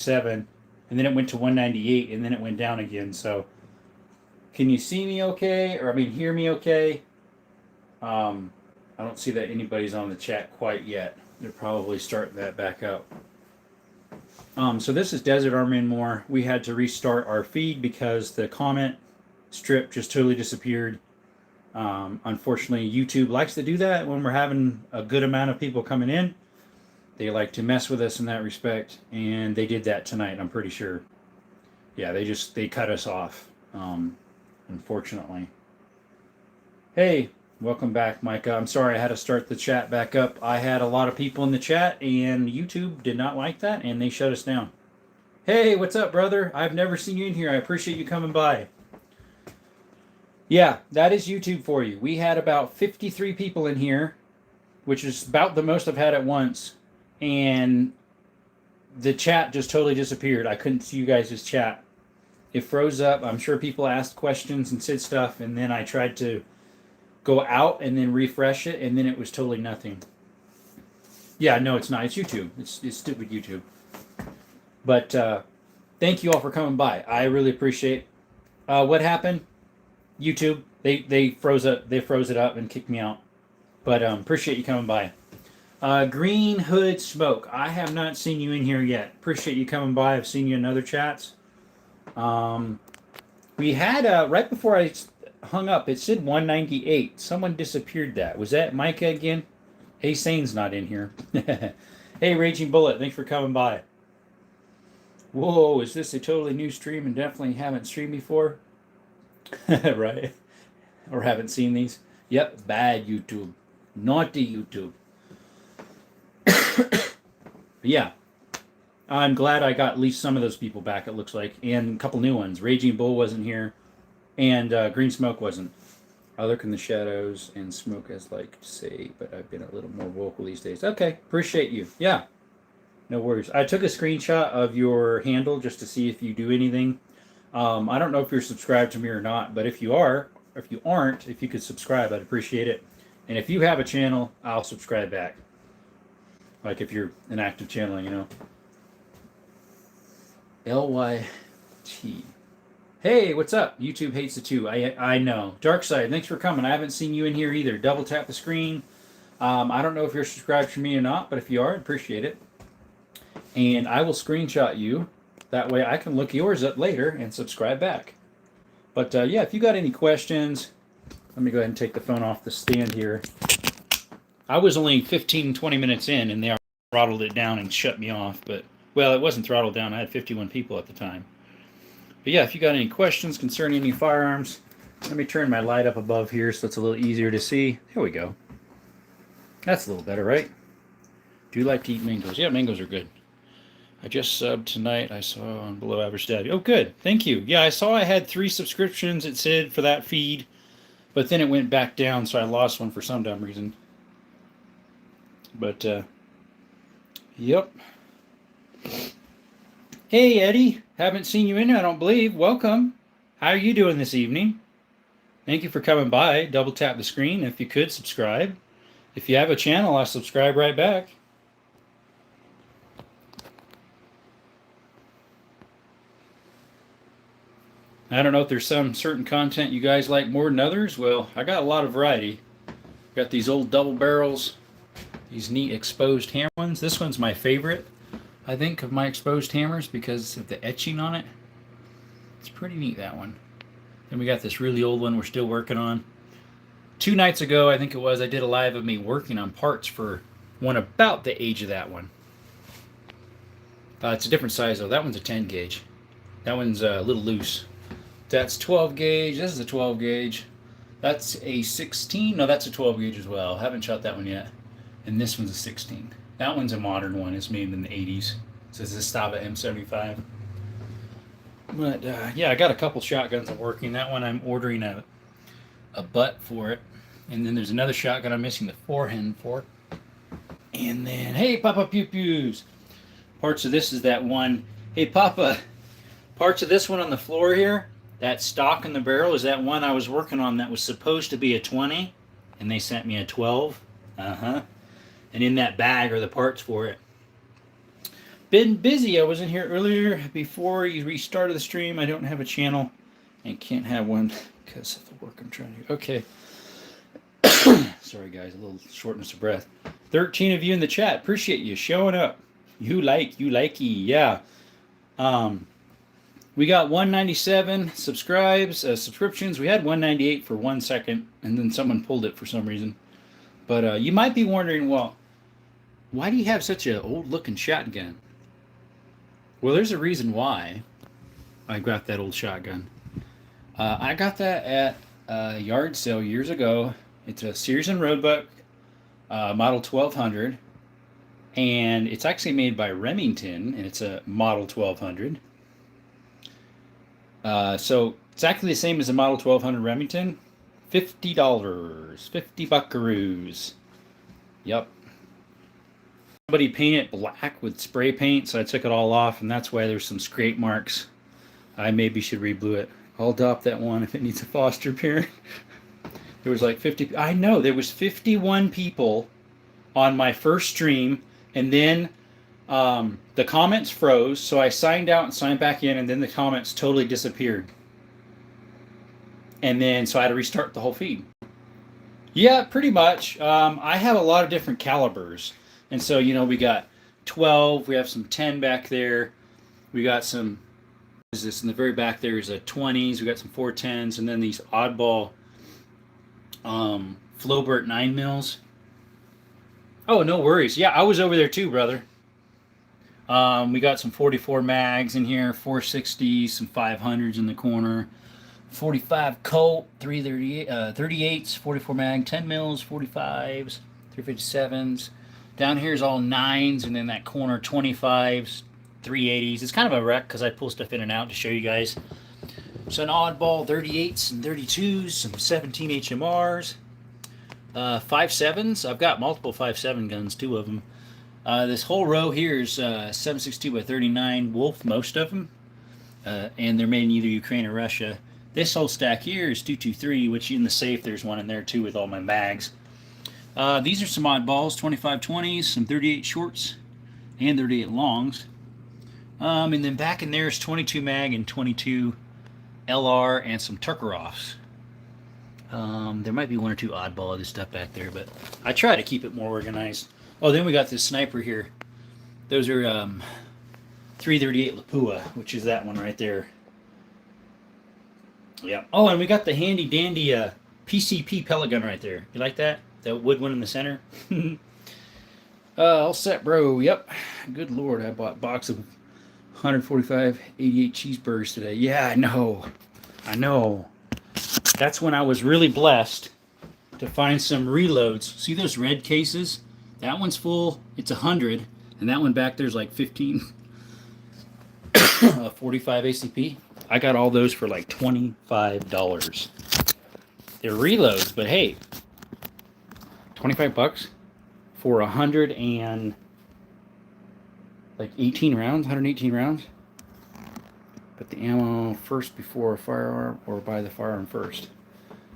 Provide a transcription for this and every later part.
and then it went to 198, and then it went down again. So, can you see me okay, or I mean, hear me okay? Um, I don't see that anybody's on the chat quite yet. They're probably starting that back up. So this is Desert Arm and More. We had to restart our feed because the comment strip just totally disappeared. Unfortunately, YouTube likes to do that when we're having a good amount of people coming in. They like to mess with us in that respect, and they did that tonight, I'm pretty sure. Yeah, they cut us off, unfortunately. Hey, welcome back, Micah. I'm sorry I had to start the chat back up. I had a lot of people in the chat, and YouTube did not like that, and they shut us down. Hey, what's up, brother? I've never seen you in here. I appreciate you coming by. Yeah, that is YouTube for you. We had about 53 people in here, which is about the most I've had at once, and the chat just totally disappeared. I couldn't see you guys' chat. It froze up. I'm sure people asked questions and said stuff, and then I tried to go out and then refresh it, and then it was totally nothing. Yeah, no, it's not. It's YouTube. It's stupid YouTube. But thank you all for coming by. I really appreciate what happened. YouTube, they froze it up and kicked me out. But appreciate you coming by. Green Hood Smoke. I have not seen you in here yet. Appreciate you coming by. I've seen you in other chats. We had right before I hung up, it said 198. Someone disappeared that. Was that Micah again? Hey, Sane's not in here. Hey, Raging Bullet, thanks for coming by. Whoa, is this a totally new stream and definitely haven't streamed before? Right? Or haven't seen these? Yep, bad YouTube. Naughty YouTube. Yeah. I'm glad I got at least some of those people back, it looks like, and a couple new ones. Raging Bull wasn't here, and Green Smoke wasn't. I lurk in the shadows and smoke as like to say, but I've been a little more vocal these days. Okay, appreciate you. Yeah, no worries. I took a screenshot of your handle just to see if you do anything. I don't know if you're subscribed to me or not, but if you are, or if you aren't, if you could subscribe, I'd appreciate it. And if you have a channel, I'll subscribe back. Like if you're an active channel, you know. LYT. Hey, what's up? YouTube hates the two. I know. Darkside, thanks for coming. I haven't seen you in here either. Double tap the screen. I don't know if you're subscribed to me or not, but if you are, I'd appreciate it. And I will screenshot you. That way I can look yours up later and subscribe back. But yeah, if you got any questions, let me go ahead and take the phone off the stand here. I was only 15, 20 minutes in, and they throttled it down and shut me off. But, well, it wasn't throttled down. I had 51 people at the time. But yeah, if you got any questions concerning any firearms, let me turn my light up above here so it's a little easier to see. There we go. That's a little better, right? Do you like to eat mangoes? Yeah, mangoes are good. I just subbed tonight. I saw on Below Average Daddy. Oh, good. Thank you. Yeah, I saw I had 3 subscriptions, it said, for that feed. But then it went back down, so I lost one for some dumb reason. But, yep. Hey, Eddie. Haven't seen you in here, I don't believe. Welcome. How are you doing this evening? Thank you for coming by. Double tap the screen if you could subscribe. If you have a channel, I'll subscribe right back. I don't know if there's some certain content you guys like more than others. Well, I got a lot of variety. Got these old double barrels, these neat exposed hammer ones. This one's my favorite, I think, of my exposed hammers because of the etching on it. It's pretty neat, that one. Then we got this really old one we're still working on. 2 nights ago, I think it was, I did a live of me working on parts for one about the age of that one. It's a different size, though. That one's a 10 gauge. That one's a little loose. That's 12 gauge. This is a 12 gauge. That's a 16. No, that's a 12 gauge as well. Haven't shot that one yet. And this one's a 16. That one's a modern one. It's made in the 80s. It says Estava M75. But yeah, I got a couple shotguns I'm working. That one I'm ordering a butt for it. And then there's another shotgun I'm missing the forehand for. And then, hey, Papa Pew Pews. Parts of this is that one. Hey, Papa, parts of this one on the floor here, that stock in the barrel is that one I was working on that was supposed to be a 20, and they sent me a 12. And in that bag are the parts for it. Been busy. I was in here earlier before you restarted the stream. I don't have a channel and can't have one because of the work I'm trying to do. Okay. Sorry, guys. A little shortness of breath. 13 of you in the chat. Appreciate you showing up. You likey. Yeah. We got 197 subscriptions. We had 198 for 1 second, and then someone pulled it for some reason. But you might be wondering, well, why do you have such an old-looking shotgun? Well, there's a reason why I got that old shotgun. I got that at a yard sale years ago. It's a Sears and Roebuck Model 1200, and it's actually made by Remington, and it's a Model 1200. So it's exactly the same as a Model 1200 Remington. $50, 50 buckaroos. Yep. Somebody painted it black with spray paint, so I took it all off, and that's why there's some scrape marks. I maybe should reblue it. I'll adopt that one if it needs a foster parent. There was like 50. I know, there was 51 people on my first stream, and then the comments froze, so I signed out and signed back in, and then the comments totally disappeared. And then, so I had to restart the whole feed. Yeah, pretty much. I have a lot of different calibers. And so, you know, we got 12, we have some 10 back there. We got some, what is this? In the very back there is a 20s, we got some 410s, and then these oddball Flowbert 9 mils. Oh, no worries. Yeah, I was over there too, brother. We got some 44 mags in here, 460s, some 500s in the corner, 45 Colt, 38s, 44 mag, 10 mils, 45s, 357s. Down here is all 9s, and then that corner 25s, 380s. It's kind of a wreck because I pull stuff in and out to show you guys. So an oddball 38s and 32s, some 17 HMRs, 5.7s. I've got multiple 5.7 guns, 2 of them. This whole row here is 7.62 by 39 Wolf, most of them, and they're made in either Ukraine or Russia. This whole stack here is 223, which in the safe there's one in there too with all my mags. These are some oddballs, 25-20s, some 38 shorts, and 38 longs. And then back in there is 22 mag and 22 LR and some Tuckeroffs. There might be 1 or 2 oddball other stuff back there, but I try to keep it more organized. Oh, then we got this sniper here. Those are 338 Lapua, which is that one right there. Yeah. Oh, and we got the handy dandy PCP pellet gun right there. You like that? That wood one in the center. All set, bro. Yep. Good Lord, I bought a box of 145 88 cheeseburgers today. Yeah, I know. That's when I was really blessed to find some reloads. See those red cases? That one's full. It's 100, and that one back there's like 15. 45 ACP. I got all those for like $25. They're reloads, but hey, 25 bucks for 100 and like 18 rounds, 118 rounds. But the ammo first before a firearm, or buy the firearm first?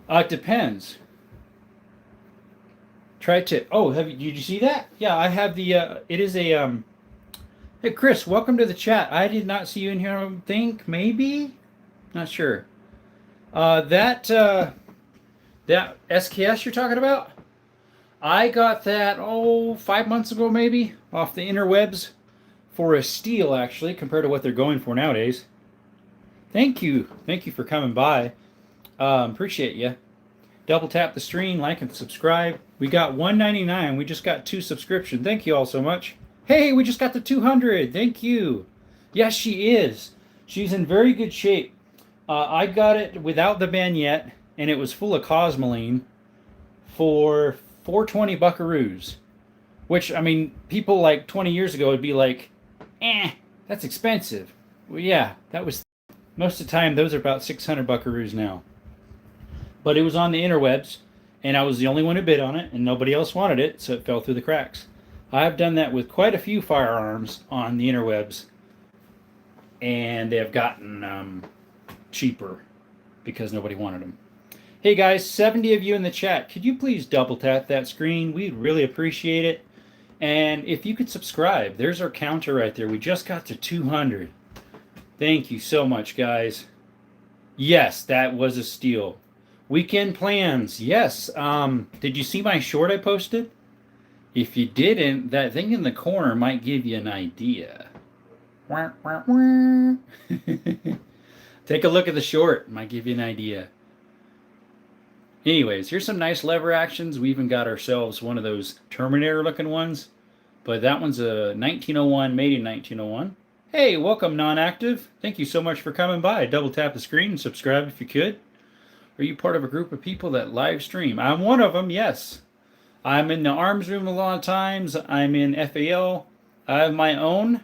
It depends. Try to. Oh, did you see that? Yeah, I have the. It is a. Hey, Chris, welcome to the chat. I did not see you in here. I think maybe, not sure. That SKS you're talking about. I got that 5 months ago maybe off the interwebs for a steal actually compared to what they're going for nowadays. Thank you for coming by. Appreciate you. Double tap the stream, like and subscribe. We got 199. We just got 2 subscriptions. Thank you all so much. Hey, we just got the 200. Thank you. Yes, she is. She's in very good shape. I got it without the bayonet, and it was full of cosmoline for 420 buckaroos. Which, I mean, people like 20 years ago would be like, that's expensive. Well, yeah, that was... Most of the time, those are about 600 buckaroos now. But it was on the interwebs, and I was the only one who bid on it, and nobody else wanted it, so it fell through the cracks. I've done that with quite a few firearms on the interwebs, and they have gotten cheaper because nobody wanted them. Hey guys, 70 of you in the chat. Could you please double tap that screen? We'd really appreciate it. And if you could subscribe, there's our counter right there. We just got to 200. Thank you so much, guys. Yes, that was a steal. Weekend plans. Yes. Did you see my short I posted? If you didn't, that thing in the corner might give you an idea. Take a look at the short. Might give you an idea. Anyways, here's some nice lever actions. We even got ourselves one of those Terminator looking ones. But that one's a 1901, made in 1901. Hey, welcome non-active. Thank you so much for coming by. Double tap the screen and subscribe if you could. Are you part of a group of people that live stream? I'm one of them, yes. I'm in the arms room a lot of times. I'm in FAL. I have my own.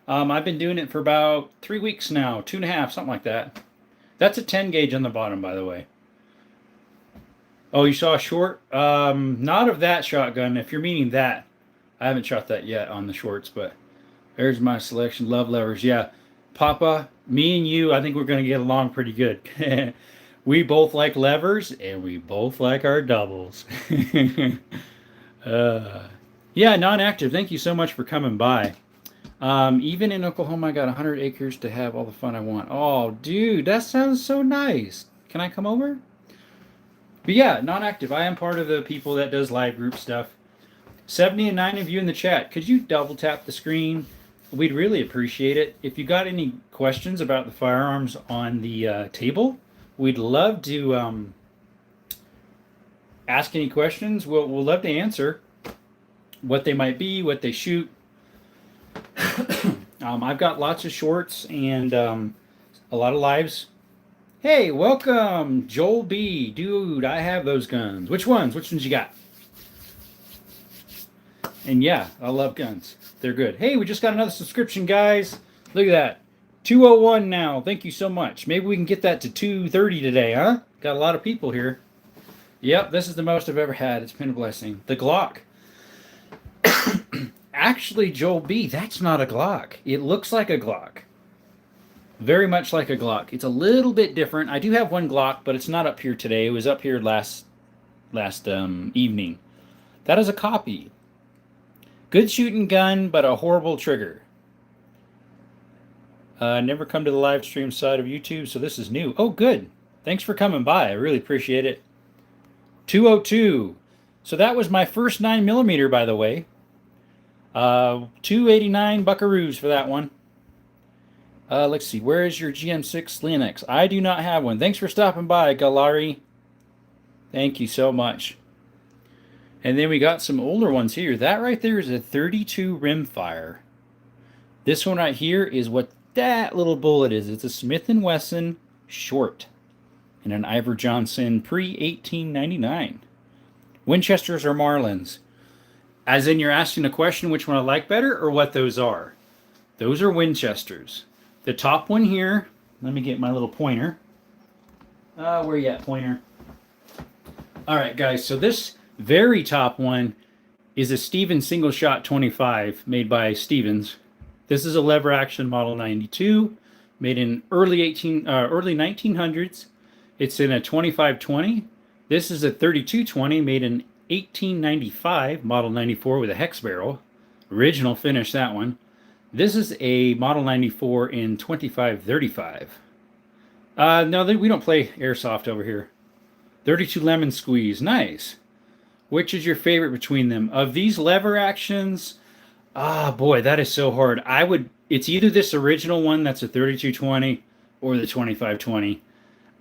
I've been doing it for about 3 weeks now, 2.5, something like that. That's a 10 gauge on the bottom, by the way. Oh, you saw a short? Not of that shotgun, if you're meaning that. I haven't shot that yet on the shorts, but there's my selection. Love levers. Yeah. Papa, me and you, I think we're going to get along pretty good. We both like levers, and we both like our doubles. Yeah, non-active. Thank you so much for coming by. Even in Oklahoma, I got 100 acres to have all the fun I want. Oh, dude, that sounds so nice. Can I come over? But yeah, non-active. I am part of the people that does live group stuff. 79 of you in the chat. Could you double tap the screen? We'd really appreciate it. If you got any questions about the firearms on the table, we'd love to ask any questions. We'll love to answer what they might be, what they shoot. I've got lots of shorts and a lot of lives. Hey, welcome, Joel B. Dude, I have those guns. Which ones? Which ones you got? And yeah, I love guns. They're good. Hey, we just got another subscription, guys. Look at that. 201 now. Thank you so much. Maybe we can get that to 230 today, huh? Got a lot of people here. Yep, this is the most I've ever had. It's been a blessing. The Glock. Actually, Joel B., that's not a Glock. It looks like a Glock. Very much like a Glock. It's a little bit different. I do have one Glock, but it's not up here today. It was up here last evening. That is a copy. Good shooting gun, but a horrible trigger. Never come to the live stream side of YouTube, so this is new. Oh, good. Thanks for coming by. I really appreciate it. 202. So that was my first 9mm, by the way. 289 buckaroos for that one. Let's see. Where is your GM6 Linux? I do not have one. Thanks for stopping by, Galari. Thank you so much. And then we got some older ones here. That right there is a 32 rimfire. This one right here is what that little bullet is. It's a Smith & Wesson short. And an Ivor Johnson pre-1899. Winchesters or Marlins? As in you're asking a question which one I like better or what those are? Those are Winchesters. The top one here, let me get my little pointer. Where you at, pointer? All right, guys, so this very top one is a Stevens single shot 25 made by Stevens. This is a lever action model 92 made in early 1900s. It's in a 25-20. This is a 32-20 made in 1895, model 94 with a hex barrel. Original finish, that one. This is a model 94 in 25-35. No, we don't play airsoft over here. 32 lemon squeeze, nice. Which is your favorite between them? Of these lever actions, boy, that is so hard. It's either this original one that's a 32-20 or the 25-20.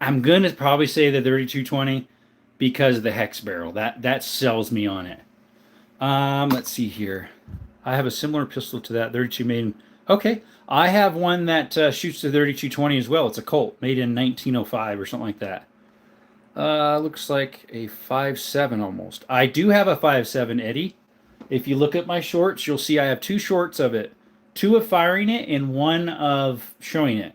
I'm going to probably say the 32-20 because of the hex barrel. That sells me on it. Let's see here. I have a similar pistol to that, 32 made in... Okay, I have one that shoots the 32-20 as well. It's a Colt, made in 1905 or something like that. Looks like a 5.7 almost. I do have a 5.7, Eddie. If you look at my shorts, you'll see I have 2 shorts of it. 2 of firing it and 1 of showing it.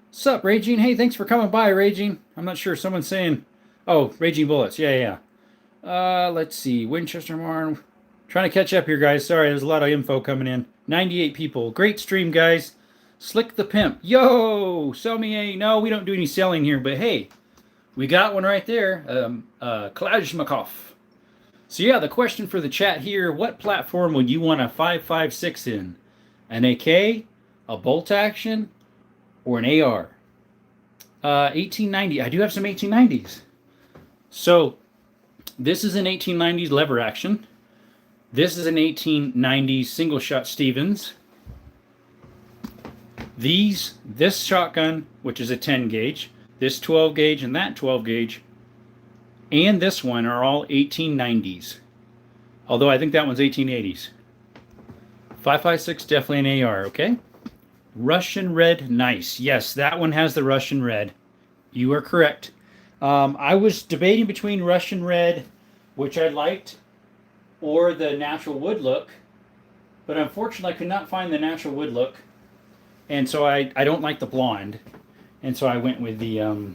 Sup, Raging? Hey, thanks for coming by, Raging. I'm not sure. Someone's saying... Oh, Raging Bullets. Yeah. Let's see. Winchester Marn. Trying to catch up here, guys. Sorry, there's a lot of info coming in. 98 people. Great stream, guys. Slick the Pimp. Yo! Sell me a... No, we don't do any selling here, but hey... We got one right there. Kalashnikov. So yeah, the question for the chat here, what platform would you want a 5.56 in? An AK, a bolt action, or an AR? 1890. I do have some 1890s. So this is an 1890s lever action. This is an 1890s single shot Stevens. This shotgun, which is a 10 gauge, this 12 gauge and that 12 gauge, and this one are all 1890s. Although I think that one's 1880s. 5.56, definitely an AR, okay? Russian red, nice. Yes, that one has the Russian red. You are correct. I was debating between Russian red, which I liked, or the natural wood look, but unfortunately I could not find the natural wood look, and so I don't like the blonde, and so I went with the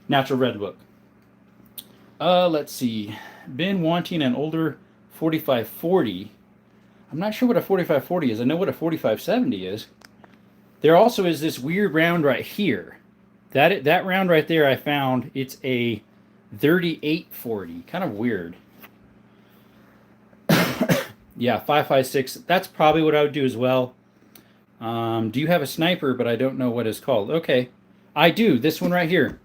natural red look. Let's see. Been wanting an older 4540. I'm not sure what a 4540 is. I know what a 4570 is. There also is this weird round right here. That round right there I found, it's a 3840. Kind of weird. Yeah, 5.56. That's probably what I would do as well. Do you have a sniper? But I don't know what it's called. Okay. I do. This one right here.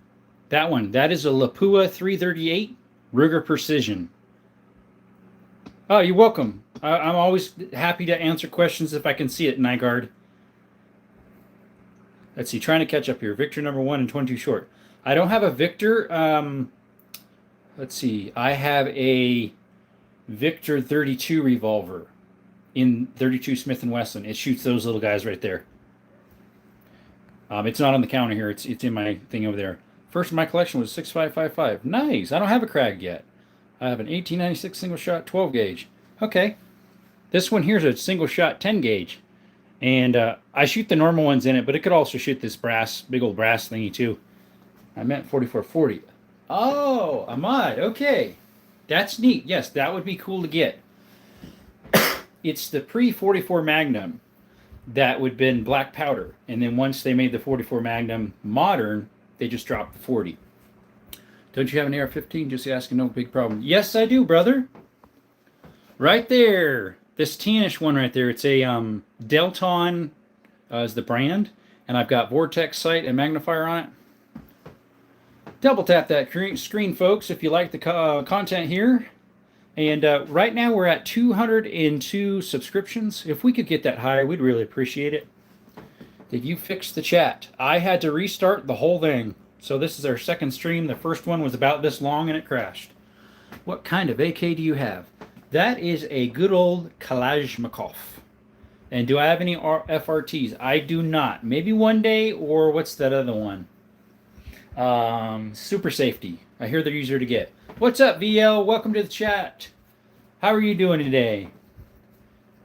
That one. That is a Lapua 338 Ruger Precision. Oh, you're welcome. I'm always happy to answer questions if I can see it, Nygaard. Let's see. Trying to catch up here. Victor number 1 and 22 short. I don't have a Victor. Let's see. I have a Victor 32 revolver in 32 Smith & Wesson. It shoots those little guys right there. It's not on the counter here. It's in my thing over there. First in my collection was 6.555. Nice. I don't have a Krag yet. I have an 1896 single shot 12 gauge. Okay. This one here is a single shot 10 gauge. And I shoot the normal ones in it, but it could also shoot this brass, big old brass thingy too. I meant 4440. Oh, a mod. Okay. That's neat. Yes, that would be cool to get. It's the pre-44 Magnum that would have been black powder. And then once they made the 44 Magnum modern, they just dropped the 40. Don't you have an AR-15? Just asking, no big problem. Yes, I do, brother. Right there. This tannish one right there. It's a Delton is the brand. And I've got Vortex sight and magnifier on it. Double tap that screen, folks, if you like the content here. And right now we're at 202 subscriptions. If we could get that higher, we'd really appreciate it. Did you fix the chat? I had to restart the whole thing. So this is our second stream. The first one was about this long and it crashed. What kind of AK do you have? That is a good old Kalashnikov. And do I have any FRTs? I do not. Maybe one day, or what's that other one? Super Safety. I hear they're easier to get. What's up, VL? Welcome to the chat. How are you doing today?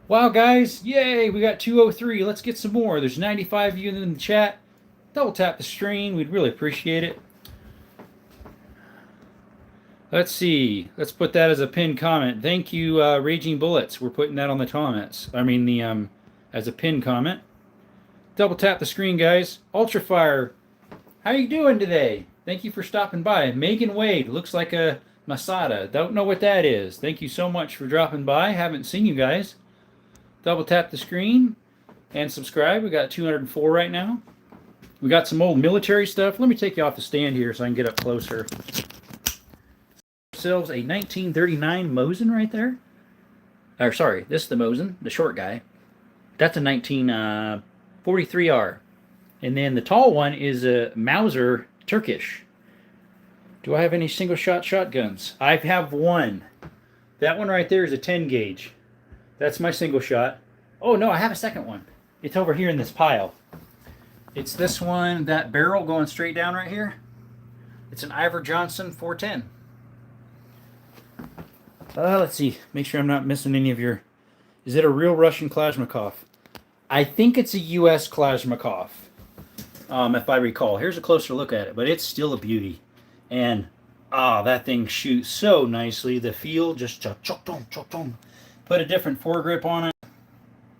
Wow, guys. Yay, we got 203. Let's get some more. There's 95 of you in the chat. Double tap the screen. We'd really appreciate it. Let's see. Let's put that as a pinned comment. Thank you, Raging Bullets. We're putting that on the comments. I mean, the as a pinned comment. Double tap the screen, guys. Ultrafire. How you doing today? Thank you for stopping by. Megan Wade. Looks like a Masada. Don't know what that is. Thank you so much for dropping by. Haven't seen you guys. Double tap the screen and subscribe. We got 204 right now. We got some old military stuff. Let me take you off the stand here so I can get up closer. Ourselves a 1939 Mosin right there. Or sorry, this is the Mosin, the short guy. That's a 1943R. And then the tall one is a Mauser Turkish. Do I have any single shot shotguns? I have one. That one right there is a 10 gauge. That's my single shot. Oh no, I have a second one. It's over here in this pile. It's this one, that barrel going straight down right here. It's an Ivor Johnson 410. Let's see. Make sure I'm not missing any of your... Is it a real Russian Kalashnikov? I think it's a U.S. Kalashnikov, if I recall. Here's a closer look at it, but it's still a beauty. And, that thing shoots so nicely. The feel just... Put a different foregrip on it.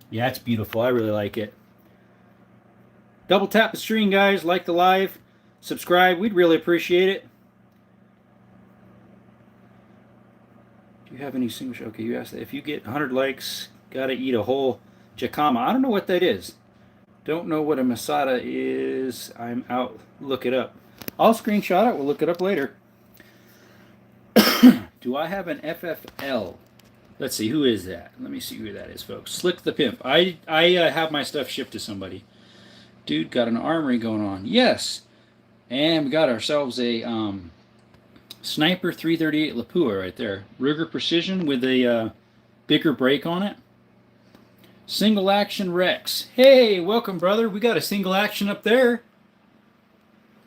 Yeah, it's beautiful. I really like it. Double tap the screen, guys. Like the live. Subscribe. We'd really appreciate it. have any single shot? Okay, you asked that. If you get 100 likes, gotta eat a whole jacama. I don't know what that is. Don't know what a masada is. I'm out. Look it up. I'll screenshot it. We'll look it up later. Do I have an FFL? Let's see. Who is that? Let me see who that is, folks. Slick the Pimp. I have my stuff shipped to somebody. Dude got an armory going on. Yes. And we got ourselves a Sniper 338 Lapua right there. Ruger Precision with a bigger break on it. Single action Rex. Hey, welcome, brother. We got a single action up there.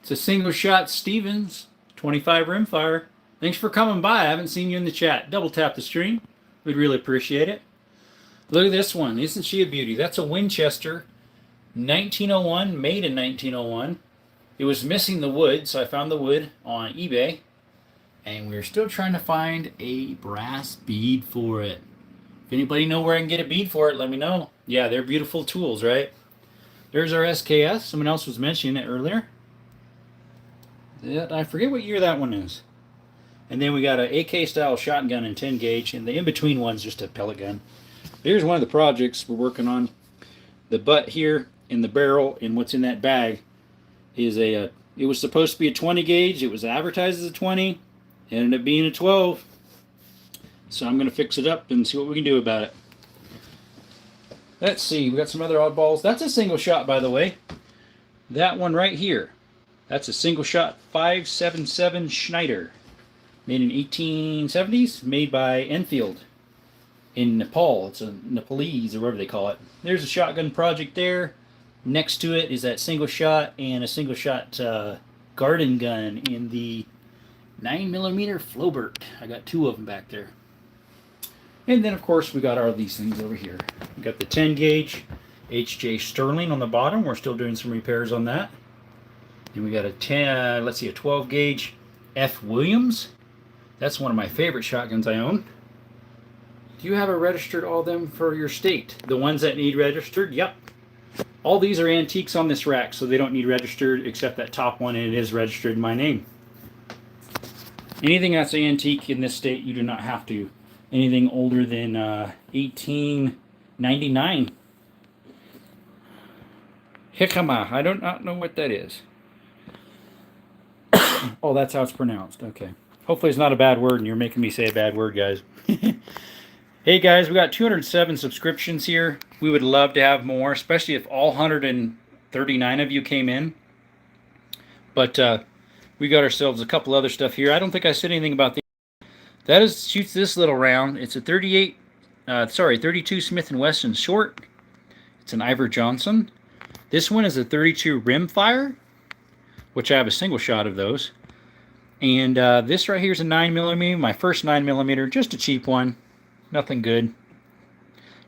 It's a single shot Stevens 25 rimfire. Thanks for coming by. I haven't seen you in the chat. Double tap the stream. We'd really appreciate it. Look at this one. Isn't she a beauty? That's a Winchester 1901, made in 1901. It was missing the wood, so I found the wood on eBay. And we're still trying to find a brass bead for it. If anybody know where I can get a bead for it, let me know. Yeah, they're beautiful tools, right? There's our SKS. Someone else was mentioning it earlier. Yeah, I forget what year that one is. And then we got an AK style shotgun and 10 gauge, and the in-between one's just a pellet gun. Here's one of the projects we're working on. The butt here and the barrel and what's in that bag is it was supposed to be a 20 gauge. It was advertised as a 20. It ended up being a 12. So I'm going to fix it up and see what we can do about it. Let's see. We got some other oddballs. That's a single shot, by the way. That one right here. That's a single shot 5.77 Schneider. Made in 1870s. Made by Enfield in Nepal. It's a Nepalese or whatever they call it. There's a shotgun project there. Next to it is that single shot and a single shot garden gun in the 9mm Flowbert. I got two of them back there. And then, of course, we got all these things over here. We got the 10 gauge HJ Sterling on the bottom. We're still doing some repairs on that. And we got a 12 gauge F. Williams. That's one of my favorite shotguns I own. Do you have a registered all of them for your state? The ones that need registered? Yep. All these are antiques on this rack, so they don't need registered except that top one, and it is registered in my name. Anything that's antique in this state, you do not have to. Anything older than 1899. Jicama. I do not know what that is. Oh, that's how it's pronounced. Okay. Hopefully it's not a bad word and you're making me say a bad word, guys. Hey, guys, we got 207 subscriptions here. We would love to have more, especially if all 139 of you came in. But we got ourselves a couple other stuff here. I don't think I said anything about the... That shoots this little round. It's a 32 Smith & Wesson short. It's an Iver Johnson. This one is a 32 rimfire, which I have a single shot of those. And this right here is a 9mm, my first 9mm, just a cheap one. Nothing good.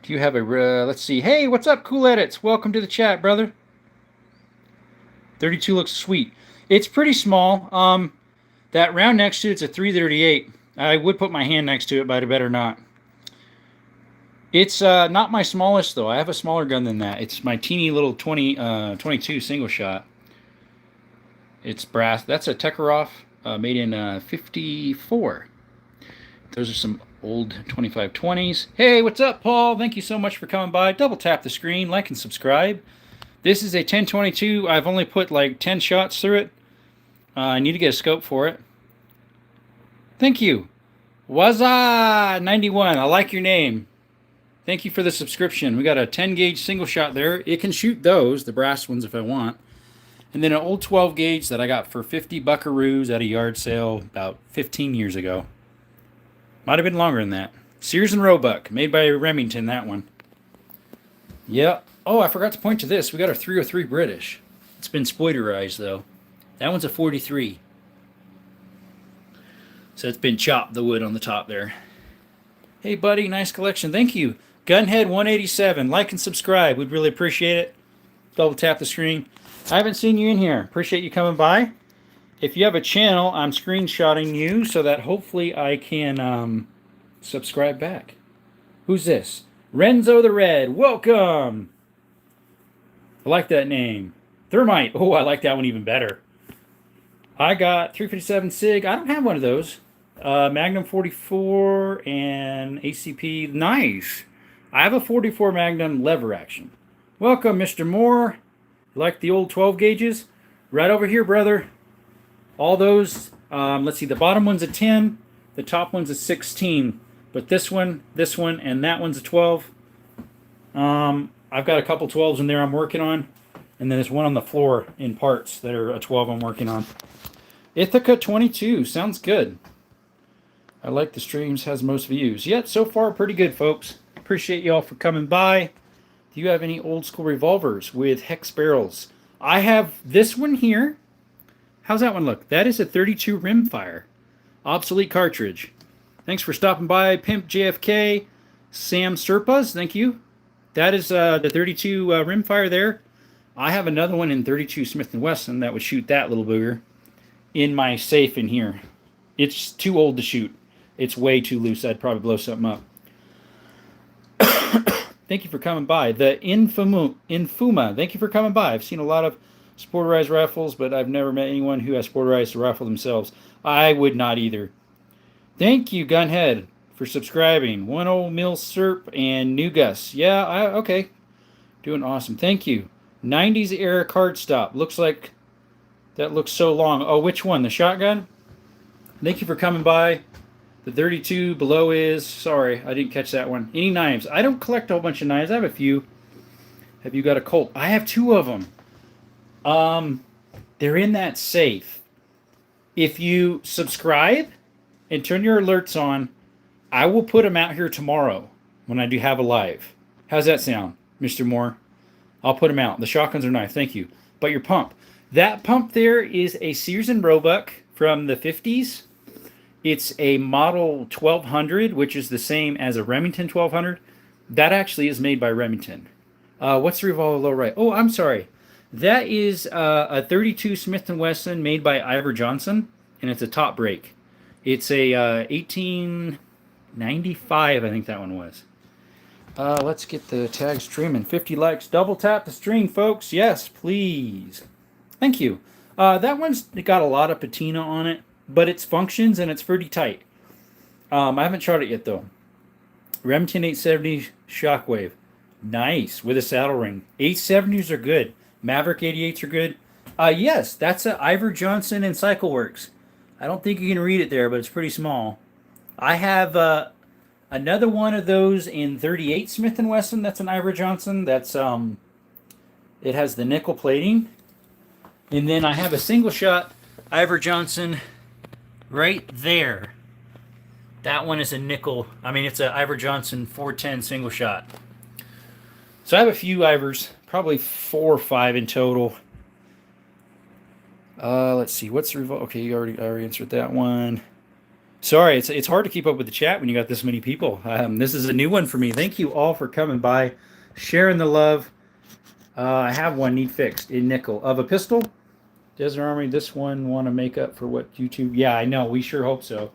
Do you have a, let's see. Hey, what's up, Cool Edits? Welcome to the chat, brother. 32 looks sweet. It's pretty small. That round next to it's a 338. I would put my hand next to it, but I better not. It's not my smallest, though. I have a smaller gun than that. It's my teeny little 22 single shot. It's brass. That's a Tekarov made in 54. Those are some old 2520s. Hey, what's up, Paul? Thank you so much for coming by. Double tap the screen, like and subscribe. This is a 1022. I've only put like 10 shots through it. I need to get a scope for it. Thank you. Waza91. I like your name. Thank you for the subscription. We got a 10 gauge single shot there. It can shoot those, the brass ones, if I want. And then an old 12 gauge that I got for 50 buckaroos at a yard sale about 15 years ago. Might have been longer than that. Sears and Roebuck, made by Remington, that one. Yeah. Oh, I forgot to point to this. We got a 303 British. It's been spoilerized, though. That one's a 43. So it's been chopped, the wood on the top there. Hey, buddy, nice collection. Thank you. Gunhead187. Like and subscribe. We'd really appreciate it. Double tap the screen. I haven't seen you in here. Appreciate you coming by. If you have a channel, I'm screenshotting you so that hopefully I can subscribe back. Who's this? Renzo the Red. Welcome. I like that name. Thermite. Oh, I like that one even better. I got 357 SIG. I don't have one of those. Magnum 44 and ACP. Nice. I have a 44 Magnum lever action. Welcome, Mr. Moore. Like the old 12 gauges? Right over here, brother. All those, let's see, the bottom one's a 10, the top one's a 16, but this one, and that one's a 12. I've got a couple 12s in there I'm working on, and then there's one on the floor in parts that are a 12 I'm working on. Ithaca 22, sounds good. I like the streams, has most views. Yep, so far pretty good, folks. Appreciate y'all for coming by. Do you have any old school revolvers with hex barrels? I have this one here. How's that one look? That is a 32 rimfire. Obsolete cartridge. Thanks for stopping by, Pimp JFK. Sam Serpas, thank you. That is the 32 rimfire there. I have another one in 32 Smith & Wesson that would shoot that little booger in my safe in here. It's too old to shoot. It's way too loose. I'd probably blow something up. Thank you for coming by. The Infuma, thank you for coming by. I've seen a lot of sporterized rifles, but I've never met anyone who has sporterized a rifle themselves. I would not either. Thank you, Gunhead, for subscribing. One old Mill Serp and New Gus. Yeah, okay. Doing awesome. Thank you. 90s era card stop. Looks like that looks so long. Oh, which one? The shotgun? Thank you for coming by. The 32 below is... Sorry, I didn't catch that one. Any knives? I don't collect a whole bunch of knives. I have a few. Have you got a Colt? I have 2 of them. They're in that safe. If you subscribe and turn your alerts on, I will put them out here tomorrow when I do have a live. How's that sound, Mr. Moore? I'll put them out. The shotguns are nice. Thank you. But your pump. That pump there is a Sears and Roebuck from the 50s. It's a model 1200, which is the same as a Remington 1200. That actually is made by Remington. What's the revolver low right? Oh, I'm sorry. That is a 32 Smith & Wesson made by Ivor Johnson, and it's a top break. It's a 1895, I think that one was. Let's get the tag streaming. 50 likes. Double tap the stream, folks. Yes, please. Thank you. That one's got a lot of patina on it, but it functions and it's pretty tight. I haven't tried it yet, though. Remington 870 Shockwave. Nice, with a saddle ring. 870s are good. Maverick 88s are good. Yes, that's a Ivor Johnson and CycleWorks. I don't think you can read it there, but it's pretty small. I have another one of those in 38 Smith & Wesson. That's an Ivor Johnson. That's it has the nickel plating. And then I have a single shot Ivor Johnson right there. That one is a nickel. I mean, it's an Ivor Johnson 410 single shot. So I have a few Ivors, probably 4 or 5 in total. Let's see, what's the revolt? Okay, I already answered that one. Sorry, it's hard to keep up with the chat when you got this many people. This is a new one for me. Thank you all for coming by, sharing the love. I have one need fixed in nickel of a pistol. Desert Army, this one want to make up for what YouTube? Yeah, I know. We sure hope so.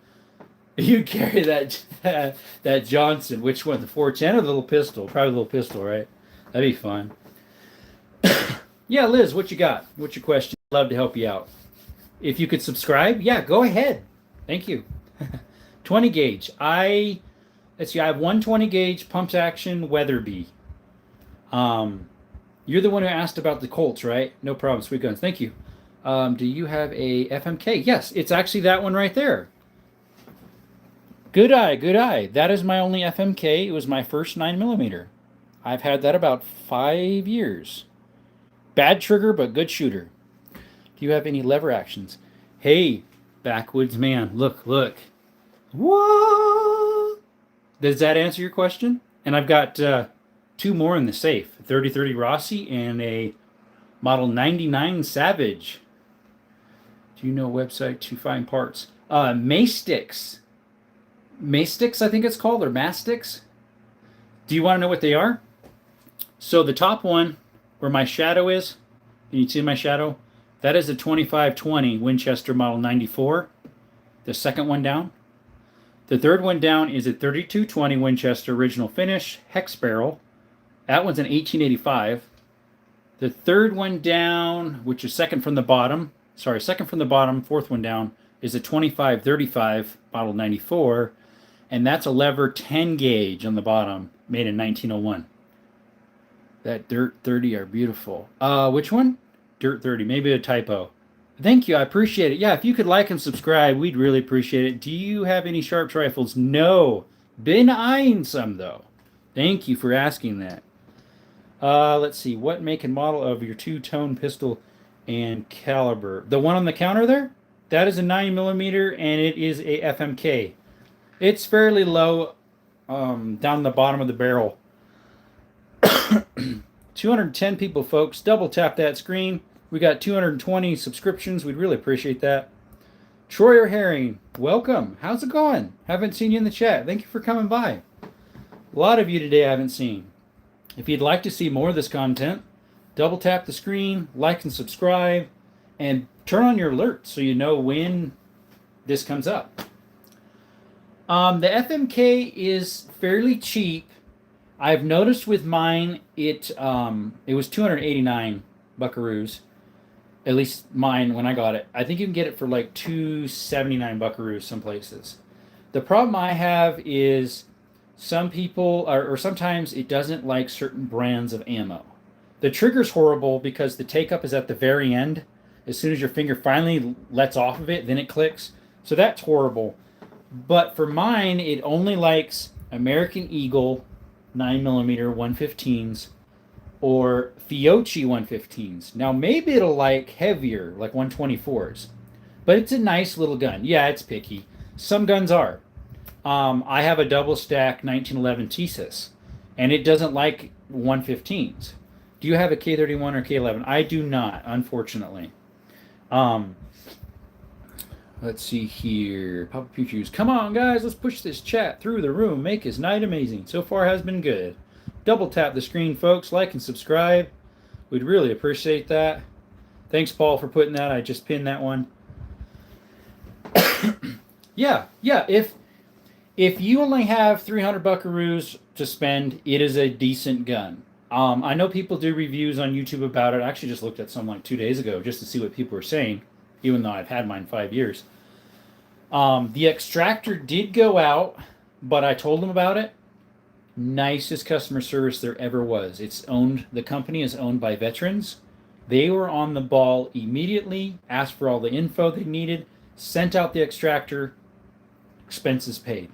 You carry that Johnson. Which one? The 410 or the little pistol? Probably the little pistol, right? That'd be fun. Yeah, Liz, what you got? What's your question? Love to help you out. If you could subscribe, yeah, go ahead. Thank you. 20 gauge. Let's see. I have 120 gauge pumps action Weatherby. You're the one who asked about the Colts, right? No problem. Sweet guns. Thank you. Do you have a FMK? Yes, it's actually that one right there. Good eye, good eye. That is my only FMK. It was my first 9mm. I've had that about 5 years. Bad trigger, but good shooter. Do you have any lever actions? Hey, backwoods man, look. What? Does that answer your question? And I've got 2 more in the safe. 3030 Rossi and a Model 99 Savage. Do you know a website to find parts? Mastics. Mastics, I think it's called, or Mastics. Do you want to know what they are? So the top one, where my shadow is, can you see my shadow? That is a 2520 Winchester Model 94. The second one down. The third one down is a 3220 Winchester original finish hex barrel. That one's an 1885. The third one down, which is second from the bottom, fourth one down, is a 25-35 model 94, and that's a lever 10 gauge on the bottom, made in 1901. That Dirt 30 are beautiful. Which one? Dirt 30, maybe a typo. Thank you, I appreciate it. Yeah, if you could like and subscribe, we'd really appreciate it. Do you have any Sharps rifles? No. Been eyeing some, though. Thank you for asking that. Let's see. What make and model of your two-tone pistol and caliber? The one on the counter there? That is a 9mm, and it is a FMK. It's fairly low down the bottom of the barrel. 210 people, folks. Double tap that screen. We got 220 subscriptions. We'd really appreciate that. Troyer Herring, welcome. How's it going? Haven't seen you in the chat. Thank you for coming by. A lot of you today I haven't seen. If you'd like to see more of this content, double tap the screen, like and subscribe, and turn on your alerts so you know when this comes up. The FMK is fairly cheap. I've noticed with mine, it was 289 buckaroos. At least mine when I got it. I think you can get it for like 279 buckaroos some places. The problem I have is some people, or sometimes it doesn't like certain brands of ammo. The trigger's horrible because the take-up is at the very end. As soon as your finger finally lets off of it, then it clicks. So that's horrible. But for mine, it only likes American Eagle 9mm 115s or Fiocchi 115s. Now, maybe it'll like heavier, like 124s. But it's a nice little gun. Yeah, it's picky. Some guns are. I have a double stack 1911 TSIS, and it doesn't like 115s. Do you have a K31 or K11? I do not, unfortunately. Let's see here. Papa Peaches. Come on, guys. Let's push this chat through the room. Make his night amazing. So far has been good. Double tap the screen, folks. Like and subscribe. We'd really appreciate that. Thanks, Paul, for putting that. I just pinned that one. yeah. If you only have 300 buckaroos to spend, it is a decent gun. I know people do reviews on YouTube about it. I actually just looked at some like 2 days ago just to see what people were saying, even though I've had mine 5 years. The extractor did go out, but I told them about it. Nicest customer service there ever was. The company is owned by veterans. They were on the ball immediately, asked for all the info they needed, sent out the extractor, expenses paid.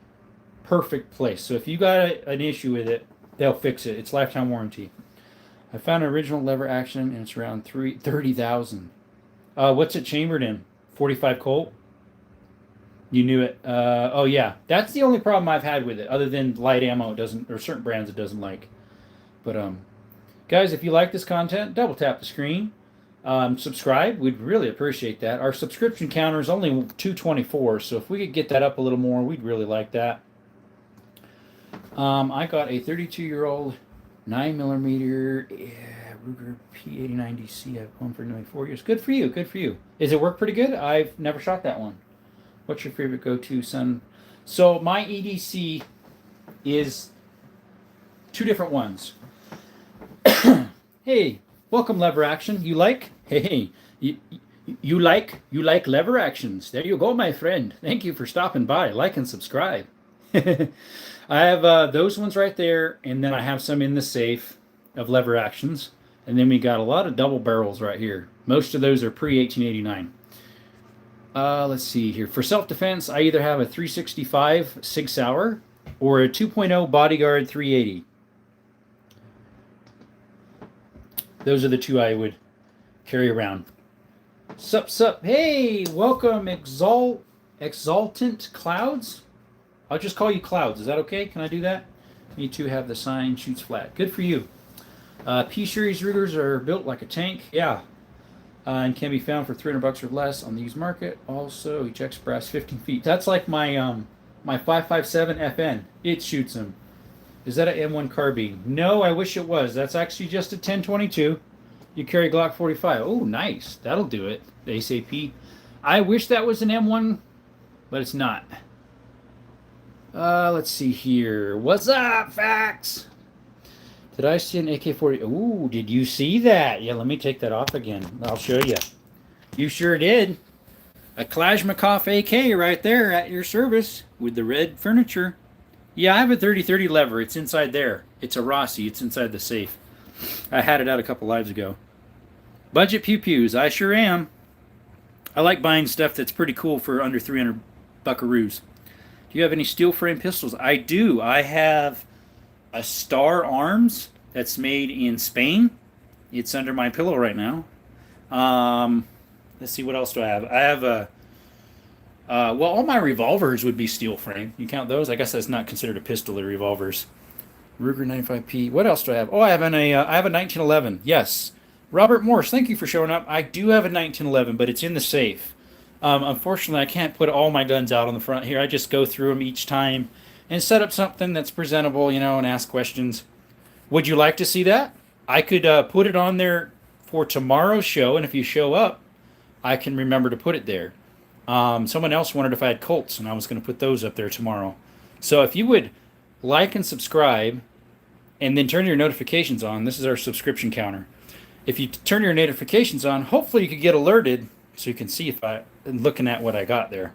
Perfect place. So if you got an issue with it, they'll fix it. It's lifetime warranty. I found an original lever action, and it's around $30,000. What's it chambered in? 45 Colt? You knew it. Oh yeah, that's the only problem I've had with it, other than light ammo. It doesn't, or certain brands it doesn't like. But guys, if you like this content, double tap the screen, subscribe. We'd really appreciate that. Our subscription counter is only 224, so if we could get that up a little more, we'd really like that. I got a 32-year-old 9mm Ruger P89DC. I've owned for nearly 4 years. Good for you. Good for you. Does it work pretty good? I've never shot that one. What's your favorite go-to, son? So my EDC is two different ones. Hey, welcome, Lever Action. You like? Hey, you like lever actions. There you go, my friend. Thank you for stopping by. Like and subscribe. I have those ones right there, and then I have some in the safe of lever actions. And then we got a lot of double barrels right here. Most of those are pre-1889. Let's see here. For self-defense, I either have a 365 Sig Sauer or a 2.0 Bodyguard 380. Those are the two I would carry around. Sup. Hey, welcome, Exultant Clouds. I'll just call you Clouds. Is that okay? Can I do that? Me too have the sign, shoots flat. Good for you. P-Series Rugers are built like a tank. Yeah. And can be found for $300 or less on the used market. Also, each express 15 feet. That's like my my 5.57 FN. It shoots them. Is that an M1 carbine? No, I wish it was. That's actually just a 1022. You carry Glock 45. Oh, nice. That'll do it. ASAP. I wish that was an M1, but it's not. Let's see here. What's up, Fax? Did I see an AK-40? Ooh, did you see that? Yeah, let me take that off again. I'll show you. You sure did. A Kalashnikov AK right there at your service with the red furniture. Yeah, I have a 30-30 lever. It's inside there. It's a Rossi. It's inside the safe. I had it out a couple lives ago. Budget pew-pews. I sure am. I like buying stuff that's pretty cool for under 300 buckaroos. Do you have any steel frame pistols? I do. I have a Star Arms that's made in Spain. It's under my pillow right now. Let's see, what else do I have? I have a well, all my revolvers would be steel frame. You count those? I guess that's not considered a pistol. They're revolvers. Ruger 95P. What else do I have? Oh, I have I have a 1911. Yes. Robert Morse, thank you for showing up. I do have a 1911, but it's in the safe. Unfortunately, I can't put all my guns out on the front here. I just go through them each time and set up something that's presentable, and ask questions. Would you like to see that? I could put it on there for tomorrow's show, and if you show up, I can remember to put it there. Someone else wondered if I had Colts, and I was going to put those up there tomorrow. So if you would like and subscribe, and then turn your notifications on, this is our subscription counter. If you turn your notifications on, hopefully you could get alerted so you can see if I'm looking at what I got there.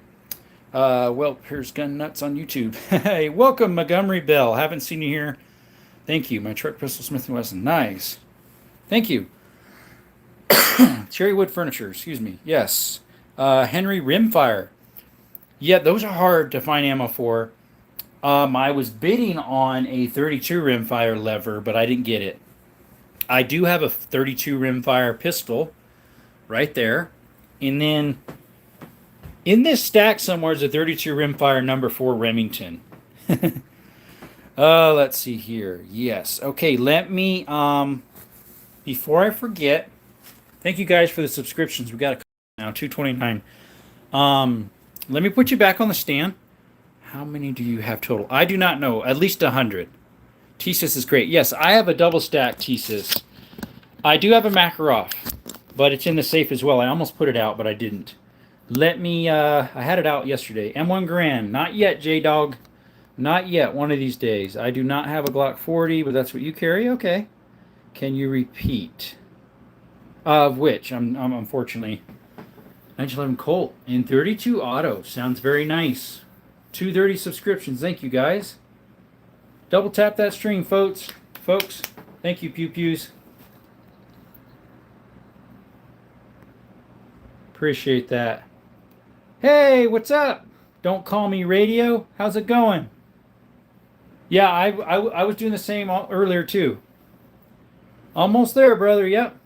Well, here's Gun Nuts on YouTube. Hey, welcome, Montgomery Bell. Haven't seen you here. Thank you. My truck pistol, Smith & Wesson. Nice. Thank you. Cherrywood Furniture, excuse me. Yes. Henry Rimfire. Yeah, those are hard to find ammo for. I was bidding on a 32 rimfire lever, but I didn't get it. I do have a 32 rimfire pistol right there. And then in this stack somewhere is a 32 rimfire number 4 Remington. Let's see here. Yes. Okay, let me, before I forget, thank you guys for the subscriptions. We got a now, 229. Let me put you back on the stand. How many do you have total? I do not know. At least 100. TSIS is great. Yes, I have a double stack TSIS. I do have a Makarov, but it's in the safe as well. I almost put it out, but I didn't. Let me, I had it out yesterday. M1 Garand. Not yet, J-Dog. Not yet. One of these days. I do not have a Glock 40, but that's what you carry? Okay. Can you repeat? Of which? I'm unfortunately. 1911 Colt and 32 Auto. Sounds very nice. 230 subscriptions. Thank you, guys. Double tap that stream, folks. Thank you, Pew Pews. Appreciate that. Hey, what's up? Don't Call Me Radio. How's it going? Yeah, I was doing the same earlier, too. Almost there, brother. Yep.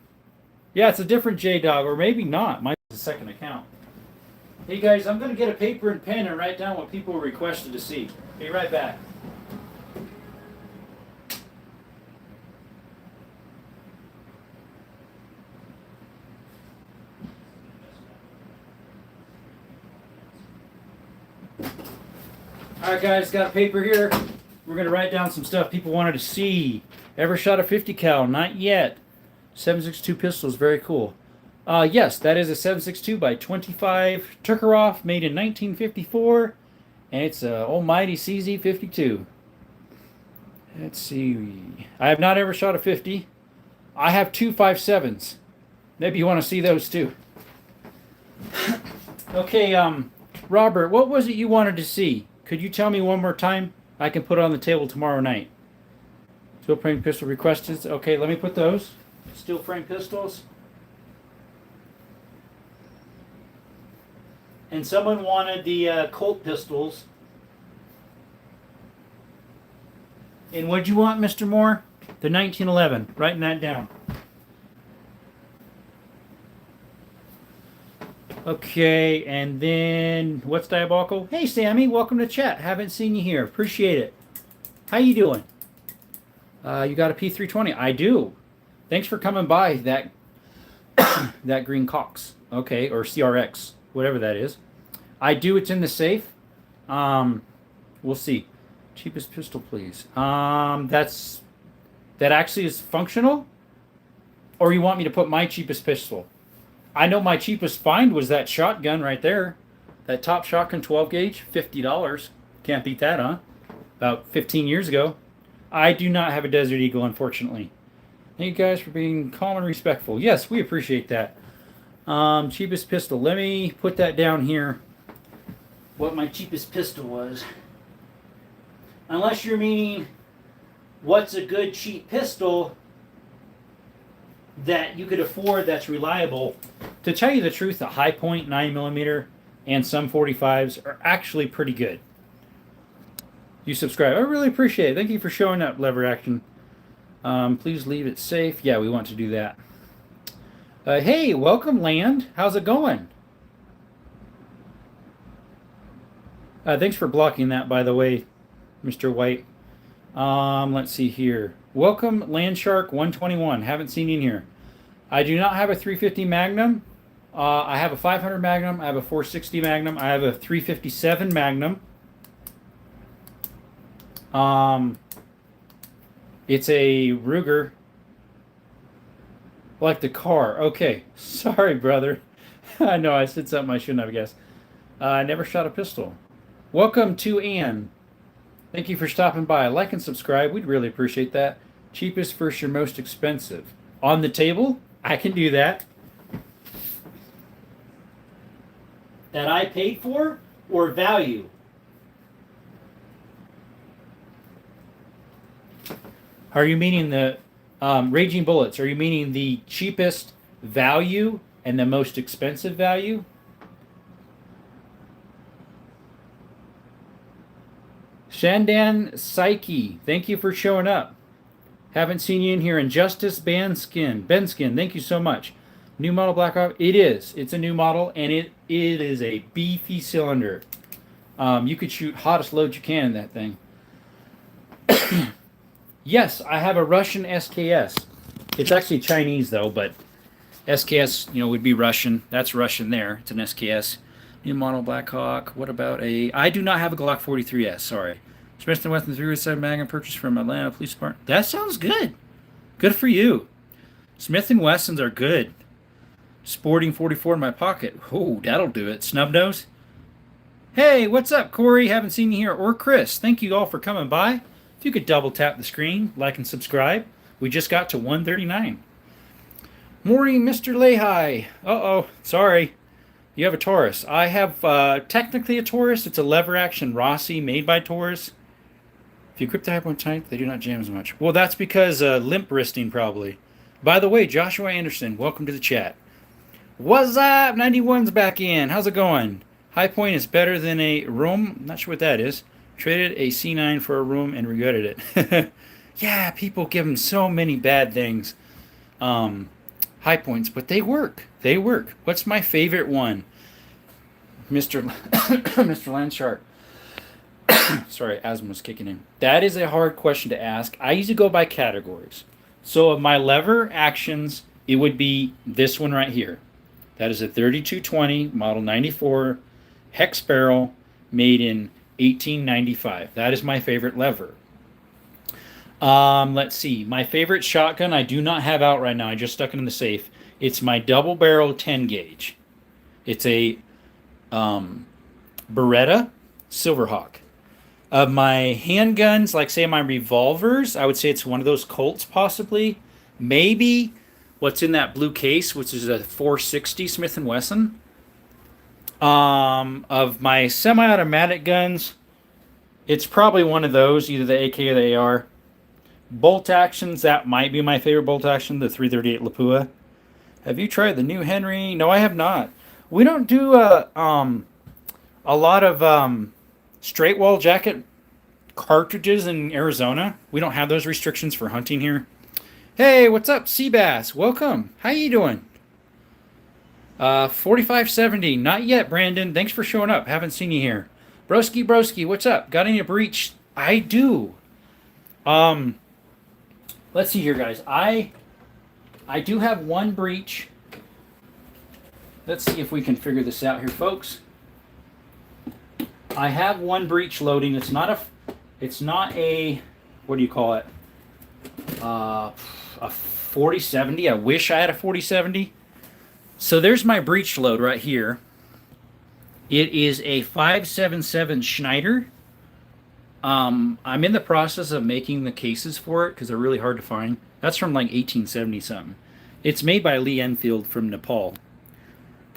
Yeah, it's a different J-Dog, or maybe not. Might be the second account. Hey, guys, I'm going to get a paper and pen and write down what people requested to see. Be right back. All right, guys, got a paper here. We're going to write down some stuff people wanted to see. Ever shot a 50 cal? Not yet. 7.62 pistols, very cool. Yes, that is a 7.62 by 25 Tukharov, made in 1954, and it's a almighty CZ52. Let's see. I have not ever shot a 50. I have two 5.7s. Maybe you want to see those too. Okay, Robert, what was it you wanted to see? Could you tell me one more time? I can put it on the table tomorrow night. Steel frame pistol requested. Okay, let me put those. Steel frame pistols. And someone wanted the Colt pistols. And what'd you want, Mr. Moore? The 1911. Writing that down. Okay, and then what's diabolical? Hey, Sammy, welcome to chat. Haven't seen you here. Appreciate it. How you doing? You got a P320? I do. Thanks for coming by. That that green Cox. Okay, or CRX, whatever that is. I do. It's in the safe. We'll see. Cheapest pistol, please. That actually is functional? Or you want me to put my cheapest pistol? I know my cheapest find was that shotgun right there. That top shotgun 12 gauge, $50. Can't beat that, huh? About 15 years ago. I do not have a Desert Eagle, unfortunately. Thank you guys for being calm and respectful. Yes, we appreciate that. Cheapest pistol. Let me put that down here. What my cheapest pistol was. Unless you're meaning what's a good cheap pistol that you could afford that's reliable. To tell you the truth, the High Point 9mm and some 45s are actually pretty good. You subscribe. I really appreciate it. Thank you for showing up, Lever Action. Please leave it safe. Yeah, we want to do that. Hey, welcome, Land. How's it going? Thanks for blocking that, by the way, Mr. White. Let's see here. Welcome, Landshark 121. Haven't seen you in here. I do not have a 350 Magnum. I have a 500 Magnum. I have a 460 Magnum. I have a 357 Magnum. It's a Ruger. Like the car. Okay. Sorry, brother. I know I said something I shouldn't have, I guess. I never shot a pistol. Welcome to Ann. Thank you for stopping by. Like and subscribe. We'd really appreciate that. Cheapest versus your most expensive. On the table? I can do that. That I paid for or value? Are you meaning the Raging Bullets? Are you meaning the cheapest value and the most expensive value? Shandan Psyche, thank you for showing up. Haven't seen you in here. Injustice Benskin, thank you so much. New model Black Ops. It is. It's a new model, and it is a beefy cylinder. You could shoot hottest load you can in that thing. Yes, I have a Russian SKS. It's actually Chinese though, but SKS, would be Russian. That's Russian there. It's an SKS. New model Black Hawk. What about a... I do not have a Glock 43S, sorry. Smith & Wesson 307 Magnum purchased from Atlanta Police Department. That sounds good. Good for you. Smith & Wessons are good. Sporting 44 in my pocket. Oh, that'll do it. Snub nose. Hey, what's up, Corey? Haven't seen you here. Or Chris. Thank you all for coming by. If you could double tap the screen, like and subscribe. We just got to 139. Morning, Mr. Lehi. Uh-oh. Sorry. You have a Taurus. I have technically a Taurus. It's a lever action Rossi made by Taurus. If you grip the High Point tight, they do not jam as much. Well, that's because limp wristing probably. By the way, Joshua Anderson, welcome to the chat. What's up? 91's back in. How's it going? High Point is better than a room. Not sure what that is. Traded a C9 for a room and regretted it. Yeah, people give them so many bad things. High Points, but they work. They work. What's my favorite one? Mr. Mr. Landshark. Sorry, asthma was kicking in. That is a hard question to ask. I usually go by categories. So of my lever actions, it would be this one right here. That is a 3220 model 94 hex barrel made in 1895. That is my favorite lever. Let's see. My favorite shotgun I do not have out right now. I just stuck it in the safe. It's my double barrel 10 gauge. It's a Beretta Silverhawk. Of my handguns, like say my revolvers, I would say it's one of those Colts possibly. Maybe what's in that blue case, which is a 460 Smith & Wesson. Of my semi-automatic guns, it's probably one of those, either the AK or the AR. Bolt actions, that might be my favorite bolt action, the 338 Lapua. Have you tried the new Henry? No, I have not. We don't do a lot of straight wall jacket cartridges in Arizona. We don't have those restrictions for hunting here. Hey, what's up, Seabass? Welcome. How you doing? 4570. Not yet, Brandon. Thanks for showing up. Haven't seen you here. Broski, what's up? Got any breach? I do. Let's see here, guys. I do have one breach. Let's see if we can figure this out here, folks. I have one breech loading. It's not a what do you call it? A 4070. I wish I had a 4070. So there's my breech load right here. It is a 577 Schneider. I'm in the process of making the cases for it because they're really hard to find. That's from like 1870 something. It's made by Lee Enfield from Nepal.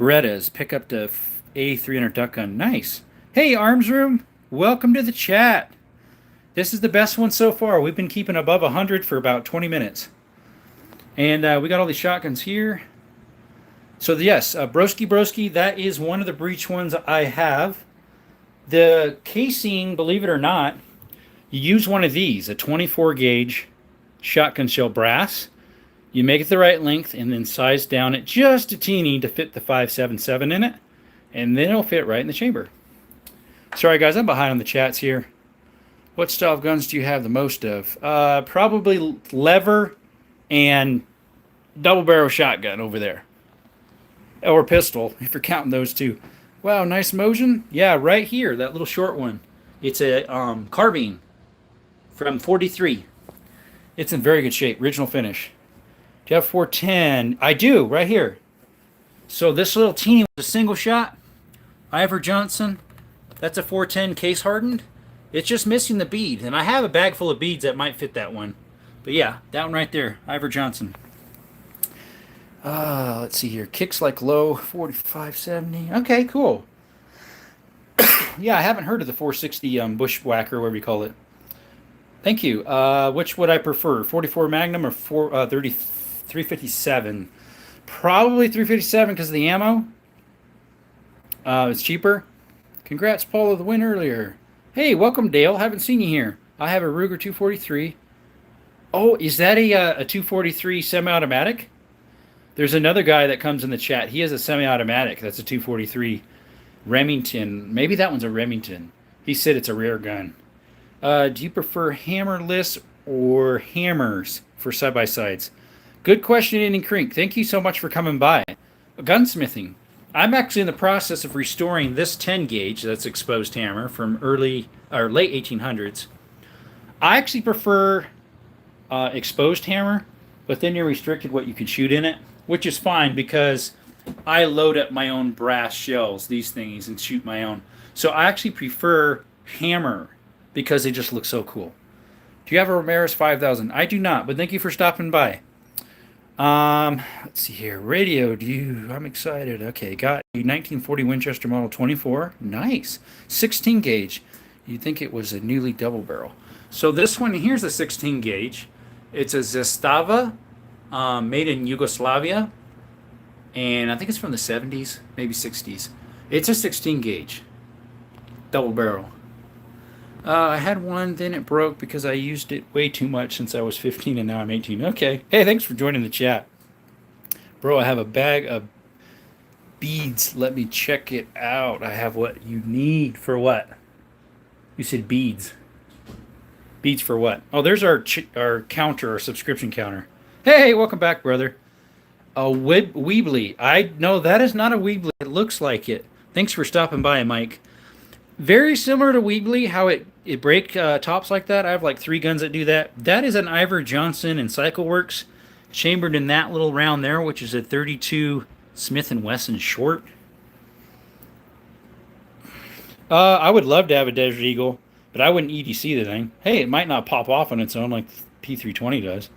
Berettas. Pick up the A300 duck gun. Nice. Hey, Arms Room. Welcome to the chat. This is the best one so far. We've been keeping above 100 for about 20 minutes. And we got all these shotguns here. So yes, Broski, that is one of the breech ones I have. The casing, believe it or not, you use one of these, a 24 gauge shotgun shell brass. You make it the right length and then size down it just a teeny to fit the 5.77 in it. And then it'll fit right in the chamber. Sorry guys, I'm behind on the chats here. What style of guns do you have the most of? Probably lever and double barrel shotgun over there. Or pistol, if you're counting those two. Wow, nice motion. Yeah, right here, that little short one. It's a carbine from 43. It's in very good shape, original finish. Do you have 410? I do, right here. So this little teeny was a single shot. Ivor Johnson. That's a 410 case hardened. It's just missing the bead. And I have a bag full of beads that might fit that one. But yeah, that one right there, Ivor Johnson. Let's see here. Kicks like low, 45.70. Okay, cool. Yeah, I haven't heard of the 460 bushwhacker, whatever you call it. Thank you. Which would I prefer, 44 Magnum or 357? Probably 357 because of the ammo. It's cheaper. Congrats, Paul, of the win earlier. Hey, welcome, Dale. Haven't seen you here. I have a Ruger 243. Oh, is that a 243 semi-automatic? There's another guy that comes in the chat. He has a semi-automatic. That's a 243 Remington. Maybe that one's a Remington. He said it's a rare gun. Do you prefer hammerless or hammers for side-by-sides? Good question, Indian Crink. Thank you so much for coming by. Gunsmithing. I'm actually in the process of restoring this 10 gauge, that's exposed hammer, from early or late 1800s. I actually prefer exposed hammer, but then you're restricted what you can shoot in it, which is fine because I load up my own brass shells, these things, and shoot my own. So I actually prefer hammer because they just look so cool. Do you have a Ramirez 5000? I do not, but thank you for stopping by. Let's see here. Radio, I'm excited. Okay, got a 1940 Winchester Model 24. Nice. 16 gauge. You'd think it was a newly double barrel. So this one, here's a 16 gauge. It's a Zastava, made in Yugoslavia. And I think it's from the 70s, maybe 60s. It's a 16 gauge. Double barrel. I had one, then it broke because I used it way too much since I was 15 and now I'm 18. Okay. Hey, thanks for joining the chat. Bro, I have a bag of beads. Let me check it out. I have what you need for what? You said beads. Beads for what? Oh, there's our counter, our subscription counter. Hey, welcome back, brother. A Weebly. I know that is not a Weebly. It looks like it. Thanks for stopping by, Mike. Very similar to Weebly, how it break tops like that. I have like 3 guns that do that. That is an Ivor Johnson and CycleWorks chambered in that little round there, which is a 32 Smith & Wesson short. I would love to have a Desert Eagle, but I wouldn't EDC the thing. Hey, it might not pop off on its own like P320 does.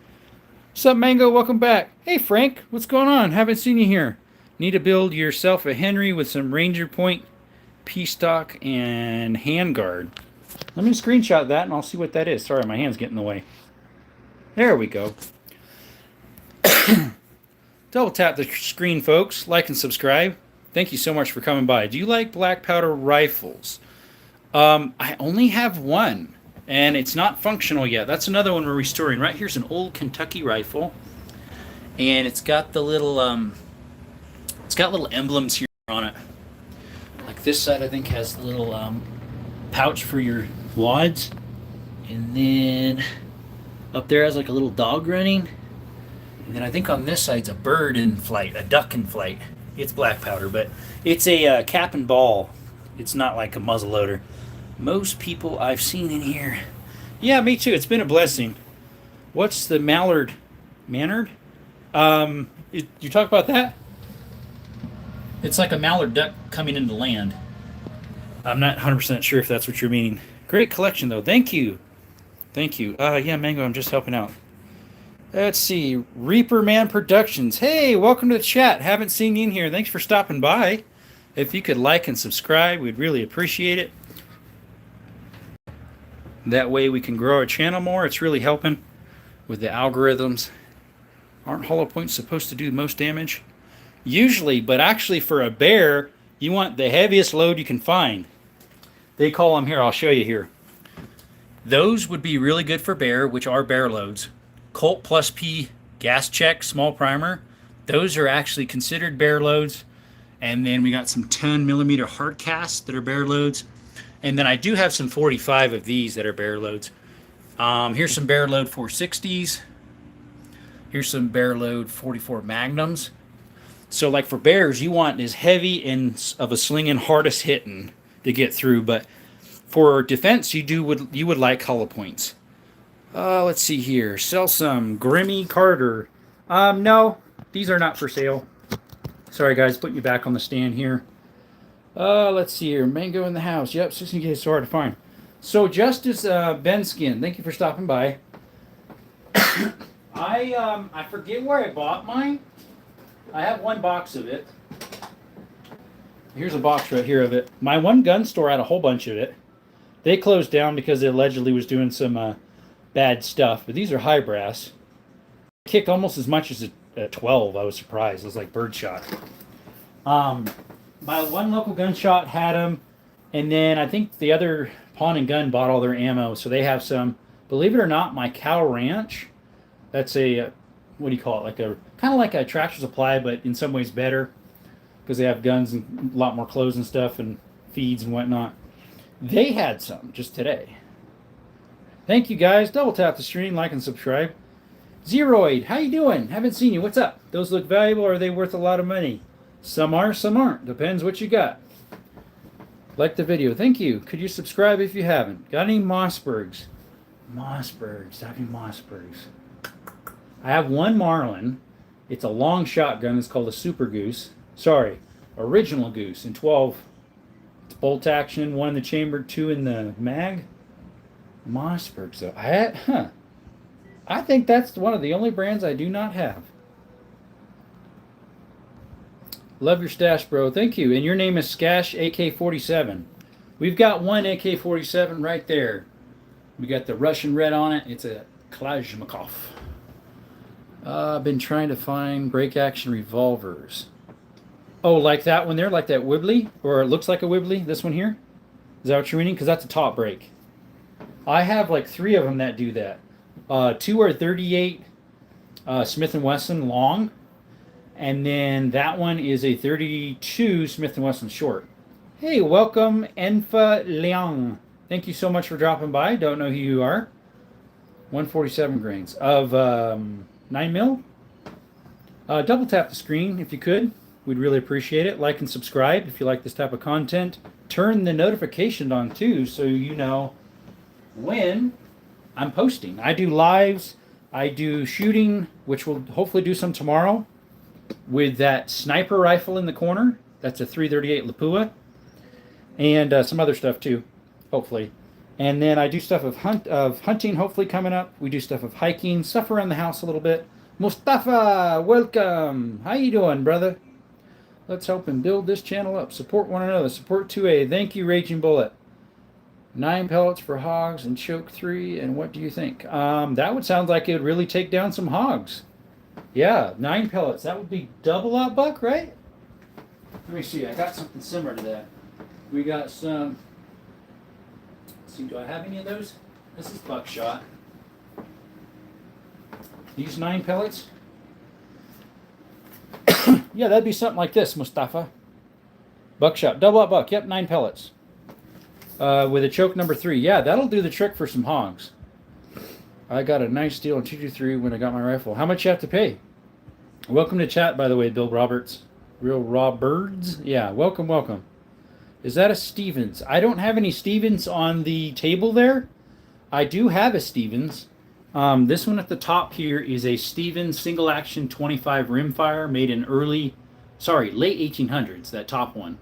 What's up, Mango? Welcome back. Hey, Frank. What's going on? Haven't seen you here. Need to build yourself a Henry with some Ranger Point P-stock and handguard. Let me screenshot that and I'll see what that is. Sorry, my hand's getting in the way. There we go. Double tap the screen, folks. Like and subscribe. Thank you so much for coming by. Do you like black powder rifles? I only have one, and it's not functional yet. That's another one we're restoring. Right here's an old Kentucky rifle, and it's got the little emblems here on it. Like this side, I think, has a little pouch for your wads, and then up there has like a little dog running, and then I think on this side's a bird in flight, a duck in flight. It's black powder, but it's a cap and ball. It's not like a muzzle loader. Most people I've seen in here, yeah, me too. It's been a blessing. What's the mallard? Manard? You talk about that? It's like a mallard duck coming into land. I'm not 100% sure if that's what you're meaning. Great collection, though. Thank you. Thank you. Yeah, Mango, I'm just helping out. Let's see. Reaper Man Productions. Hey, welcome to the chat. Haven't seen you in here. Thanks for stopping by. If you could like and subscribe, we'd really appreciate it. That way we can grow our channel more. It's really helping with the algorithms. Aren't hollow points supposed to do the most damage? Usually, but actually for a bear, you want the heaviest load you can find. They call them here. I'll show you here. Those would be really good for bear, which are bear loads. Colt Plus P gas check small primer. Those are actually considered bear loads. And then we got some 10 millimeter hard casts that are bear loads. And then I do have some 45 of these that are bear loads. Here's some bear load 460s. Here's some bear load 44 magnums. So like for bears, you want as heavy and of a sling and hardest hitting to get through. But for defense, you would like hollow points. Let's see here. Sell some Grimmy Carter. No, these are not for sale. Sorry guys, putting you back on the stand here. Let's see here. Mango in the house. Yep, 60K is so hard to find. So Justice Benskin, thank you for stopping by. I forget where I bought mine. I have one box of it. Here's a box right here of it. My one gun store had a whole bunch of it. They closed down because it allegedly was doing some bad stuff. But these are high brass. Kick almost as much as a 12. I was surprised. It was like birdshot. My one local gun shop had them. And then I think the other pawn and gun bought all their ammo. So they have some. Believe it or not, my Cow Ranch. That's a, what do you call it? Like a kind of like a Tractor Supply, but in some ways better. Because they have guns and a lot more clothes and stuff and feeds and whatnot. They had some just today. Thank you guys. Double tap the stream, like and subscribe. Zeroid, how you doing? Haven't seen you. What's up? Those look valuable or are they worth a lot of money? Some are, some aren't. Depends what you got. Like the video. Thank you. Could you subscribe if you haven't? Got any Mossbergs? Mossbergs. Talking Mossbergs. I have one Marlin. It's a long shotgun. It's called a Super Goose. Sorry, original Goose in 12. It's bolt action. One in the chamber, two in the mag. Mossbergs though. I think that's one of the only brands I do not have. Love your stash, bro. Thank you. And your name is Skash AK-47. We've got one AK-47 right there. We got the Russian red on it. It's a Kalashnikov. I've been trying to find break action revolvers. Oh, like that one there? Like that Wibbly? Or it looks like a Wibbly? This one here? Is that what you're meaning? Because that's a top break. I have like 3 of them that do that. 2 are 38 Smith & Wesson long. And then that one is a 32 Smith & Wesson short. Hey, welcome, Enfa Liang. Thank you so much for dropping by. Don't know who you are. 147 grains of 9 mil. Double tap the screen if you could. We'd really appreciate it. Like and subscribe if you like this type of content. Turn the notification on too so you know when I'm posting. I do lives. I do shooting, which we'll hopefully do some tomorrow with that sniper rifle in the corner. That's a 338 Lapua. And some other stuff too, hopefully. And then I do stuff of hunting, hopefully coming up. We do stuff of hiking, stuff around the house a little bit. Mustafa, welcome. How you doing, brother? Let's help and build this channel up. Support one another. Support 2A. Thank you, Raging Bullet. 9 pellets for hogs and choke 3. And what do you think? That would sound like it would really take down some hogs. Yeah, 9 pellets. That would be double out buck, right? Let me see. I got something similar to that. We got some. Let's see, do I have any of those? This is buckshot. These 9 pellets. Yeah, that'd be something like this, Mustafa. Buckshot. Double out buck. Yep, 9 pellets. With a choke number 3. Yeah, that'll do the trick for some hogs. I got a nice deal on 223 when I got my rifle. How much you have to pay? Welcome to chat, by the way, Bill Roberts. Real Roberts? Yeah, welcome, welcome. Is that a Stevens? I don't have any Stevens on the table there. I do have a Stevens. This one at the top here is a Stevens single action 25 rimfire made in late 1800s, that top one.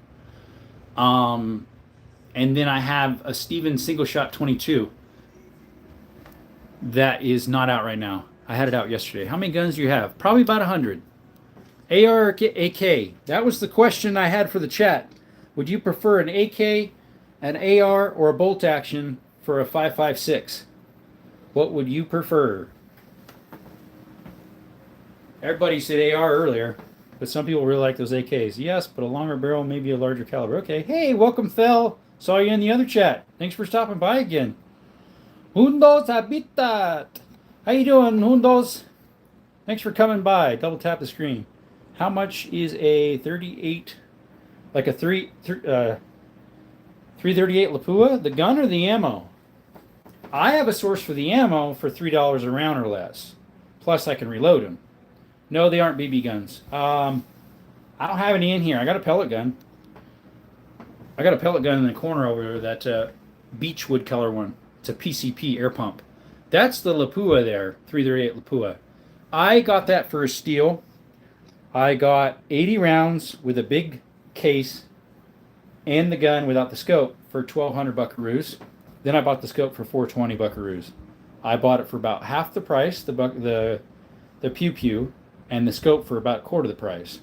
And then I have a Stevens single shot 22 that is not out right now. I had it out yesterday. How many guns do you have? Probably about 100. AR or AK? That was the question I had for the chat. Would you prefer an AK, an AR, or a bolt action for a 5.56? What would you prefer? Everybody said AR earlier, but some people really like those AKs. Yes, but a longer barrel, maybe a larger caliber. Okay. Hey, welcome, Fel. Saw you in the other chat. Thanks for stopping by again. Hundos Habitat. How you doing, Hundos? Thanks for coming by. Double tap the screen. How much is a 38, like a 338 Lapua? The gun or the ammo? I have a source for the ammo for $3 a round or less. Plus, I can reload them. No, they aren't BB guns. I don't have any in here. I got a pellet gun. I got a pellet gun in the corner over there, that beechwood color one. It's a PCP air pump. That's the Lapua there, 338 Lapua. I got that for a steal. I got 80 rounds with a big case and the gun without the scope for 1,200 buckaroos. Then I bought the scope for 420 buckaroos. I bought it for about half the price, the pew pew, and the scope for about a quarter the price.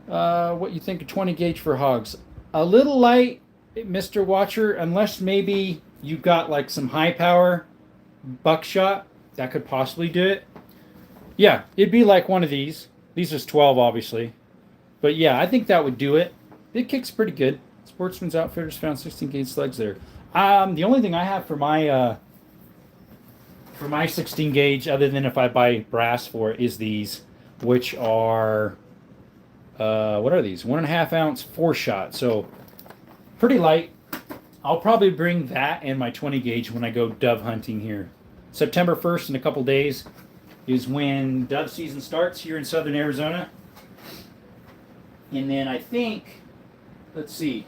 What you think of 20 gauge for hogs? A little light, Mr. Watcher, unless maybe you've got like some high power buckshot. That could possibly do it. Yeah, it'd be like one of these. These is 12, obviously. But yeah, I think that would do it. It kicks pretty good. Sportsman's Outfitters found 16 gauge slugs there. The only thing I have for my 16 gauge, other than if I buy brass for it, is these, which are what are these? 1.5 ounce 4-shot. So pretty light. I'll probably bring that and my 20 gauge when I go dove hunting here. September 1st in a couple days is when dove season starts here in southern Arizona. And then I think, let's see,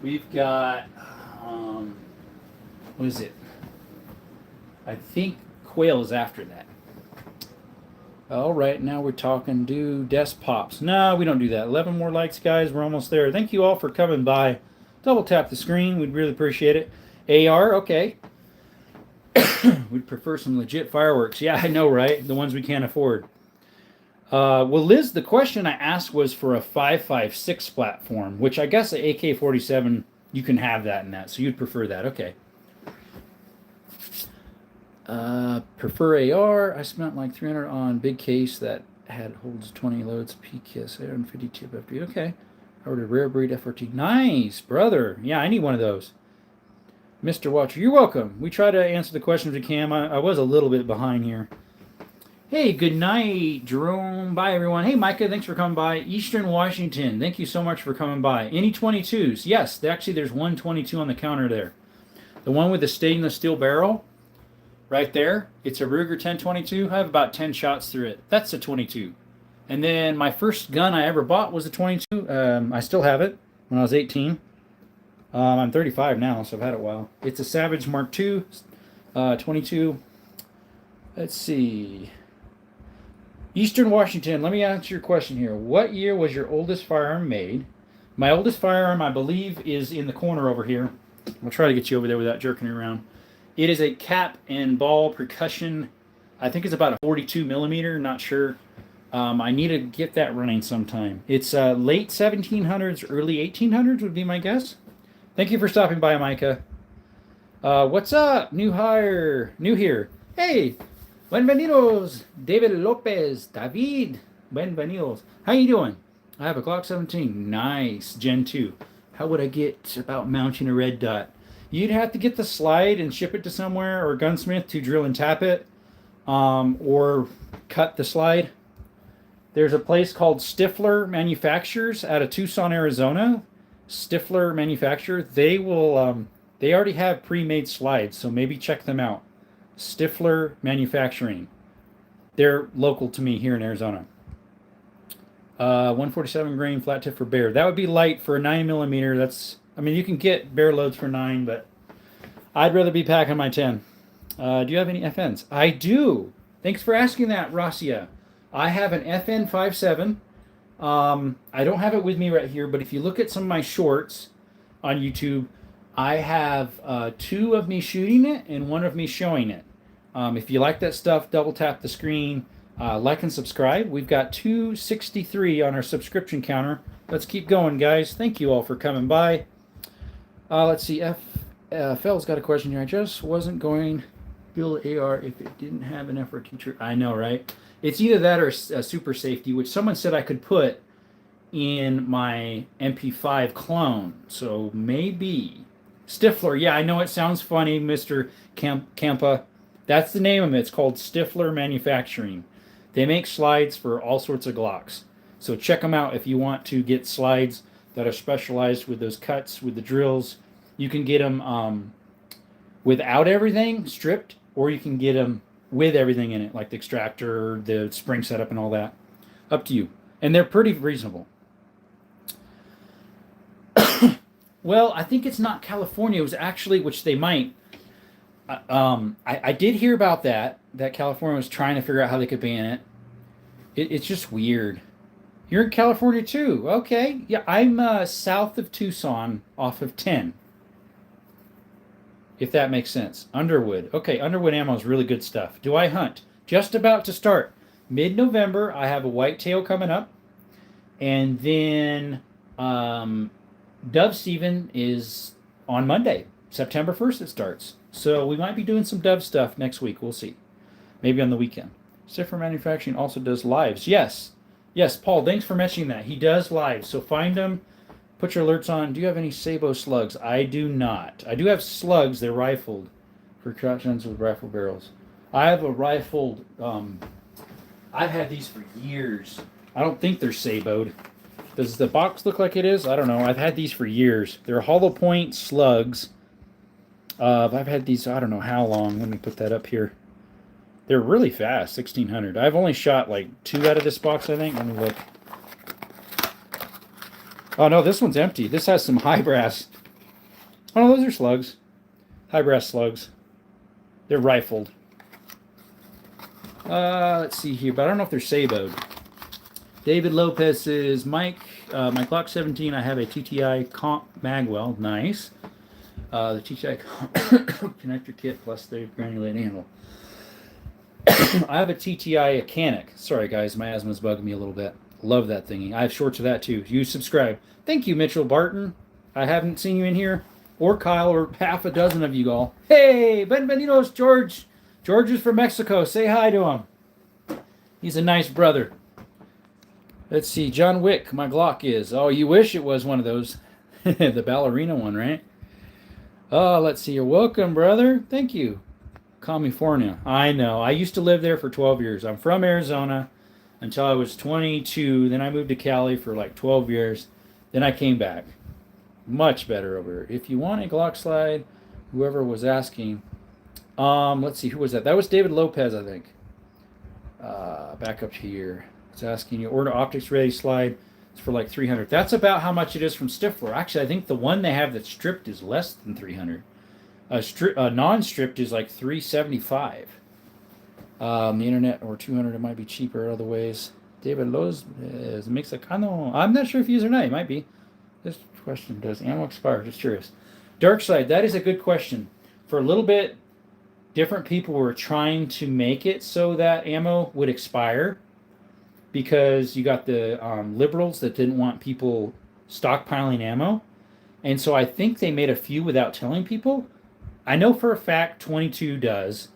we've got, what is it? I think quail is after that. All right, now we're talking do desk pops. No, we don't do that. 11 more likes, guys. We're almost there. Thank you all for coming by. Double tap the screen. We'd really appreciate it. AR, okay. We'd prefer some legit fireworks. Yeah, I know, right? The ones we can't afford. Well, Liz, the question I asked was for a 5.56 platform, which I guess the AK-47, you can have that in that. So you'd prefer that. Okay. Prefer AR. I spent like 300 on big case that holds 20 loads. PKS 850 tip FD. Okay. I ordered rare breed FRT. Nice, brother. Yeah, I need one of those. Mr. Watcher, you're welcome. We try to answer the questions we can. I was a little bit behind here. Hey, good night, Jerome. Bye, everyone. Hey, Micah, thanks for coming by. Eastern Washington, thank you so much for coming by. Any 22s? Yes, actually, there's one 22 on the counter there. The one with the stainless steel barrel, right there. It's a Ruger 1022. I have about 10 shots through it. That's a 22. And then my first gun I ever bought was a 22. I still have it when I was 18. I'm 35 now, so I've had it a while. It's a Savage Mark II, 22. Let's see. Eastern Washington, let me answer your question here. What year was your oldest firearm made? My oldest firearm, I believe, is in the corner over here. I'll try to get you over there without jerking you around. It is a cap and ball percussion. I think it's about a 42 millimeter, not sure. I need to get that running sometime. It's late 1700s, early 1800s would be my guess. Thank you for stopping by, Micah. What's up? New here. Hey, bienvenidos, David Lopez, David, bienvenidos. How you doing? I have a Glock 17. Nice, Gen 2. How would I get about mounting a red dot? You'd have to get the slide and ship it to somewhere, or a gunsmith to drill and tap it, or cut the slide. There's a place called Stifler Manufacturers out of Tucson, Arizona. Stifler Manufacturer. They will. They already have pre-made slides, so maybe check them out. Stifler Manufacturing. They're local to me here in Arizona. 147 grain flat tip for bear. That would be light for a 9mm. That's. I mean, you can get bear loads for 9, but I'd rather be packing my 10. Do you have any FNs? I do. Thanks for asking that, Rosia. I have an FN 57. I don't have it with me right here, but if you look at some of my shorts on YouTube, I have 2 of me shooting it and 1 of me showing it. If you like that stuff, double tap the screen, like and subscribe. We've got 263 on our subscription counter. Let's keep going, guys. Thank you all for coming by. Let's see. Phil's got a question here. I just wasn't going to build AR if it didn't have enough for a teacher. I know, right? It's either that or super safety, which someone said I could put in my MP5 clone. So maybe. Stifler. Yeah, I know it sounds funny, Mr. Campa. That's the name of it. It's called Stifler Manufacturing. They make slides for all sorts of Glocks. So check them out if you want to get slides that are specialized with those cuts, with the drills. You can get them without everything stripped, or you can get them with everything in it, like the extractor, the spring setup, and all that. Up to you. And they're pretty reasonable. Well, I think it's not California. It was actually, which they might. I did hear about that California was trying to figure out how they could ban it. It's just weird. You're in California too. Okay. Yeah, I'm south of Tucson off of 10. If that makes sense. Underwood. Okay, Underwood ammo is really good stuff. Do I hunt? Just about to start. Mid-November, I have a whitetail coming up. And then Dove Steven is on Monday. September 1st it starts. So we might be doing some Dove stuff next week. We'll see. Maybe on the weekend. Stifler Manufacturing also does lives. Yes. Yes, Paul, thanks for mentioning that. He does lives. So find him. Put your alerts on. Do you have any Sabo slugs? I do not. I do have slugs. They're rifled for shotguns with rifle barrels. I have a rifled... I've had these for years. I don't think they're Saboed. Does the box look like it is? I don't know. I've had these for years. They're hollow point slugs. I've had these, I don't know how long. Let me put that up here. They're really fast, 1600. I've only shot like 2 out of this box, I think. Let me look. Oh, no, this one's empty. This has some high brass. Oh, no, those are slugs. High brass slugs. They're rifled. Let's see here, but I don't know if they're Saboed. David Lopez says, Mike, my Glock 17, I have a TTI comp magwell. Nice. The TTI connector kit plus the granulated handle. I have a TTI Canic. Sorry, guys, my asthma's bugging me a little bit. Love that thingy. I have shorts of that, too. You subscribe. Thank you, Mitchell Barton. I haven't seen you in here. Or Kyle, or half a dozen of you all. Hey, bienvenidos, George. George is from Mexico. Say hi to him. He's a nice brother. Let's see. John Wick, my Glock is. Oh, you wish it was one of those. The ballerina one, right? Oh, let's see. You're welcome, brother. Thank you. California. I know. I used to live there for 12 years. I'm from Arizona until I was 22. Then I moved to Cali for like 12 years. Then I came back. Much better over here. If you want a Glock slide, whoever was asking. Let's see. Who was that? That was David Lopez, I think. Back up here. It's asking you. Order optics ready slide. It's for like 300. That's about how much it is from Stifler. Actually, I think the one they have that's stripped is less than 300. Non-stripped is like 375. The internet or 200. It might be cheaper other ways. David Lowe's is Mexicano. I'm not sure if he is or not. He might be. This question, does ammo expire? Just curious. Dark side. That is a good question. For a little bit, different people were trying to make it so that ammo would expire, because you got the liberals that didn't want people stockpiling ammo. And so I think they made a few without telling people. I know for a fact 22 does.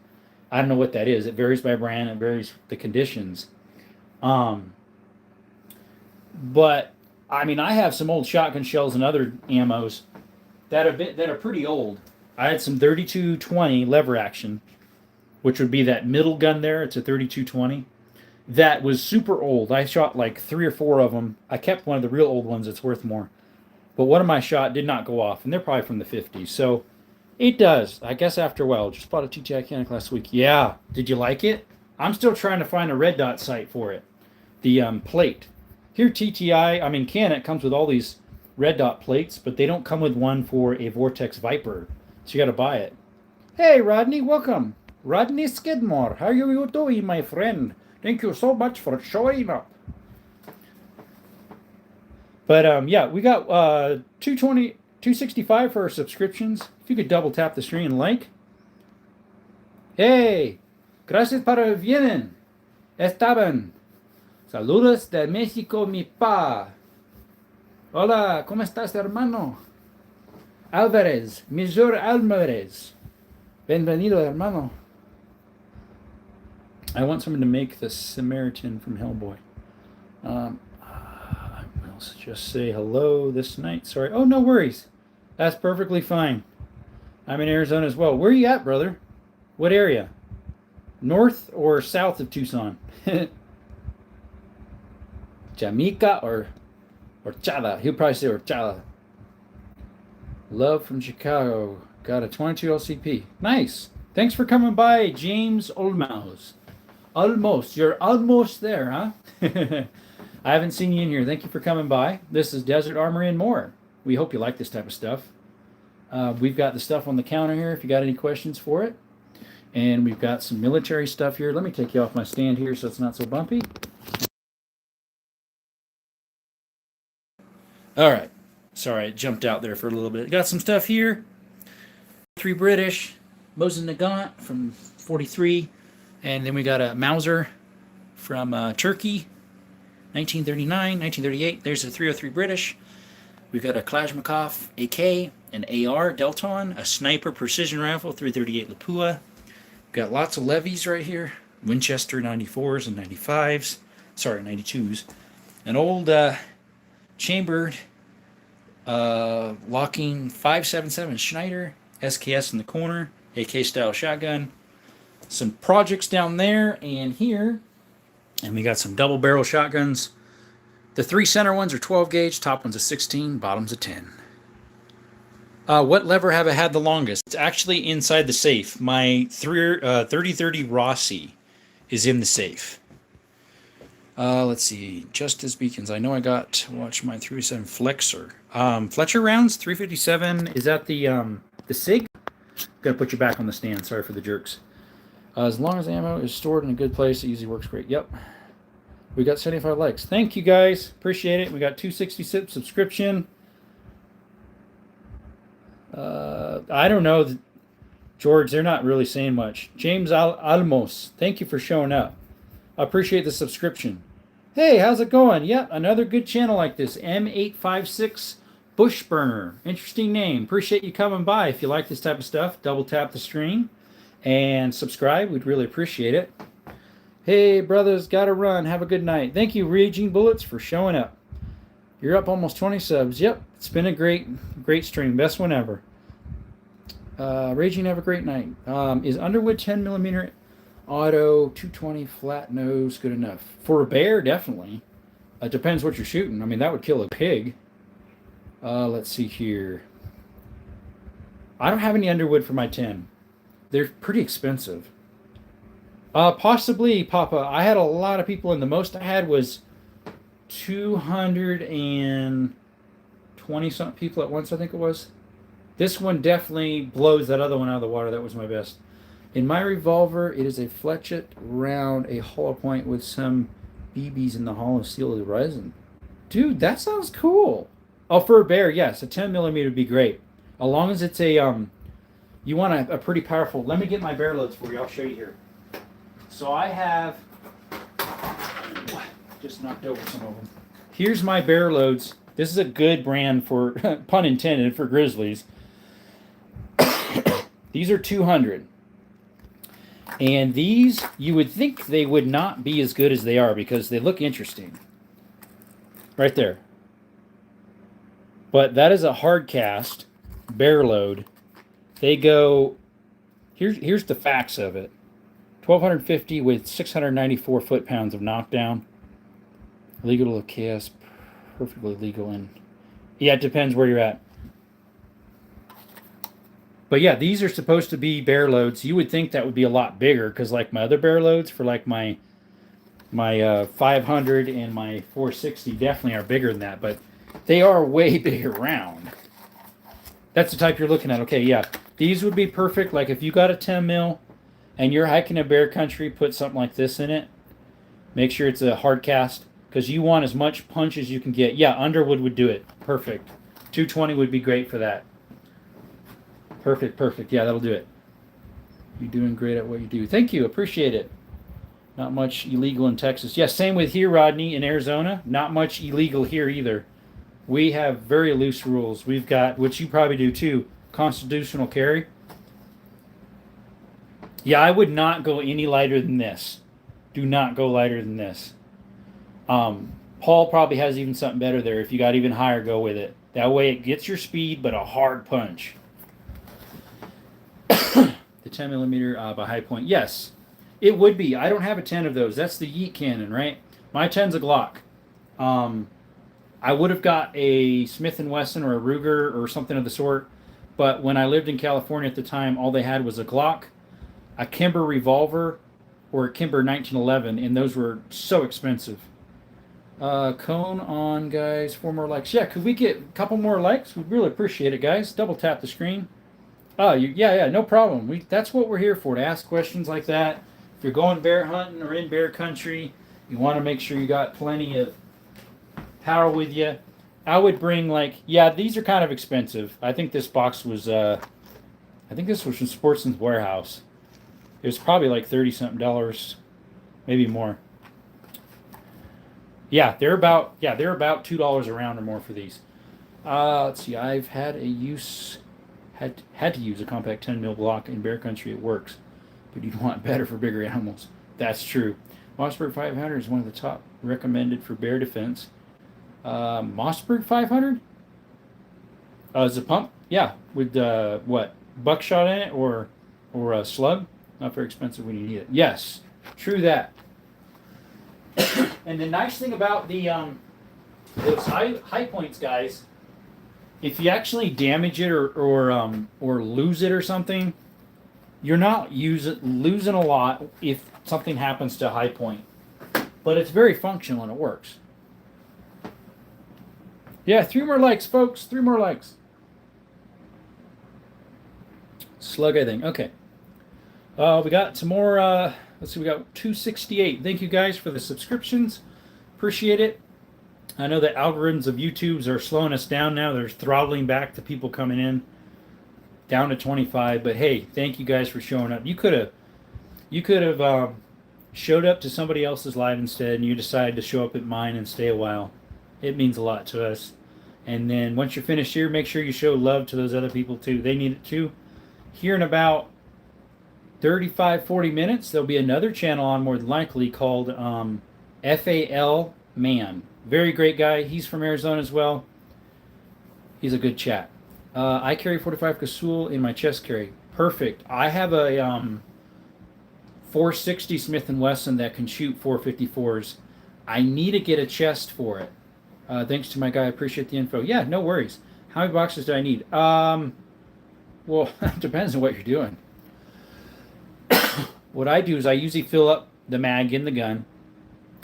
I don't know what that is. It varies by brand. It varies the conditions. But, I mean, I have some old shotgun shells and other ammos that are pretty old. I had some 32-20 lever action, which would be that middle gun there. It's a 32-20. That was super old. I shot like 3 or 4 of them. I kept one of the real old ones that's worth more. But one of my shot did not go off, and they're probably from the 50s. So it does. I guess after a while. Just bought a TTI Canic last week. Yeah. Did you like it? I'm still trying to find a red dot sight for it. The plate. Here Canic comes with all these red dot plates, but they don't come with one for a Vortex Viper. So you got to buy it. Hey, Rodney, welcome. Rodney Skidmore, how are you doing, my friend? Thank you so much for showing up. But, yeah, we got 265 for our subscriptions. If you could double tap the screen and like. Hey, Gracias para vienen. Estaban. Saludos de México, mi pa. Hola, ¿cómo estás, hermano? Álvarez, Major Álvarez. Bienvenido, hermano. I want someone to make the Samaritan from Hellboy. I will just say hello this night. Sorry. Oh, no worries. That's perfectly fine. I'm in Arizona as well. Where are you at, brother? What area? North or south of Tucson? Jamaica or Horchata. He'll probably say Horchata. Love from Chicago. Got a 22 LCP. Nice. Thanks for coming by, James Olmouse. Almost. You're almost there, huh? I haven't seen you in here. Thank you for coming by. This is Desert Armory and more. We hope you like this type of stuff. We've got the stuff on the counter here if you got any questions for it. And we've got some military stuff here. Let me take you off my stand here so it's not so bumpy. All right. Sorry, I jumped out there for a little bit. Got some stuff here. 3 British. Mosin Nagant from 43. And then we got a Mauser from Turkey. 1939, 1938. There's a 303 British. We've got a Kalashnikov AK, an AR Delton, a sniper precision rifle, 338 Lapua. Got lots of levies right here. Winchester 94s and 95s. Sorry, 92s. An old chambered locking 5.77 Schneider. SKS in the corner. AK style shotgun. Some projects down there and here. And we got some double barrel shotguns. The 3 center ones are 12 gauge. Top one's a 16. Bottom's a 10. What lever have I had the longest? It's actually inside the safe. My 3030 Rossi is in the safe. Let's see. Justice Beacons. I know I got to watch my 357 Flexer. Fletcher rounds, 357. Is that the SIG? Gotta put you back on the stand. Sorry for the jerks. As long as ammo is stored in a good place, it usually works great. Yep. We got 75 likes. Thank you, guys. Appreciate it. We got 266 subscription. I don't know. George, they're not really saying much. James Almos, thank you for showing up. I appreciate the subscription. Hey, how's it going? Yep, another good channel like this. M856 Bushburner. Interesting name. Appreciate you coming by. If you like this type of stuff, double tap the screen and subscribe. We'd really appreciate it. Hey, brothers, gotta run. Have a good night. Thank you, Raging Bullets, for showing up. You're up almost 20 subs. Yep, it's been a great stream. Best one ever. Raging, have a great night. Is Underwood 10mm auto 220 flat nose good enough? For a bear, definitely. It depends what you're shooting. I mean, that would kill a pig. Let's see here. I don't have any Underwood for my 10. They're pretty expensive. Possibly, Papa. I had a lot of people in. The most I had was 220 something people at once, I think it was. This one definitely blows that other one out of the water. That was my best. In my revolver, it is a fletchet round, a hollow point with some BBs in the hollow seal of the resin. Dude, that sounds cool. Oh, for a bear, yes. A 10mm would be great. As long as it's a, you want a pretty powerful. Let me get my bear loads for you. I'll show you here. So I have, just knocked over some of them. Here's my bear loads. This is a good brand for, pun intended, for grizzlies. These are 200. And these, you would think they would not be as good as they are because they look interesting. Right there. But that is a hard cast bear load. They go, here's the facts of it. 1,250 with 694 foot-pounds of knockdown. Legal to KS, perfectly legal. And yeah, it depends where you're at. But yeah, these are supposed to be bear loads. You would think that would be a lot bigger because like my other bear loads for like my 500 and my 460 definitely are bigger than that. But they are way bigger round. That's the type you're looking at. Okay, yeah. These would be perfect. Like if you got a 10 mil and you're hiking a bear country, put something like this in it. Make sure it's a hard cast because you want as much punch as you can get. Yeah, Underwood would do it. Perfect. 220 would be great for that. Perfect, perfect. Yeah, that'll do it. You're doing great at what you do. Thank you. Appreciate it. Not much illegal in Texas. Yes, same with here, Rodney, in Arizona. Not much illegal here either. We have very loose rules. We've got, which you probably do too, constitutional carry. Yeah, I would not go any lighter than this. Do not go lighter than this. Paul probably has even something better there. If you got even higher, go with it. That way it gets your speed, but a hard punch. The 10 millimeter by High Point. Yes, it would be. I don't have a 10 of those. That's the Yeet cannon, right? My 10's a Glock. I would have got a Smith & Wesson or a Ruger or something of the sort, but when I lived in California at the time, all they had was a Glock, a Kimber revolver, or a Kimber 1911, and those were so expensive. Cone on, guys. 4 more likes. Yeah, could we get a couple more likes? We'd really appreciate it, guys. Double tap the screen. Oh, yeah, no problem. That's what we're here for, to ask questions like that. If you're going bear hunting or in bear country, you want to make sure you got plenty of power with you. I would bring these are kind of expensive. I think this box was, I think this was from Sportsman's Warehouse. It was probably like $30-something, maybe more. Yeah, they're about $2 a round or more for these. Let's see. I've had to use a compact 10 mil block in bear country. It works, but you'd want better for bigger animals. That's true. Mossberg 500 is one of the top recommended for bear defense. Mossberg 500? Is a pump? Yeah, with what, buckshot in it or a slug? Not very expensive when you need it. Yes, true that. And the nice thing about the those high points, guys, if you actually damage it or lose it or something, you're not losing a lot if something happens to High Point. But it's very functional and it works. Yeah, 3 more likes, folks. 3 more likes. Slug, I think. Okay. We got some more. Let's see. We got 268. Thank you guys for the subscriptions. Appreciate it. I know the algorithms of YouTube's are slowing us down now. They're throttling back the people coming in down to 25. But hey, thank you guys for showing up. You could have showed up to somebody else's live instead, and you decided to show up at mine and stay a while. It means a lot to us. And then once you're finished here, make sure you show love to those other people too. They need it too. Here in about 35-40 minutes, there'll be another channel on, more than likely, called FAL Man. Very great guy. He's from Arizona as well. He's a good chat. I carry 45 Casull in my chest carry. Perfect. I have a 460 Smith & Wesson that can shoot 454s. I need to get a chest for it. Thanks to my guy. I appreciate the info. Yeah, no worries. How many boxes do I need? Well, it depends on what you're doing. What I do is I usually fill up the mag in the gun,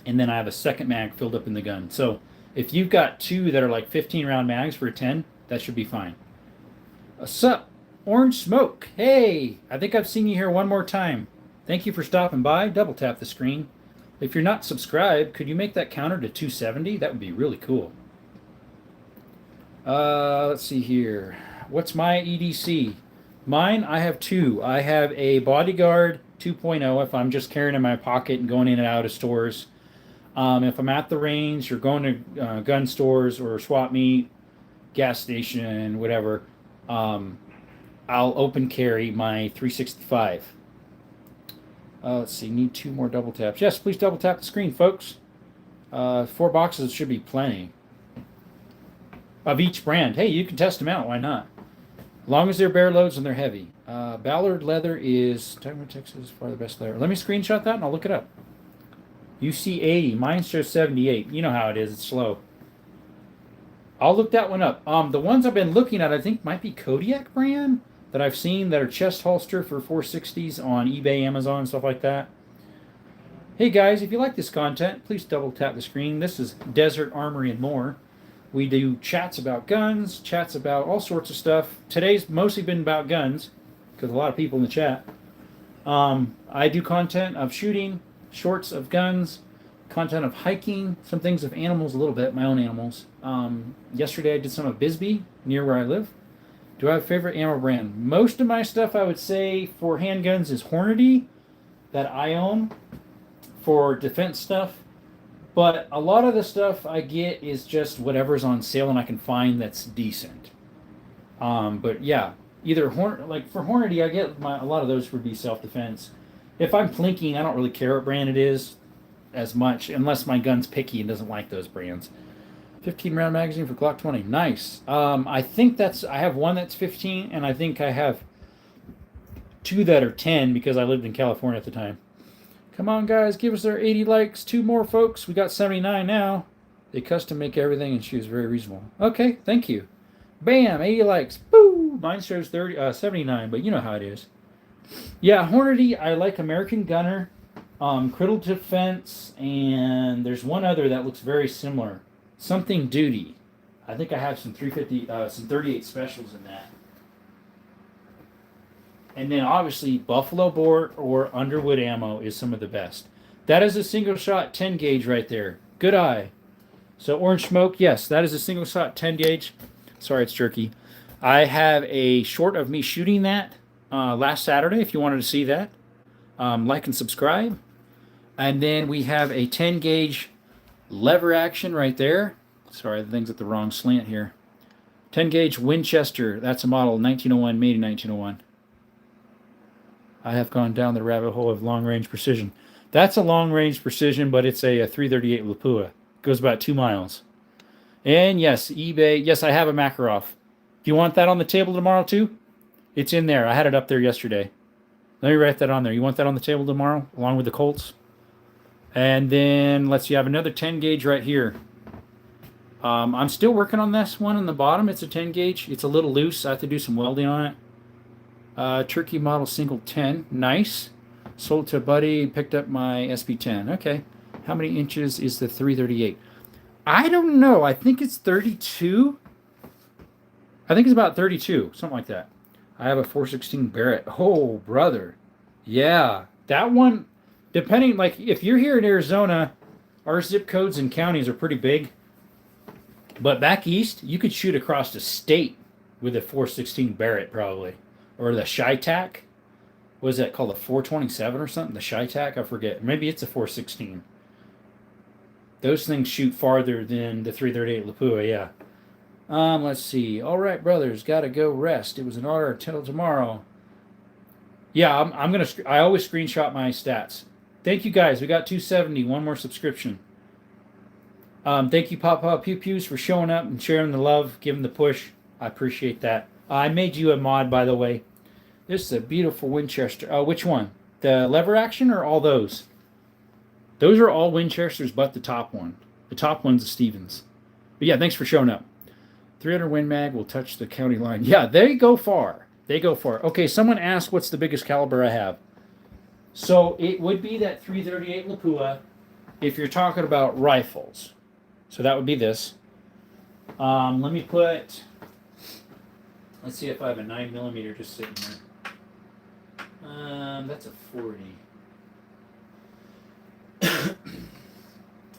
and then I have a second mag filled up in the gun. So if you've got 2 that are like 15-round mags for a 10, that should be fine. Sup, Orange Smoke. Hey, I think I've seen you here one more time. Thank you for stopping by. Double tap the screen. If you're not subscribed, could you make that counter to 270? That would be really cool. Let's see here. What's my EDC? Mine, I have 2. I have a Bodyguard 2.0 if I'm just carrying in my pocket and going in and out of stores. If I'm at the range or going to gun stores or swap meet, gas station, whatever, I'll open carry my 365. Let's see, need 2 more double taps. Yes, please double tap the screen, folks. 4 boxes should be plenty. Of each brand. Hey, you can test them out. Why not? As long as they're bare loads and they're heavy. Ballard leather is Texas far the best leather. Let me screenshot that and I'll look it up. UC 80. Mine shows 78. You know how it is. It's slow. I'll look that one up. The ones I've been looking at, I think, might be Kodiak brand that I've seen that are chest holster for 460s on eBay, Amazon, stuff like that. Hey guys, if you like this content, please double tap the screen. This is Desert Armory and More. We do chats about guns, chats about all sorts of stuff. Today's mostly been about guns, because a lot of people in the chat. I do content of shooting, shorts of guns, content of hiking, some things of animals a little bit, my own animals. Yesterday I did some of Bisbee, near where I live. Do I have a favorite ammo brand? Most of my stuff, I would say, for handguns is Hornady that I own for defense stuff. But a lot of the stuff I get is just whatever's on sale and I can find that's decent. But yeah, either like for Hornady, I get a lot of those would be self-defense. If I'm plinking, I don't really care what brand it is as much, unless my gun's picky and doesn't like those brands. 15 round magazine for Glock 20. Nice. I think I have one that's 15, and I think I have two that are 10 because I lived in California at the time. Come on, guys, give us our 80 likes. 2 more, folks. We got 79 now. They custom make everything, and she was very reasonable. Okay, thank you. Bam, 80 likes. Boo! Mine shows 79, but you know how it is. Yeah, Hornady, I like American Gunner, Criddle Defense, and there's one other that looks very similar. Something Duty. I think I have some 350, some 38 specials in that. And then obviously Buffalo Bore or Underwood ammo is some of the best. That is a single shot 10 gauge right there. Good eye. So Orange Smoke, yes, that is a single shot 10 gauge. Sorry, it's jerky. I have a short of me shooting that last Saturday if you wanted to see that. Like and subscribe. And then we have a 10 gauge lever action right there. Sorry, the thing's at the wrong slant here. 10 gauge Winchester. That's a model 1901, made in 1901. I have gone down the rabbit hole of long-range precision. That's a long-range precision, but it's a 338 Lapua. Goes about 2 miles. And yes, eBay. Yes, I have a Makarov. Do you want that on the table tomorrow too? It's in there. I had it up there yesterday. Let me write that on there. You want that on the table tomorrow, along with the Colts? And then, let's see, I have another 10 gauge right here. I'm still working on this one on the bottom. It's a 10 gauge. It's a little loose. I have to do some welding on it. Turkey model single 10. Nice. Sold to a buddy. Picked up my SP10. Okay. How many inches is the 338? I don't know. I think it's 32. I think it's about 32. Something like that. I have a 416 Barrett. Oh, brother. Yeah. That one, depending, like, if you're here in Arizona, our zip codes and counties are pretty big. But back east, you could shoot across the state with a 416 Barrett, probably. Or the Chi-Tac. What is that called? A 427 or something? The Chi-Tac? I forget. Maybe it's a 416. Those things shoot farther than the 338 Lapua, yeah. Let's see. All right, brothers, gotta go rest. It was an honor until tomorrow. Yeah, I always screenshot my stats. Thank you guys. We got 270. One more subscription. Thank you, Papa Pew Pews, for showing up and sharing the love, giving the push. I appreciate that. I made you a mod, by the way. This is a beautiful Winchester. Oh, which one? The lever action or all those? Those are all Winchesters, but the top one. The top one's a Stevens. But yeah, thanks for showing up. 300 Win Mag will touch the county line. Yeah, they go far. They go far. Okay, someone asked what's the biggest caliber I have. So it would be that 338 Lapua if you're talking about rifles. So that would be this. Let me put... Let's see if I have a 9mm just sitting there. That's a 40.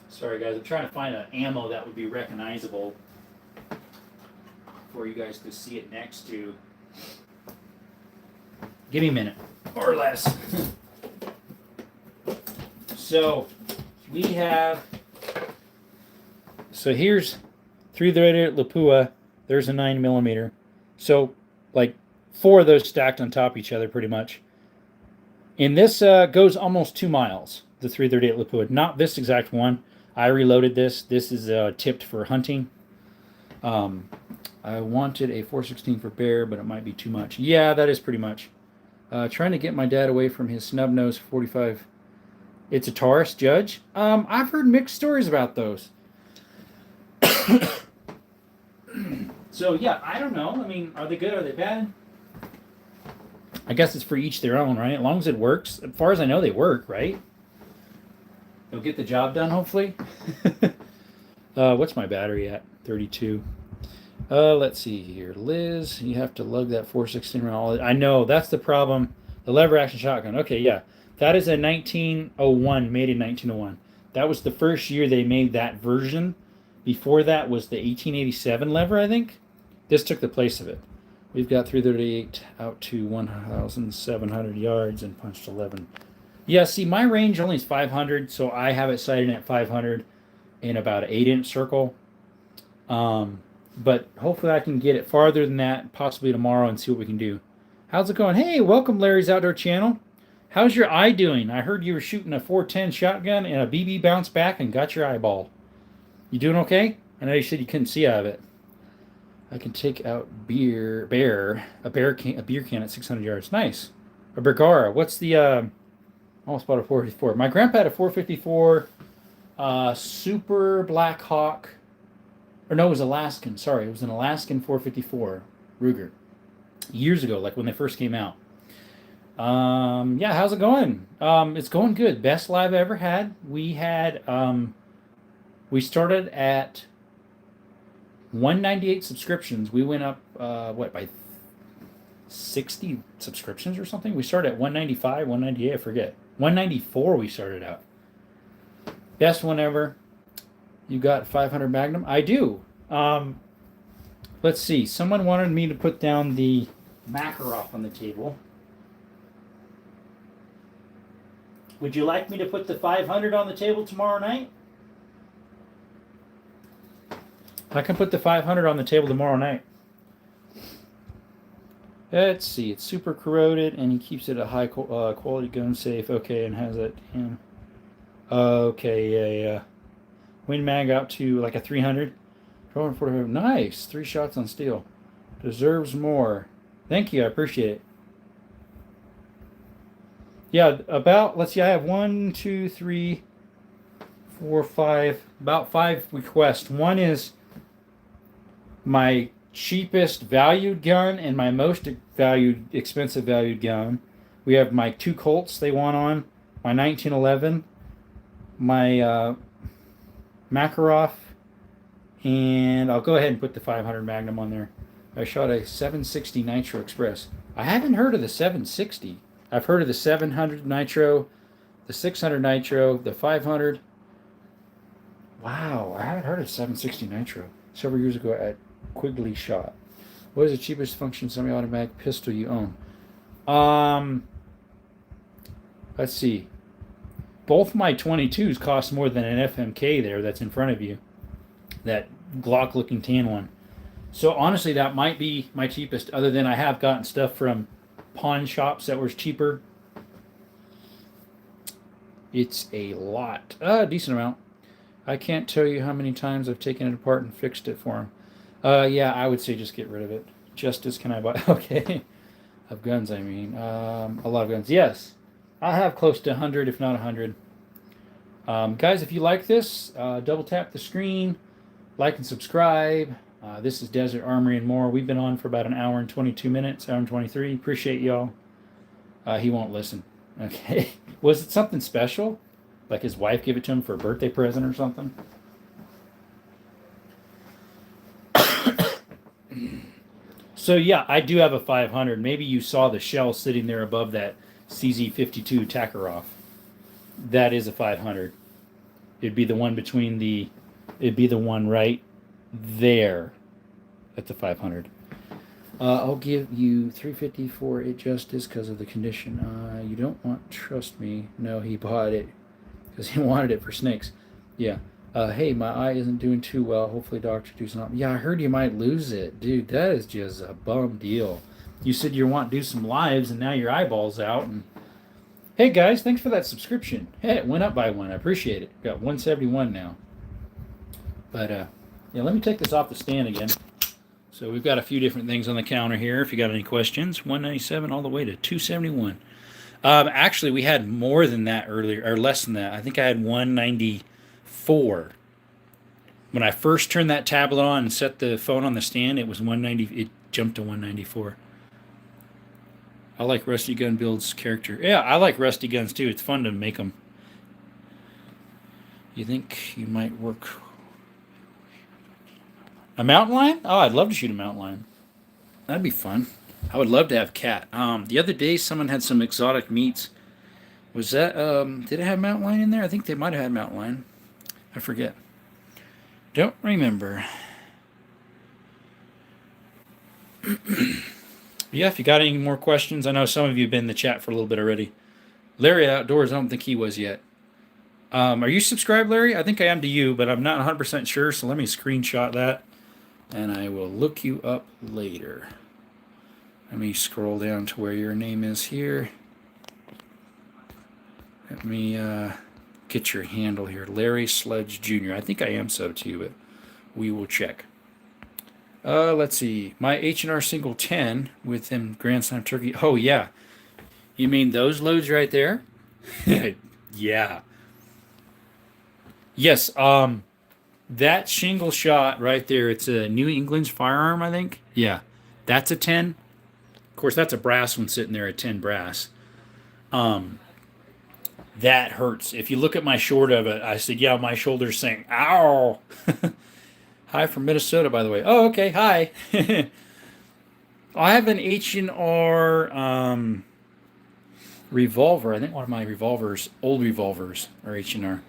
Sorry, guys. I'm trying to find an ammo that would be recognizable for you guys to see it next to. Give me a minute. Or less. So, we have... So, here's 338 Lapua. There's a 9mm. So, like, 4 of those stacked on top of each other, pretty much. And this goes almost 2 miles, the 338 Lapua. Not this exact one. I reloaded this. This is tipped for hunting. I wanted a 416 for bear, but it might be too much. Yeah, that is pretty much. Trying to get my dad away from his snub-nosed 45. It's a Taurus, Judge. I've heard mixed stories about those. So, yeah, I don't know. I mean, are they good? Are they bad? I guess it's for each their own, right? As long as it works. As far as I know, they work, right? They'll get the job done, hopefully. What's my battery at? 32. Let's see here. Liz, you have to lug that 416 around. I know, that's the problem. The lever action shotgun. Okay, yeah. That is a 1901, made in 1901. That was the first year they made that version. Before that was the 1887 lever, I think. This took the place of it. We've got 338 out to 1,700 yards and punched 11. Yeah, see, my range only is 500, so I have it sighted at 500 in about an 8-inch circle. But hopefully I can get it farther than that, possibly tomorrow, and see what we can do. How's it going? Hey, welcome, Larry's Outdoor Channel. How's your eye doing? I heard you were shooting a 410 shotgun and a BB bounced back and got your eyeball. You doing okay? I know you said you couldn't see out of it. I can take out a beer can at 600 yards. Nice. A Bergara. What's the almost bought a 454. My grandpa had a 454 Super Black Hawk. Or no, it was Alaskan. Sorry, it was an Alaskan 454 Ruger. Years ago, like when they first came out. Yeah, how's it going? It's going good. Best live I ever had. We started at 198 subscriptions. We went up, by 60 subscriptions or something? We started at 195, 198, I forget. 194 we started out. Best one ever. You got 500 Magnum? I do. Let's see. Someone wanted me to put down the Makarov on the table. Would you like me to put the 500 on the table tomorrow night? I can put the 500 on the table tomorrow night. Let's see. It's super corroded, and he keeps it a high quality gun safe. Okay, and has it. Yeah. Okay, yeah. Win mag out to like a 300. 1245. Nice. 3 shots on steel. Deserves more. Thank you. I appreciate it. Yeah, let's see. I have 1, 2, 3, 4, 5. About 5 requests. One is my cheapest valued gun and my most expensive valued gun. We have my 2 Colts they want on, my 1911, my Makarov, and I'll go ahead and put the 500 Magnum on there. I shot a 760 Nitro Express. I haven't heard of the 760. I've heard of the 700 Nitro, the 600 Nitro, the 500. Wow, I haven't heard of 760 Nitro. Several years ago at Quigley Shot. What is the cheapest function semi-automatic pistol you own? Let's see. Both my 22s cost more than an FMK there that's in front of you. That Glock-looking tan one. So honestly, that might be my cheapest, other than I have gotten stuff from pawn shops that was cheaper. It's a lot. Decent amount. I can't tell you how many times I've taken it apart and fixed it for him. Yeah, I would say just get rid of it. Justice, can I buy? Okay. Of guns, I mean. A lot of guns. Yes. I have close to 100, if not 100. Guys, if you like this, double tap the screen, like and subscribe. This is Desert Armory and More. We've been on for about an hour and 22 minutes, hour and 23. Appreciate y'all. He won't listen. Okay. Was it something special? Like his wife gave it to him for a birthday present or something? So yeah, I do have a 500. Maybe you saw the shell sitting there above that CZ52 Takarov. That is a 500. It'd be the one it'd be the one right there. That's a 500. I'll give you 350 for it justice because of the condition. You don't want, trust me. No, he bought it because he wanted it for snakes. Yeah. Hey, my eye isn't doing too well. Hopefully doctor do something. Yeah, I heard you might lose it. Dude, that is just a bum deal. You said you want to do some lives, and now your eyeball's out. And hey, guys, thanks for that subscription. Hey, it went up by 1. I appreciate it. Got 171 now. But, yeah, let me take this off the stand again. So we've got a few different things on the counter here. If you got any questions, 197 all the way to 271. Actually, we had more than that earlier, or less than that. I think I had 194. When I first turned that tablet on and set the phone on the stand, it was 190. It jumped to 194. I like Rusty Gun Build's character. Yeah, I like Rusty Guns too. It's fun to make them. You think you might work a mountain lion? Oh, I'd love to shoot a mountain lion. That'd be fun. I would love to have cat. The other day, someone had some exotic meats. Was that, did it have mountain lion in there? I think they might have had mountain lion. I forget. Don't remember. Yeah, if you got any more questions, I know some of you have been in the chat for a little bit already. Larry Outdoors, I don't think he was yet. Are you subscribed, Larry? I think I am to you, but I'm not 100% sure, so let me screenshot that, and I will look you up later. Let me scroll down to where your name is here. Let me get your handle here. Larry Sledge Jr. I think I am sub to you, but we will check. Let's see. My H&R single 10 with them Grand Slam turkey. Oh, yeah. You mean those loads right there? Yeah. Yes. That shingle shot right there, it's a New England's Firearm, I think. Yeah. That's a 10. Of course, that's a brass one sitting there at 10 brass. That hurts. If you look at my short of it, I said, yeah, my shoulder's saying, ow. Hi from Minnesota, by the way. Oh, okay. Hi. I have an H&R revolver. I think one of my revolvers, old revolvers, are H&R.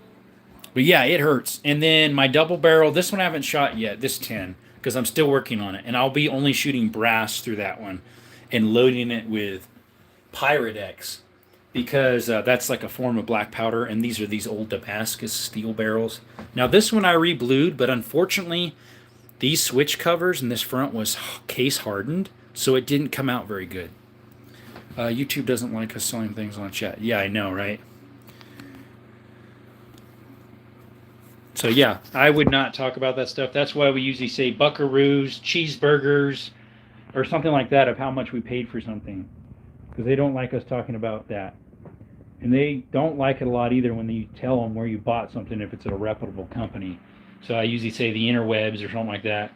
But yeah, it hurts. And then my double barrel, this one I haven't shot yet, this 10, because I'm still working on it. And I'll be only shooting brass through that one and loading it with Pirate X, because that's like a form of black powder, and these are these old Damascus steel barrels. Now this one I re-blued, but unfortunately these switch covers and this front was case hardened, so it didn't come out very good. YouTube doesn't like us selling things on chat. Yeah, I know, right? So yeah, I would not talk about that stuff. That's why we usually say buckaroos, cheeseburgers, or something like that of how much we paid for something, because they don't like us talking about that. And they don't like it a lot either when you tell them where you bought something if it's at a reputable company. So I usually say the interwebs or something like that.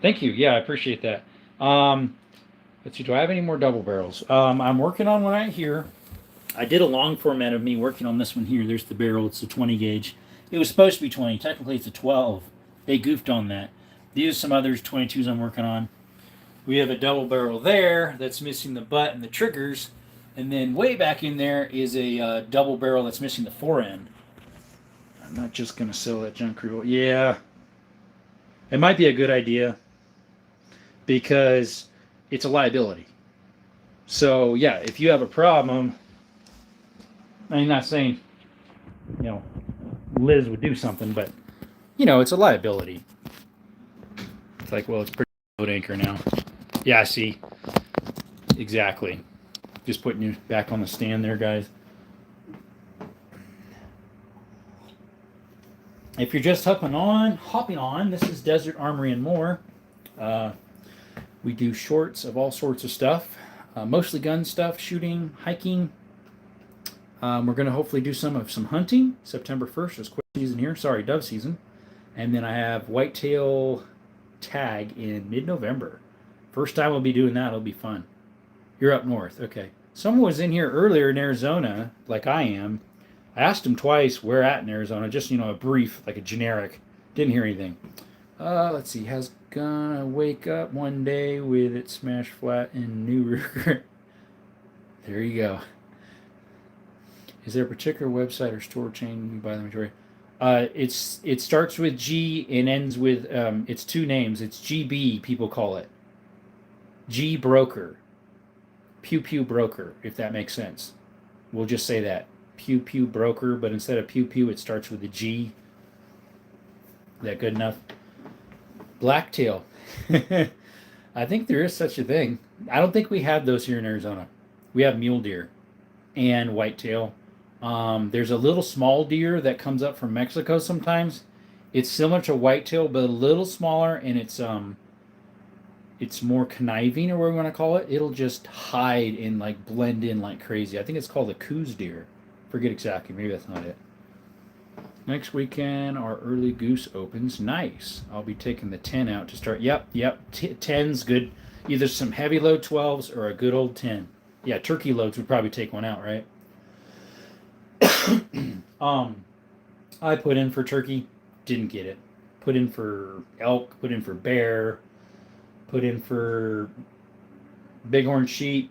Thank you. Yeah, I appreciate that. Let's see, do I have any more double barrels? I'm working on one right here. I did a long format of me working on this one here. There's the barrel. It's a 20 gauge. It was supposed to be 20. Technically, it's a 12. They goofed on that. These are some others, 22s I'm working on. We have a double barrel there that's missing the butt and the triggers. And then way back in there is a double barrel that's missing the fore end. I'm not just going to sell that junk reel. Yeah. It might be a good idea because it's a liability. So, yeah, if you have a problem, I'm not saying, Liz would do something, but, it's a liability. It's like, well, it's pretty boat anchor now. Yeah, see. Exactly. Just putting you back on the stand there, guys. If you're just hopping on, this is Desert Armory and More. We do shorts of all sorts of stuff, mostly gun stuff, shooting, hiking. We're going to hopefully do some hunting. September 1st is quail season here. Sorry, dove season. And then I have whitetail tag in mid-November. First time we'll be doing that. It'll be fun. You're up north. Okay. Someone was in here earlier in Arizona, like I am. I asked him twice where at in Arizona, just, a brief, like a generic. Didn't hear anything. Let's see. Has gonna wake up one day with it smashed flat in New Ruger. There you go. Is there a particular website or store chain you buy the majority? It starts with G and ends with, it's two names. It's GB, people call it. G Broker. Pew Pew Broker, if that makes sense. We'll just say that. Pew Pew Broker, but instead of Pew Pew, it starts with a G. Is that good enough? Blacktail. I think there is such a thing. I don't think we have those here in Arizona. We have mule deer and whitetail. There's a little small deer that comes up from Mexico sometimes. It's similar to whitetail, but a little smaller, and it's more conniving, or what we want to call it. It'll just hide and blend in like crazy. I think it's called a Coues deer. Forget exactly. Maybe that's not it. Next weekend, our early goose opens. Nice. I'll be taking the 10 out to start. Yep. 10's good. Either some heavy load 12s or a good old 10. Yeah, turkey loads would probably take one out, right? I put in for turkey, didn't get it. Put in for elk, put in for bear, put in for bighorn sheep.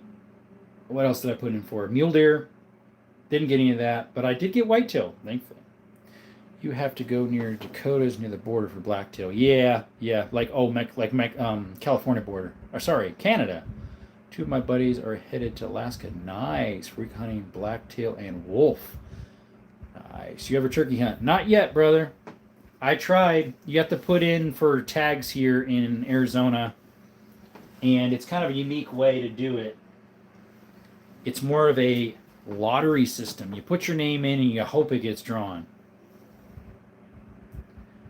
What else did I put in for? Mule deer. Didn't get any of that, but I did get whitetail, thankfully. You have to go near Dakotas, near the border for blacktail. Yeah, California border. Or sorry, Canada. Two of my buddies are headed to Alaska. Nice. Freak hunting blacktail and wolf. Nice. You ever turkey hunt? Not yet, brother. I tried. You have to put in for tags here in Arizona, and it's kind of a unique way to do it. It's more of a lottery system. You put your name in and you hope it gets drawn.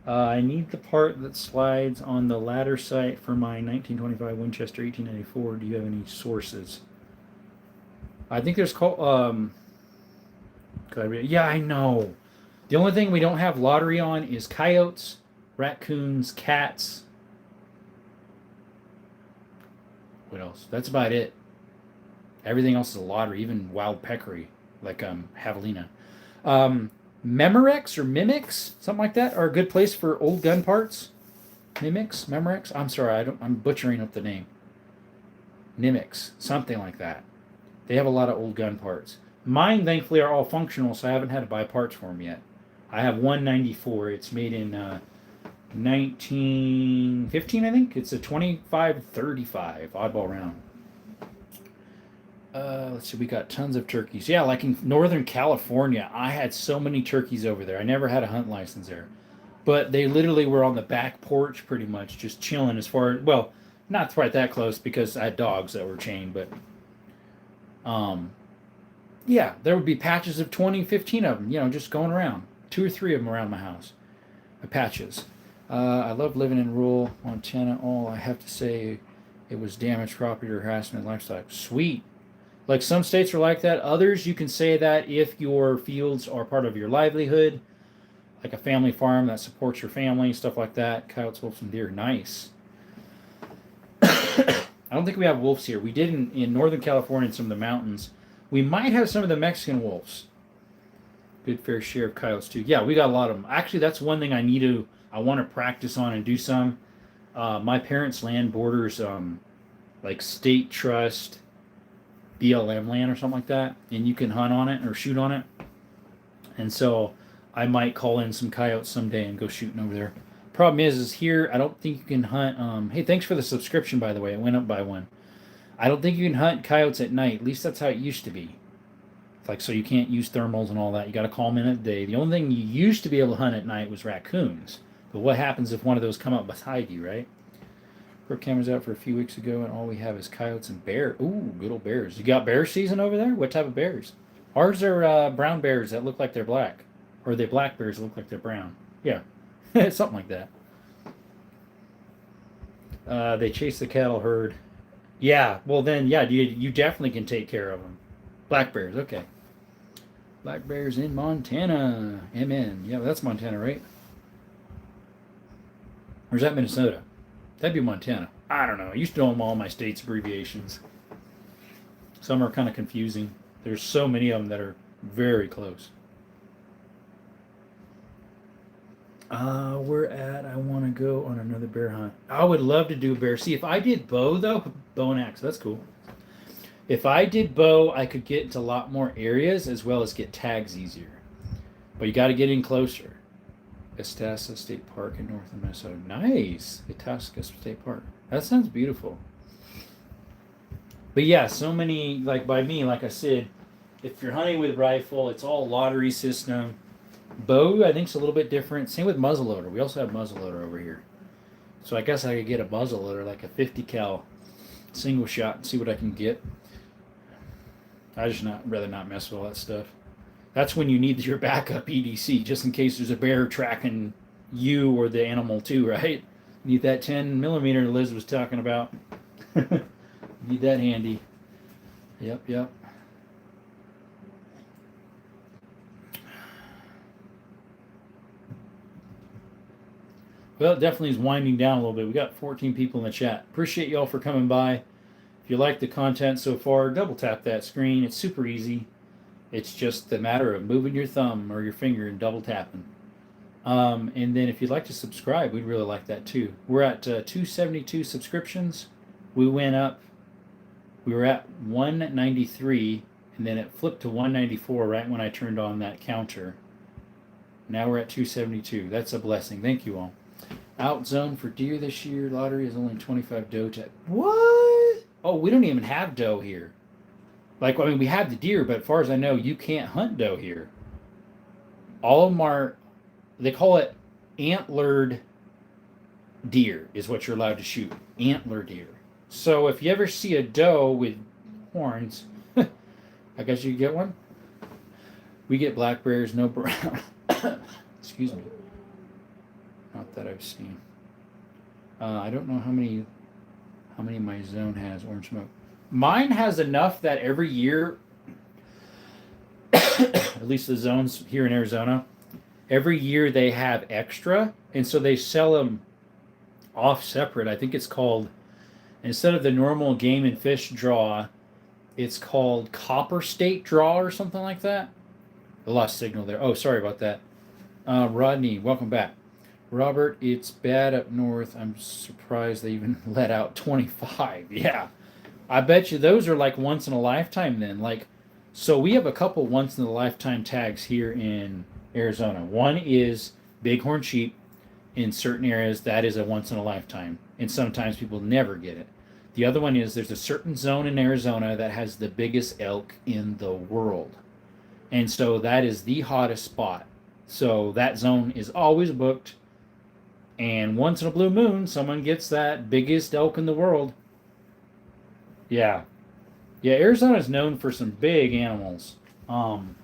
I need the part that slides on the ladder sight for my 1925 Winchester 1894. Do you have any sources? I think there's called. Yeah, I know. The only thing we don't have lottery on is coyotes, raccoons, cats. What else? That's about it. Everything else is a lottery, even wild peccary, like javelina. Memorex or Mimics, something like that, are a good place for old gun parts. Memorex. I'm sorry, I'm butchering up the name. Mimics, something like that. They have a lot of old gun parts. Mine, thankfully, are all functional, so I haven't had to buy parts for them yet. I have 194. It's made in 1915, I think. It's a 2535 oddball round. Let's see, we got tons of turkeys. Yeah, like in Northern California, I had so many turkeys over there. I never had a hunt license there. But they literally were on the back porch pretty much, just chilling as far as, well, not quite that close because I had dogs that were chained, but yeah, there would be patches of 20, 15 of them, just going around. 2 or 3 of them around my house. Patches. I love living in rural Montana. All I have to say, it was damaged property or harassment lifestyle. Sweet. Like some states are like that. Others, you can say that if your fields are part of your livelihood, like a family farm that supports your family, stuff like that. Coyotes, wolves, and deer. Nice. I don't think we have wolves here. We did in Northern California in some of the mountains. We might have some of the Mexican wolves. Good fair share of coyotes too. Yeah, we got a lot of them. Actually, that's one thing I want to practice on and do some. My parents' land borders like state trust, BLM land or something like that, and you can hunt on it or shoot on it. And so I might call in some coyotes someday and go shooting over there. Problem is here I don't think you can hunt. Hey, thanks for the subscription, by the way. It went up by one. I don't think you can hunt coyotes at night. At least that's how it used to be. Like, so you can't use thermals and all that. You got to call them in at the day. The only thing you used to be able to hunt at night was raccoons. But what happens if one of those come up beside you, right? Our cameras out for a few weeks ago, and all we have is coyotes and bears. Ooh, good old bears. You got bear season over there? What type of bears? Ours are brown bears that look like they're black. Or they're black bears that look like they're brown. Yeah, something like that. They chase the cattle herd. Yeah, well then, yeah, you definitely can take care of them. Black bears, okay. Black bears in Montana. Amen. Yeah, that's Montana, right? Or is that Minnesota? That'd be Montana. I don't know. I used to know all my states' abbreviations. Some are kind of confusing. There's so many of them that are very close. I want to go on another bear hunt. I would love to do a bear. See, if I did bow, though, bow and axe, that's cool. If I did bow, I could get into a lot more areas as well as get tags easier. But you got to get in closer. Itasca State Park in northern Minnesota. Nice. Itasca State Park. That sounds beautiful. But yeah, so many, like by me, like I said, if you're hunting with rifle, it's all lottery system. Bow, I think, is a little bit different. Same with muzzleloader. We also have muzzleloader over here. So I guess I could get a muzzleloader, like a 50 cal single shot, and see what I can get. I just rather not mess with all that stuff. That's when you need your backup EDC, just in case there's a bear tracking you or the animal too, right? You need that 10 millimeter Liz was talking about. Need that handy. Yep. Well, it definitely is winding down a little bit. We got 14 people in the chat. Appreciate y'all for coming by. If you like the content so far, double tap that screen. It's super easy. It's just a matter of moving your thumb or your finger and double tapping. And then if you'd like to subscribe, we'd really like that too. We're at 272 subscriptions. We went up. We were at 193, and then it flipped to 194 right when I turned on that counter. Now we're at 272. That's a blessing. Thank you all. Out zone for deer this year. Lottery is only 25 doe tag. What? Oh, we don't even have doe here. Like, I mean, we have the deer, but as far as I know, you can't hunt doe here. All of them are, they call it antlered deer, is what you're allowed to shoot. Antler deer. So if you ever see a doe with horns, I guess you could get one. We get black bears, no brown. Excuse me. Not that I've seen. I don't know how many my zone has orange smoke. Mine has enough that every year, at least the zones here in Arizona, every year they have extra, and so they sell them off separate. I think it's called, instead of the normal game and fish draw, it's called Copper State Draw or something like that. I lost signal there. Oh, sorry about that. Rodney, welcome back. Robert, it's bad up north. I'm surprised they even let out 25. Yeah. I bet you those are like once in a lifetime then. Like, so we have a couple once in a lifetime tags here in Arizona. One is bighorn sheep in certain areas. That is a once in a lifetime. And sometimes people never get it. The other one is there's a certain zone in Arizona that has the biggest elk in the world. And so that is the hottest spot. So that zone is always booked. And once in a blue moon, someone gets that biggest elk in the world. Yeah. Yeah, Arizona is known for some big animals. When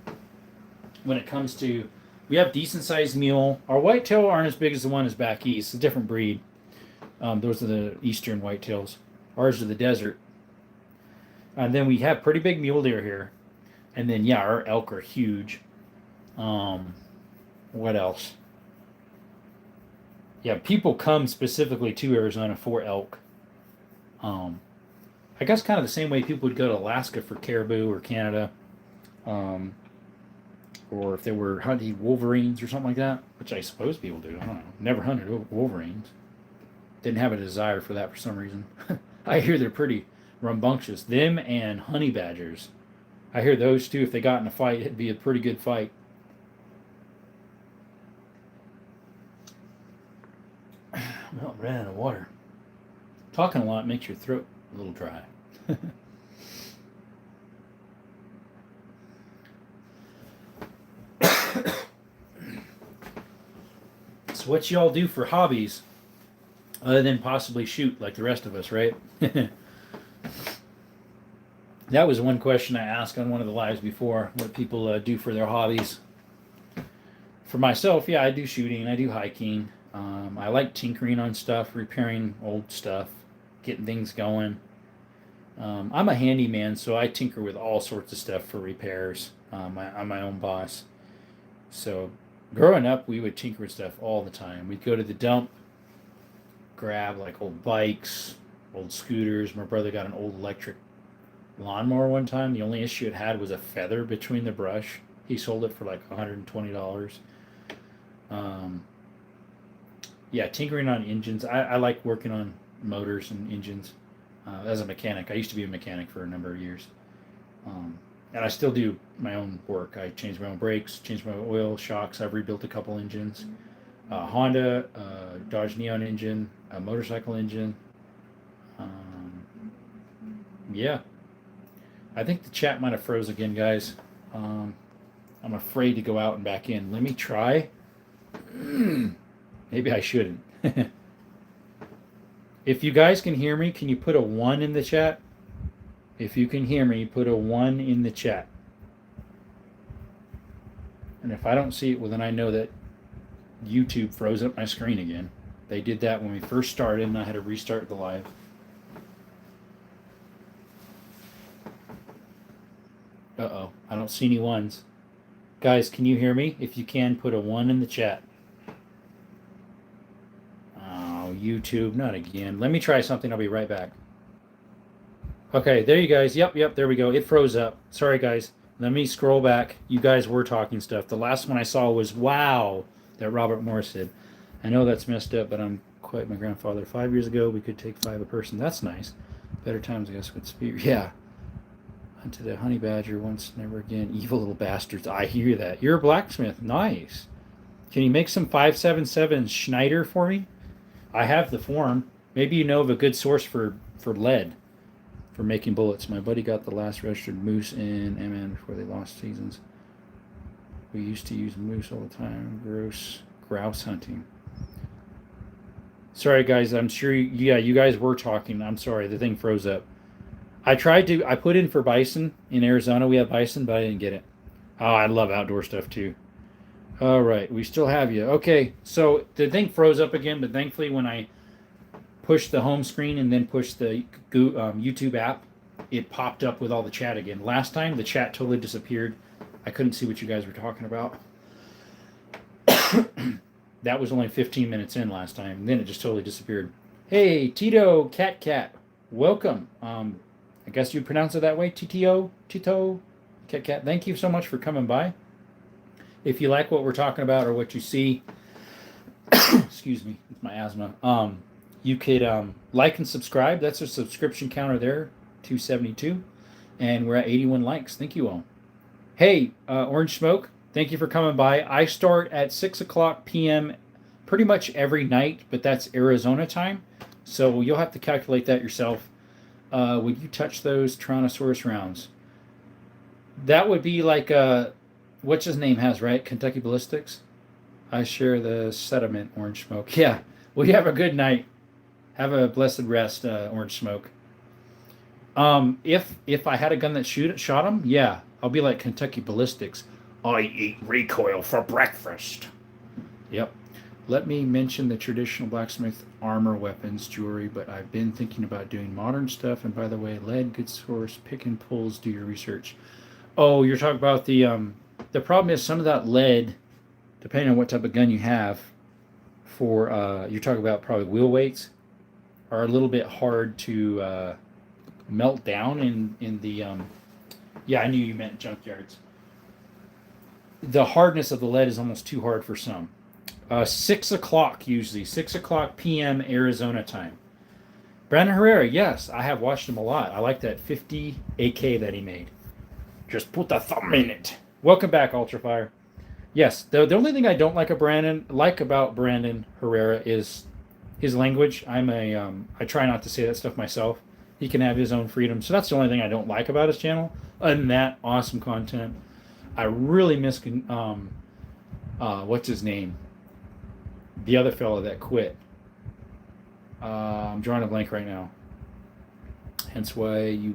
it comes to, we have decent sized mule. Our whitetail aren't as big as the one is back east. It's a different breed. Those are the eastern whitetails. Ours are the desert. And then we have pretty big mule deer here. And then, yeah, our elk are huge. What else? Yeah, people come specifically to Arizona for elk. I guess kind of the same way people would go to Alaska for caribou or Canada. Or if they were hunting wolverines or something like that, which I suppose people do. I don't know. Never hunted wolverines. Didn't have a desire for that for some reason. I hear they're pretty rambunctious. Them and honey badgers. I hear those two, if they got in a fight, it'd be a pretty good fight. Well, I ran out of water. Talking a lot makes your throat a little dry. So what y'all do for hobbies other than possibly shoot like the rest of us, right? That was one question I asked on one of the lives before, what people do for their hobbies. For myself, yeah, I do shooting, I do hiking. I like tinkering on stuff, repairing old stuff, getting things going. I'm a handyman, so I tinker with all sorts of stuff for repairs. I'm my own boss. So growing up, we would tinker with stuff all the time. We'd go to the dump, grab like old bikes, old scooters. My brother got an old electric lawnmower one time. The only issue it had was a feather between the brush. He sold it for like $120. Yeah, tinkering on engines. I like working on motors and engines as a mechanic. I used to be a mechanic for a number of years. And I still do my own work. I change my own brakes, change my oil, shocks. I've rebuilt a couple engines. Honda, Dodge Neon engine, a motorcycle engine. Yeah. I think the chat might have froze again, guys. I'm afraid to go out and back in. Let me try. Maybe I shouldn't. If you guys can hear me, can you put a 1 in the chat? If you can hear me, put a 1 in the chat. And if I don't see it, well, then I know that YouTube froze up my screen again. They did that when we first started, and I had to restart the live. Uh-oh, I don't see any 1s. Guys, can you hear me? If you can, put a 1 in the chat. Oh, YouTube, not again. Let me try something. I'll be right back. Okay, there you guys. Yep, there we go. It froze up. Sorry, guys. Let me scroll back. You guys were talking stuff. The last one I saw was, wow, that Robert Morris did. I know that's messed up, but I'm quite my grandfather. 5 years ago, we could take 5 a person. That's nice. Better times, I guess, with speed. Yeah. Hunted a honey badger once, never again. Evil little bastards. I hear that. You're a blacksmith. Nice. Can you make some 5.77 Schneider for me? I have the form. Maybe you know of a good source for lead. for making bullets. My buddy got the last registered moose in MN before they lost seasons. We used to use moose all the time. Grouse hunting. Sorry, guys. I'm sure. You guys were talking. I'm sorry. The thing froze up. I put in for bison in Arizona. We have bison, but I didn't get it. Oh, I love outdoor stuff too. All right, we still have you. Okay, so the thing froze up again, but thankfully when I pushed the home screen and then pushed the YouTube app, it popped up with all the chat again. Last time, the chat totally disappeared. I couldn't see what you guys were talking about. That was only 15 minutes in last time, and then it just totally disappeared. Hey, Tito Cat, welcome. I guess you'd pronounce it that way, Tito Cat. Thank you so much for coming by. If you like what we're talking about or what you see, excuse me, it's my asthma. You could like and subscribe. That's a subscription counter there, 272, and we're at 81 likes. Thank you all. Hey, Orange Smoke, thank you for coming by. I start at 6:00 p.m. pretty much every night, but that's Arizona time, so you'll have to calculate that yourself. Would you touch those Tyrannosaurus rounds? That would be like what's his name has, right? Kentucky Ballistics. I share the sediment, Orange Smoke. Yeah. Well, you have a good night. Have a blessed rest, Orange Smoke. If I had a gun that shot him, yeah, I'll be like Kentucky Ballistics. I eat recoil for breakfast. Yep. Let me mention the traditional blacksmith armor, weapons, jewelry, but I've been thinking about doing modern stuff. And by the way, lead, good source, pick and pulls, do your research. Oh, you're talking about the problem is some of that lead, depending on what type of gun you have, for you're talking about probably wheel weights, are a little bit hard to melt down in the yeah, I knew you meant junkyards. The hardness of the lead is almost too hard for some. 6:00 usually, 6:00 p.m. Arizona time. Brandon Herrera, yes, I have watched him a lot. I like that 50 AK that he made. Just put the thumb in it. Welcome back, Ultrafire. Yes, the only thing I don't like about Brandon Herrera is his language. I try not to say that stuff myself. He can have his own freedom, so that's the only thing I don't like about his channel. Other than that, awesome content. I really miss what's his name? The other fellow that quit. I'm drawing a blank right now. Hence why you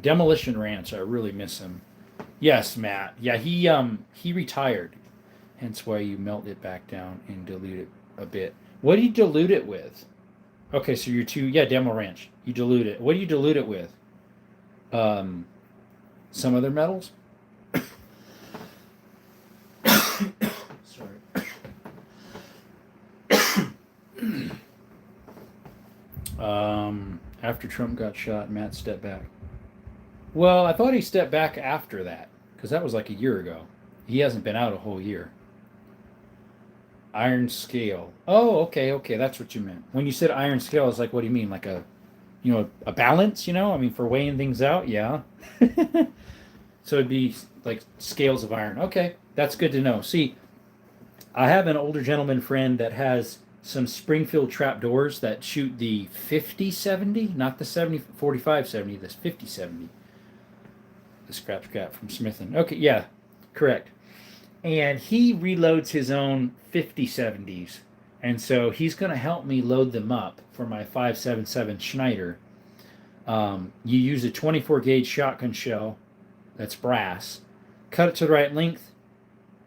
Demolition Ranch. I really miss him. Yes, Matt. Yeah, he retired. Hence why you melt it back down and dilute it a bit. What do you dilute it with? Okay, so Demo Ranch. You dilute it. What do you dilute it with? Some other metals? Sorry. After Trump got shot, Matt stepped back. Well, I thought he stepped back after that, because that was like a year ago. He hasn't been out a whole year. Iron scale. Oh, okay, that's what you meant. When you said iron scale, I was like, what do you mean? Like a balance, I mean, for weighing things out, yeah. So it'd be like scales of iron. Okay, that's good to know. See, I have an older gentleman friend that has some Springfield trapdoors that shoot the 50-70, not the 45-70, this 50-70. The scrap from Smithin. Okay, yeah, correct. And he reloads his own 50-70s. And so he's going to help me load them up for my 5.77 Schneider. You use a 24 gauge shotgun shell that's brass. Cut it to the right length,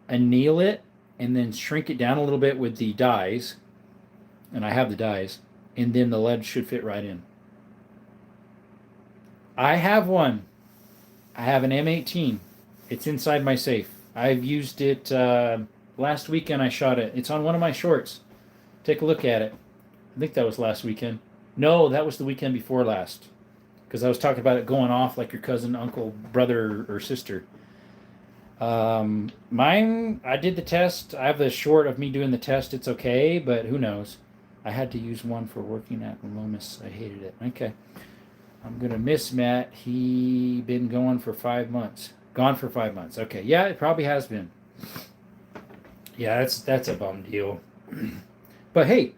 anneal it, and then shrink it down a little bit with the dies. And I have the dies. And then the lead should fit right in. I have one. I have an M18. It's inside my safe. I've used it last weekend. I shot it. It's on one of my shorts. Take a look at it. I think that was last weekend. No, that was the weekend before last. Because I was talking about it going off like your cousin, uncle, brother, or sister. Mine, I did the test. I have the short of me doing the test. It's okay, but who knows. I had to use one for working at Lomas. I hated it. Okay. I'm going to miss Matt. He been going for 5 months. Gone for 5 months. Okay. Yeah, it probably has been. Yeah, that's a bum deal. But hey,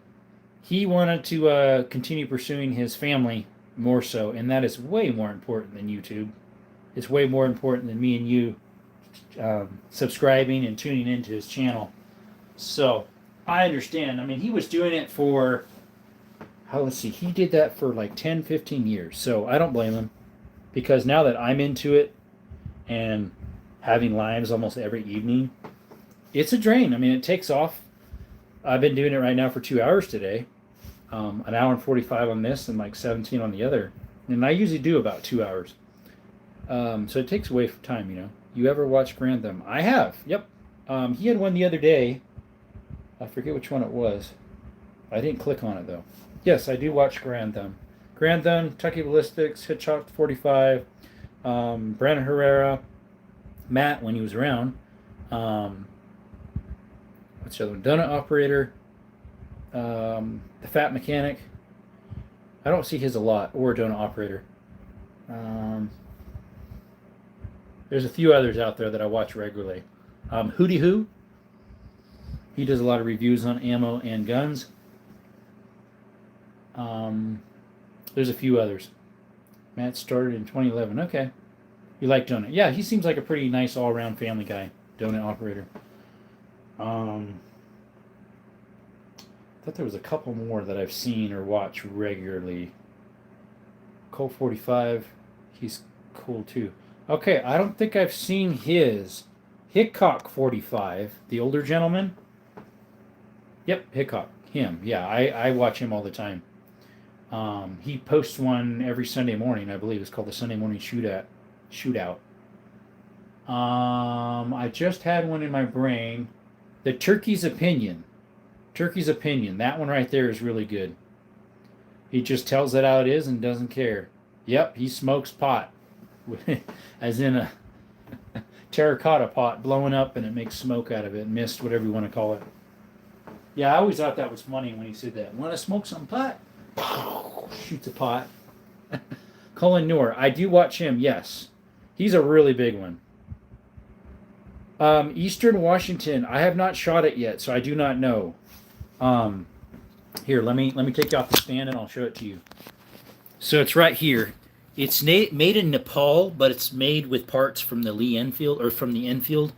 he wanted to continue pursuing his family more so, and that is way more important than YouTube. It's way more important than me and you subscribing and tuning into his channel. So I understand. I mean, he was doing it for, let's see, he did that for like 10, 15 years. So I don't blame him, because now that I'm into it and having lives almost every evening, it's a drain. I mean, it takes off. I've been doing it right now for 2 hours today, an hour and 45 on this and like 17 on the other. And I usually do about 2 hours. So it takes away from time, you know. You ever watch Grand Thumb? I have. Yep. He had one the other day. I forget which one it was. I didn't click on it though. Yes, I do watch Grand Thumb. Grand Thumb, Tucky Ballistics, Hitchcock 45, Brandon Herrera, Matt when he was around. What's the other one? Donut Operator, the Fat Mechanic. I don't see his a lot, or Donut Operator. There's a few others out there that I watch regularly. Hootie Hoo. He does a lot of reviews on ammo and guns. There's a few others. Matt started in 2011. Okay. You like Donut? Yeah, he seems like a pretty nice all-around family guy. Donut Operator. I thought there was a couple more that I've seen or watched regularly. Colt 45. He's cool too. Okay, I don't think I've seen his. Hickok 45, the older gentleman. Yep, Hickok. Him. Yeah, I watch him all the time. He posts one every Sunday morning, I believe. It's called the Sunday Morning Shootout. I just had one in my brain. The Turkey's Opinion. Turkey's Opinion. That one right there is really good. He just tells it how it is and doesn't care. Yep, he smokes pot. As in a terracotta pot blowing up and it makes smoke out of it. Mist, whatever you want to call it. Yeah, I always thought that was funny when he said that. Want to smoke some pot? Shoots a pot. Colin Noor. I do watch him, yes. He's a really big one. Eastern Washington. I have not shot it yet, so I do not know. Here, let me take you off the stand and I'll show it to you. So it's right here. It's made in Nepal, but it's made with parts from the Lee Enfield, or from the Enfield,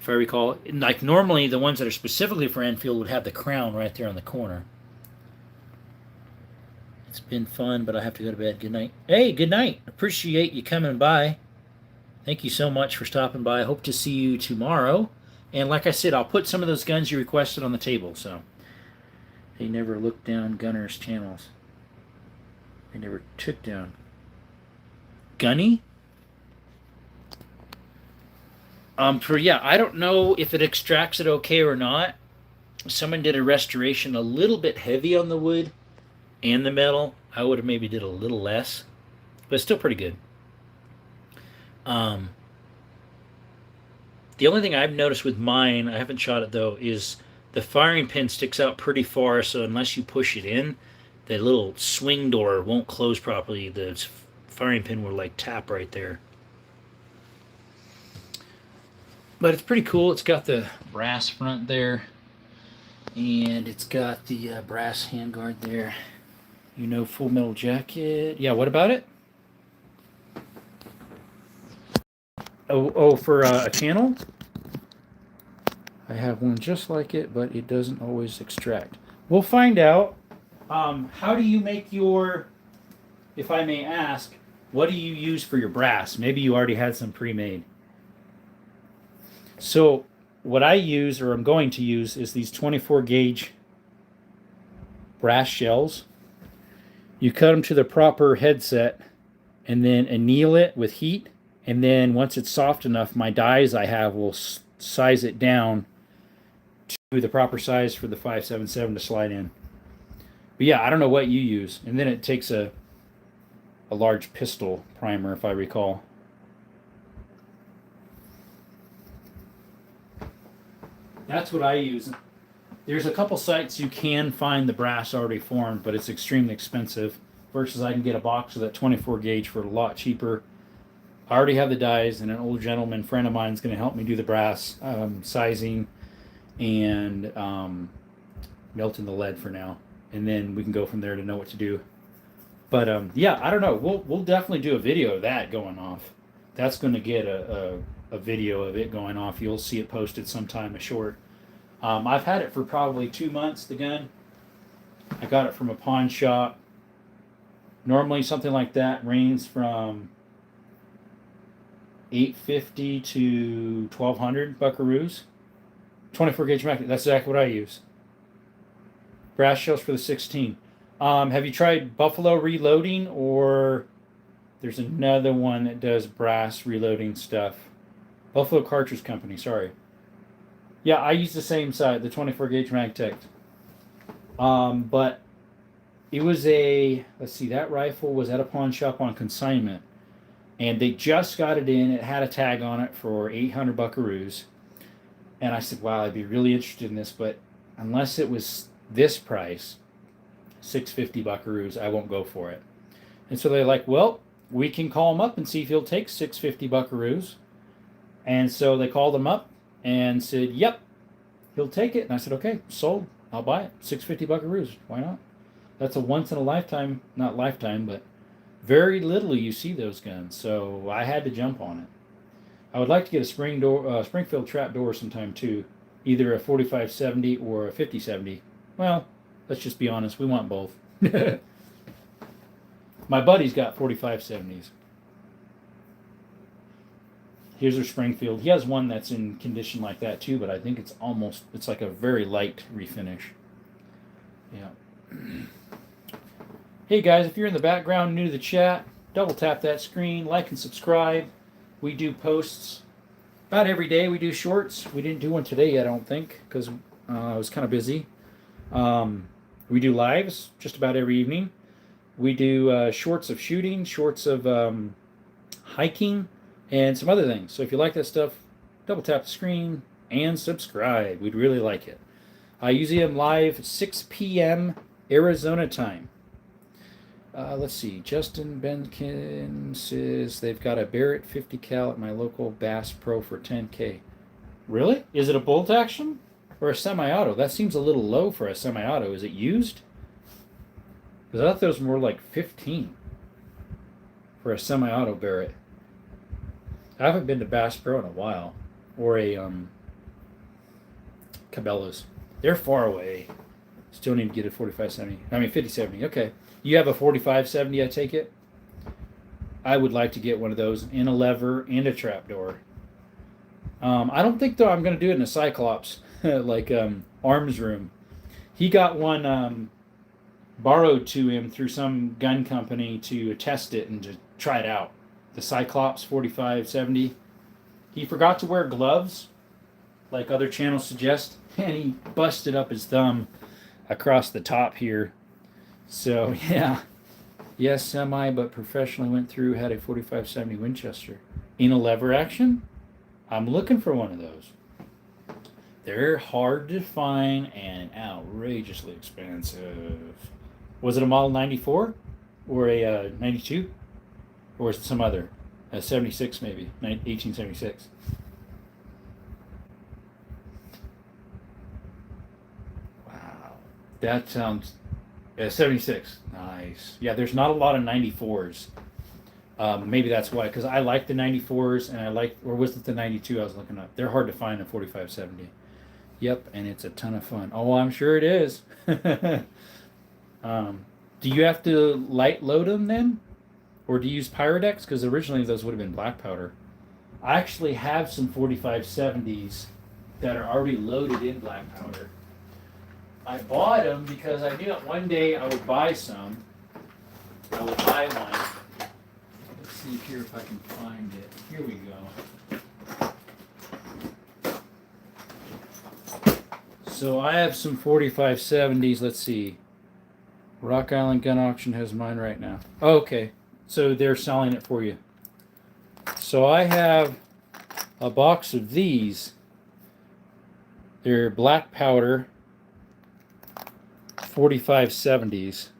if I recall. Like normally, the ones that are specifically for Enfield would have the crown right there on the corner. It's been fun, but I have to go to bed. Good night. Hey, good night. Appreciate you coming by. Thank you so much for stopping by. I hope to see you tomorrow. And like I said, I'll put some of those guns you requested on the table. So they never looked down Gunner's channels. They never took down. Gunny? Yeah, I don't know if it extracts it okay or not. Someone did a restoration a little bit heavy on the wood and the metal. I would have maybe did a little less, but it's still pretty good. The only thing I've noticed with mine, I haven't shot it though, is the firing pin sticks out pretty far, so unless you push it in, the little swing door won't close properly. The firing pin will like tap right there. But it's pretty cool. It's got the brass front there, and it's got the brass handguard there. You know, Full Metal Jacket. Yeah, what about it? Oh, for a channel? I have one just like it, but it doesn't always extract. We'll find out. How do you make your, if I may ask, what do you use for your brass? Maybe you already had some pre-made. So what I use, or I'm going to use, is these 24 gauge brass shells. You cut them to the proper headset and then anneal it with heat. And then once it's soft enough, my dies I have will size it down to the proper size for the 5.77 to slide in. But yeah, I don't know what you use. And then it takes a large pistol primer, if I recall. That's what I use. There's a couple sites you can find the brass already formed, but it's extremely expensive. Versus I can get a box of that 24 gauge for a lot cheaper. I already have the dies, and an old gentleman friend of mine is going to help me do the brass sizing and melting the lead for now. And then we can go from there to know what to do. But yeah, I don't know. We'll definitely do a video of that going off. That's going to get a video of it going off. You'll see it posted sometime, a short. I've had it for probably 2 months, the gun. I got it from a pawn shop. Normally something like that ranges from 850 to 1200 buckaroos. 24 gauge magnet. That's exactly what I use. Brass shells for the 16. Have you tried Buffalo reloading, or there's another one that does brass reloading stuff? Buffalo Cartridge Company, sorry. Yeah, I use the same side, the 24 gauge Magtech. But it was let's see, that rifle was at a pawn shop on consignment. And they just got it in. It had a tag on it for 800 buckaroos. And I said, wow, I'd be really interested in this, but unless it was this price, 650 buckaroos, I won't go for it. And so they're like, well, we can call him up and see if he'll take 650 buckaroos. And so they called him up and said, yep, he'll take it. And I said, okay, sold. I'll buy it. 650 buckaroos. Why not? That's a once in a lifetime, not lifetime, but very little you see those guns. So I had to jump on it. I would like to get a Springfield trap door sometime too. Either a 4570 or a 5070. Well, let's just be honest. We want both. My buddy's got 4570s. Here's our Springfield. He has one that's in condition like that too, but I think it's like a very light refinish. Yeah. Hey guys, if you're in the background, new to the chat, double tap that screen, like and subscribe. We do posts about every day. We do shorts. We didn't do one today yet, I don't think, because I was kind of busy. We do lives just about every evening. We do shorts of shooting, shorts of hiking, and some other things. So if you like that stuff, double tap the screen and subscribe. We'd really like it. I usually am live 6 p.m. Arizona time. Let's see. Justin Benkin says they've got a Barrett 50 cal at my local Bass Pro for $10K. Really? Is it a bolt action or a semi-auto? That seems a little low for a semi-auto. Is it used? Because I thought those were more like 15 for a semi-auto Barrett. I haven't been to Bass Pro in a while, or a Cabela's. They're far away. Still need to get a 4570. I mean 5070. Okay. You have a 4570, I take it? I would like to get one of those in a lever and a trapdoor. I don't think, though, I'm going to do it in a Cyclops, like Arms Room. He got one borrowed to him through some gun company to test it and to try it out. The Cyclops 4570. He forgot to wear gloves, like other channels suggest, and he busted up his thumb across the top here. So, yeah. Yes, semi, but professionally went through, had a 4570 Winchester. In a lever action? I'm looking for one of those. They're hard to find and outrageously expensive. Was it a model 94? Or a 92? Or is it some other? A 76 maybe. 1876. Wow. That sounds... 76. Nice. Yeah, there's not a lot of 94s. Maybe that's why, because I like the 94s, and I like, or was it the 92 I was looking up? They're hard to find in 4570. Yep, and it's a ton of fun. Oh, I'm sure it is. Do you have to light load them then? Or do you use Pyrodex? Because originally those would have been black powder. I actually have some 4570s that are already loaded in black powder. I bought them because I knew that one day I would buy some. I would buy one. Let's see here if I can find it. Here we go. So I have some 4570s. Let's see. Rock Island Gun Auction has mine right now. Okay. So they're selling it for you. So I have a box of these. They're black powder 4570s.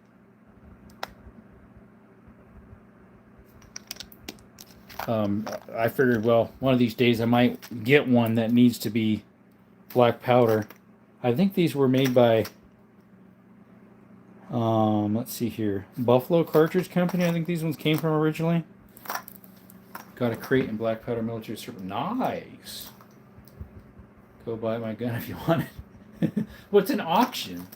I figured, well, one of these days I might get one that needs to be black powder. I think these were made by, Let's see here. Buffalo Cartridge Company, I think these ones came from originally. Got a crate in black powder military service. Nice. Go buy my gun if you want it. What's an auction?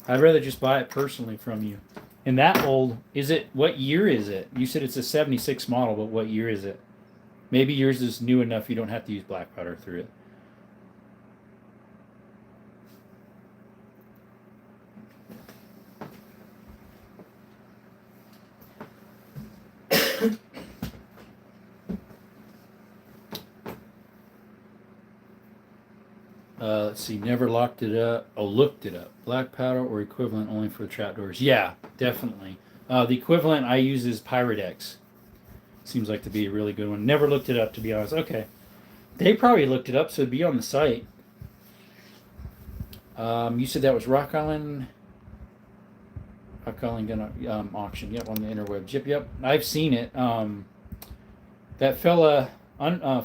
I'd rather just buy it personally from you. And that old, is it, what year is it? You said it's a 76 model, but what year is it? Maybe yours is new enough you don't have to use black powder through it. Let's see, never locked it up. Oh, looked it up. Black powder or equivalent only for the trapdoors. Yeah, definitely. The equivalent I use is Pyredex. Seems like to be a really good one. Never looked it up, to be honest. Okay. They probably looked it up, so it'd be on the site. You said that was Rock Island gun auction. Yep, on the interwebs. Yep. I've seen it. That fella,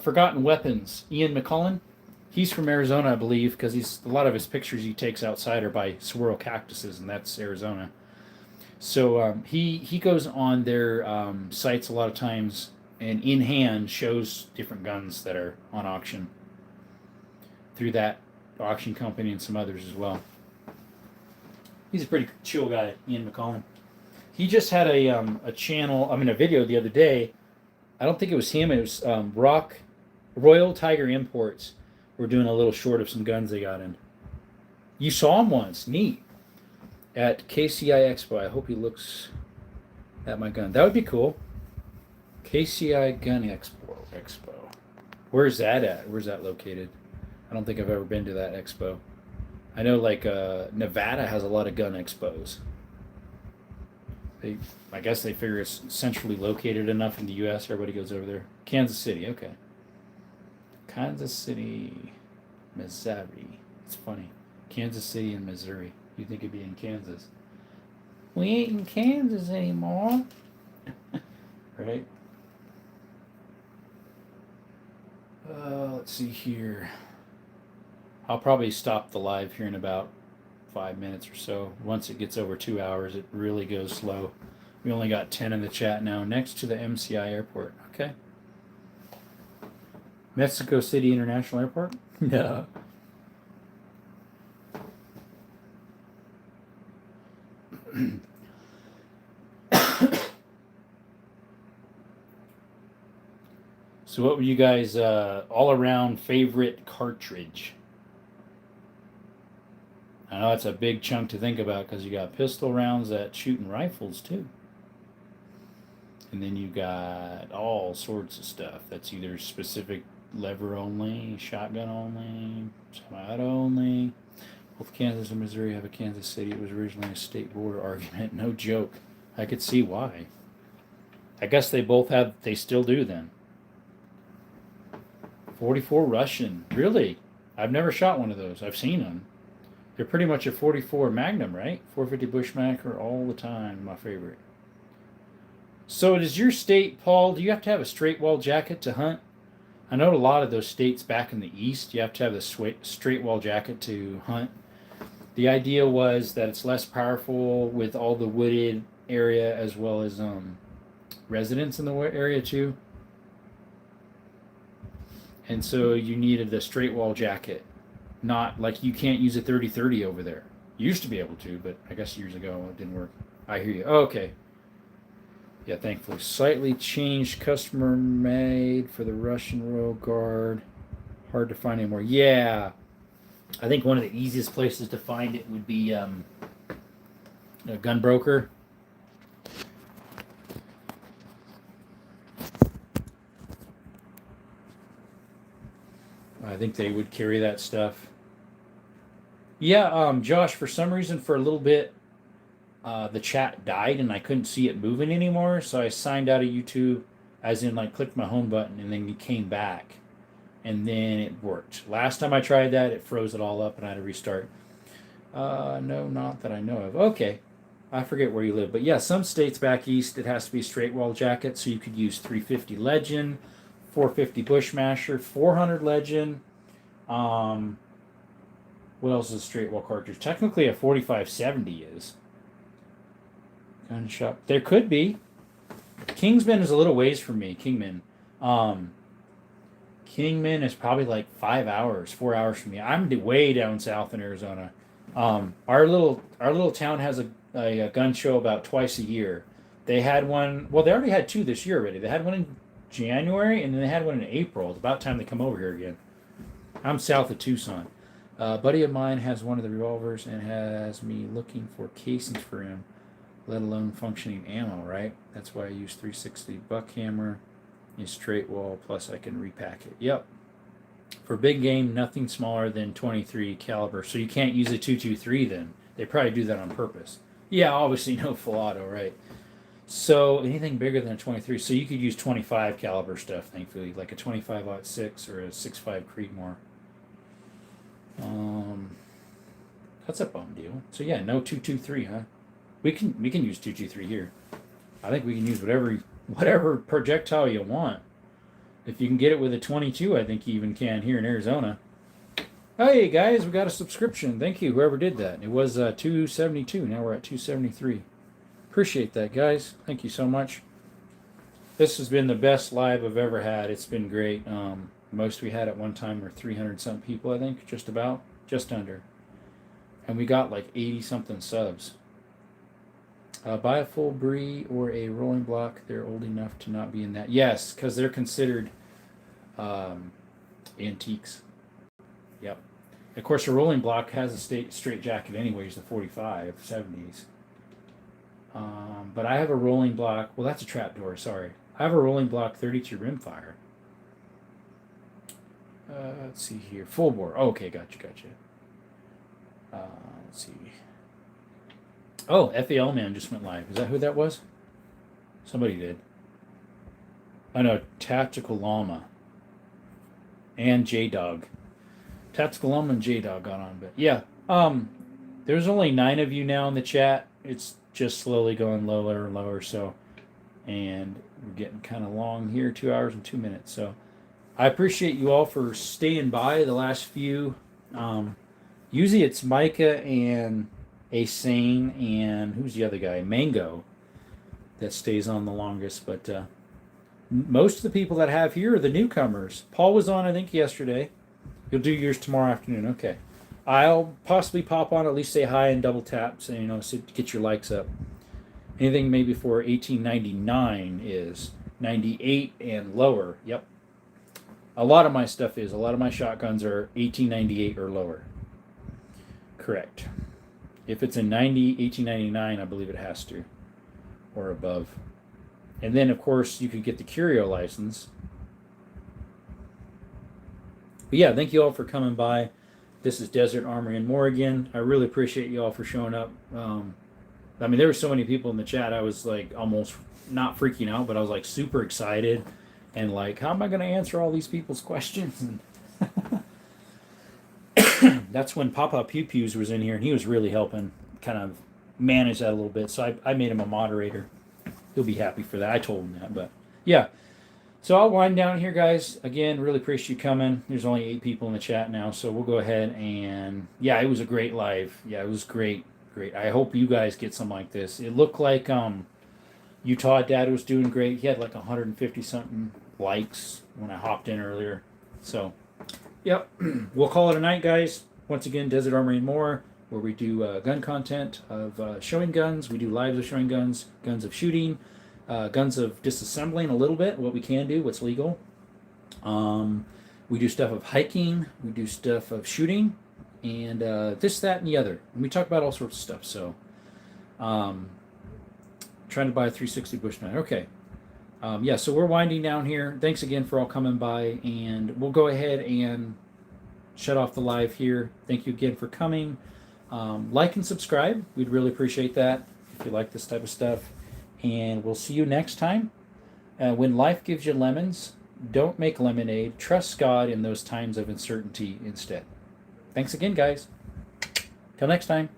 Forgotten Weapons, Ian McCullen. He's from Arizona, I believe, because a lot of his pictures he takes outside are by swirl cactuses, and that's Arizona. So he goes on their sites a lot of times, and in hand shows different guns that are on auction through that auction company and some others as well. He's a pretty chill guy, Ian McCollum. He just had a channel, a video the other day. I don't think it was him. It was Royal Tiger Imports. We're doing a little short of some guns they got in. You saw him once. Neat. At KCI Expo. I hope he looks at my gun. That would be cool. KCI Gun Expo. Where's that at? Where's that located? I don't think I've ever been to that expo. I know Nevada has a lot of gun expos. I guess they figure it's centrally located enough in the U.S. Everybody goes over there. Kansas City, okay. Kansas City, Missouri. It's funny. Kansas City and Missouri. You'd think it'd be in Kansas. We ain't in Kansas anymore. Right? Let's see here. I'll probably stop the live here in about 5 minutes or so. Once it gets over 2 hours, it really goes slow. We only got 10 in the chat now. Next to the MCI airport. Okay. Mexico City International Airport? No. So what were you guys all around favorite cartridge? I know it's a big chunk to think about because you got pistol rounds that shooting rifles too. And then you got all sorts of stuff that's either specific lever only, shotgun only, semi-auto only. Both Kansas and Missouri have a Kansas City. It was originally a state border argument. No joke. I could see why. I guess they still do then. 44 Russian. Really? I've never shot one of those. I've seen them. They're pretty much a 44 Magnum, right? 450 Bushmaster all the time. My favorite. So does your state, Paul, do you have to have a straight wall jacket to hunt? I know a lot of those states back in the east, you have to have the straight wall jacket to hunt. The idea was that it's less powerful with all the wooded area as well as residents in the area too. And so you needed a straight wall jacket. Not like you can't use a 30-30 over there. You used to be able to, but I guess years ago it didn't work. I hear you. Oh, okay. Yeah, thankfully. Slightly changed, customer made for the Russian Royal Guard. Hard to find anymore. Yeah. I think one of the easiest places to find it would be a gun broker. I think they would carry that stuff. Yeah, Josh, for some reason, for a little bit, the chat died and I couldn't see it moving anymore. So I signed out of YouTube, as in clicked my home button, and then it came back. And then it worked. Last time I tried that, it froze it all up and I had to restart. No, not that I know of. Okay. I forget where you live. But yeah, some states back east, it has to be straight wall jacket. So you could use 350 Legend, 450 Bushmaster, 400 Legend. What else is a straight wall cartridge? Technically, a 4570 is. Gun shop. There could be. Kingsman is a little ways from me. Um, Kingman is probably like 5 hours, 4 hours from me. I'm way down south in Arizona. Our little town has a gun show about twice a year. They had one. Well, they already had two this year already. They had one in January, and then they had one in April. It's about time they come over here again. I'm south of Tucson. A buddy of mine has one of the revolvers and has me looking for casings for him, let alone functioning ammo, right? That's why I use 360 buck hammer, a straight wall, plus I can repack it. Yep. For big game, nothing smaller than 23 caliber. So you can't use a 223 then. They probably do that on purpose. Yeah, obviously no full auto, right? So anything bigger than a 23. So you could use 25 caliber stuff, thankfully, like a 25-06 or a 6.5 Creedmoor. That's a bum deal. So yeah, no 223, huh? We can use 223 here. I think we can use whatever projectile you want. If you can get it with a 22, I think you even can here in Arizona. Hey guys, we got a subscription. Thank you, whoever did that. It was 272. Now we're at 273. Appreciate that, guys. Thank you so much. This has been the best live I've ever had. It's been great. Most we had at one time were 300 something people, I think, just under. And we got like 80 something subs. Buy a full brie or a rolling block. They're old enough to not be in that. Yes, because they're considered antiques. Yep. Of course, a rolling block has a straight jacket anyways, the 45, 70s. But I have a rolling block. Well, that's a trapdoor, sorry. I have a rolling block 32 rimfire. Let's see here. Full bore. Oh, okay, gotcha. Let's see. Oh, FAL Man just went live. Is that who that was? Somebody did. I know, Tactical Llama. And J-Dog. Tactical Llama and J-Dog got on, but yeah. There's only 9 of you now in the chat. It's just slowly going lower and lower, so. And we're getting kind of long here, 2 hours and 2 minutes, so. I appreciate you all for staying by the last few. Usually it's Micah and Asane and who's the other guy? Mango that stays on the longest. But most of the people that have here are the newcomers. Paul was on, I think, yesterday. You'll do yours tomorrow afternoon. Okay. I'll possibly pop on, at least say hi and double tap, so so get your likes up. Anything maybe for 1899 is 98 and lower. Yep. A lot of my stuff is. A lot of my shotguns are 1898 or lower. Correct. If it's a 1899, I believe it has to. Or above. And then, of course, you could get the curio license. But yeah, thank you all for coming by. This is Desert Armory in Morgan. I really appreciate you all for showing up. I mean, there were so many people in the chat. I was like almost not freaking out, but I was like super excited. And like, how am I going to answer all these people's questions? And that's when Papa Pew Pews was in here, and he was really helping kind of manage that a little bit. So I made him a moderator. He'll be happy for that. I told him that, but yeah. So I'll wind down here, guys. Again, really appreciate you coming. There's only 8 people in the chat now, so we'll go ahead and yeah, it was a great live. Yeah, it was great. I hope you guys get something like this. It looked like Utah Dad was doing great. He had like 150 something likes when I hopped in earlier. So, yep, we'll call it a night, guys. Once again, Desert Armory and More, where we do gun content of showing guns. We do lives of showing guns, guns of shooting, guns of disassembling a little bit, what we can do, what's legal. We do stuff of hiking. We do stuff of shooting, and this, that, and the other. And we talk about all sorts of stuff. So, trying to buy a 360 Bushman. Okay. Yeah, so we're winding down here. Thanks again for all coming by, and we'll go ahead and shut off the live here. Thank you again for coming. Like and subscribe. We'd really appreciate that if you like this type of stuff. And we'll see you next time. When life gives you lemons, don't make lemonade. Trust God in those times of uncertainty instead. Thanks again, guys. Till next time.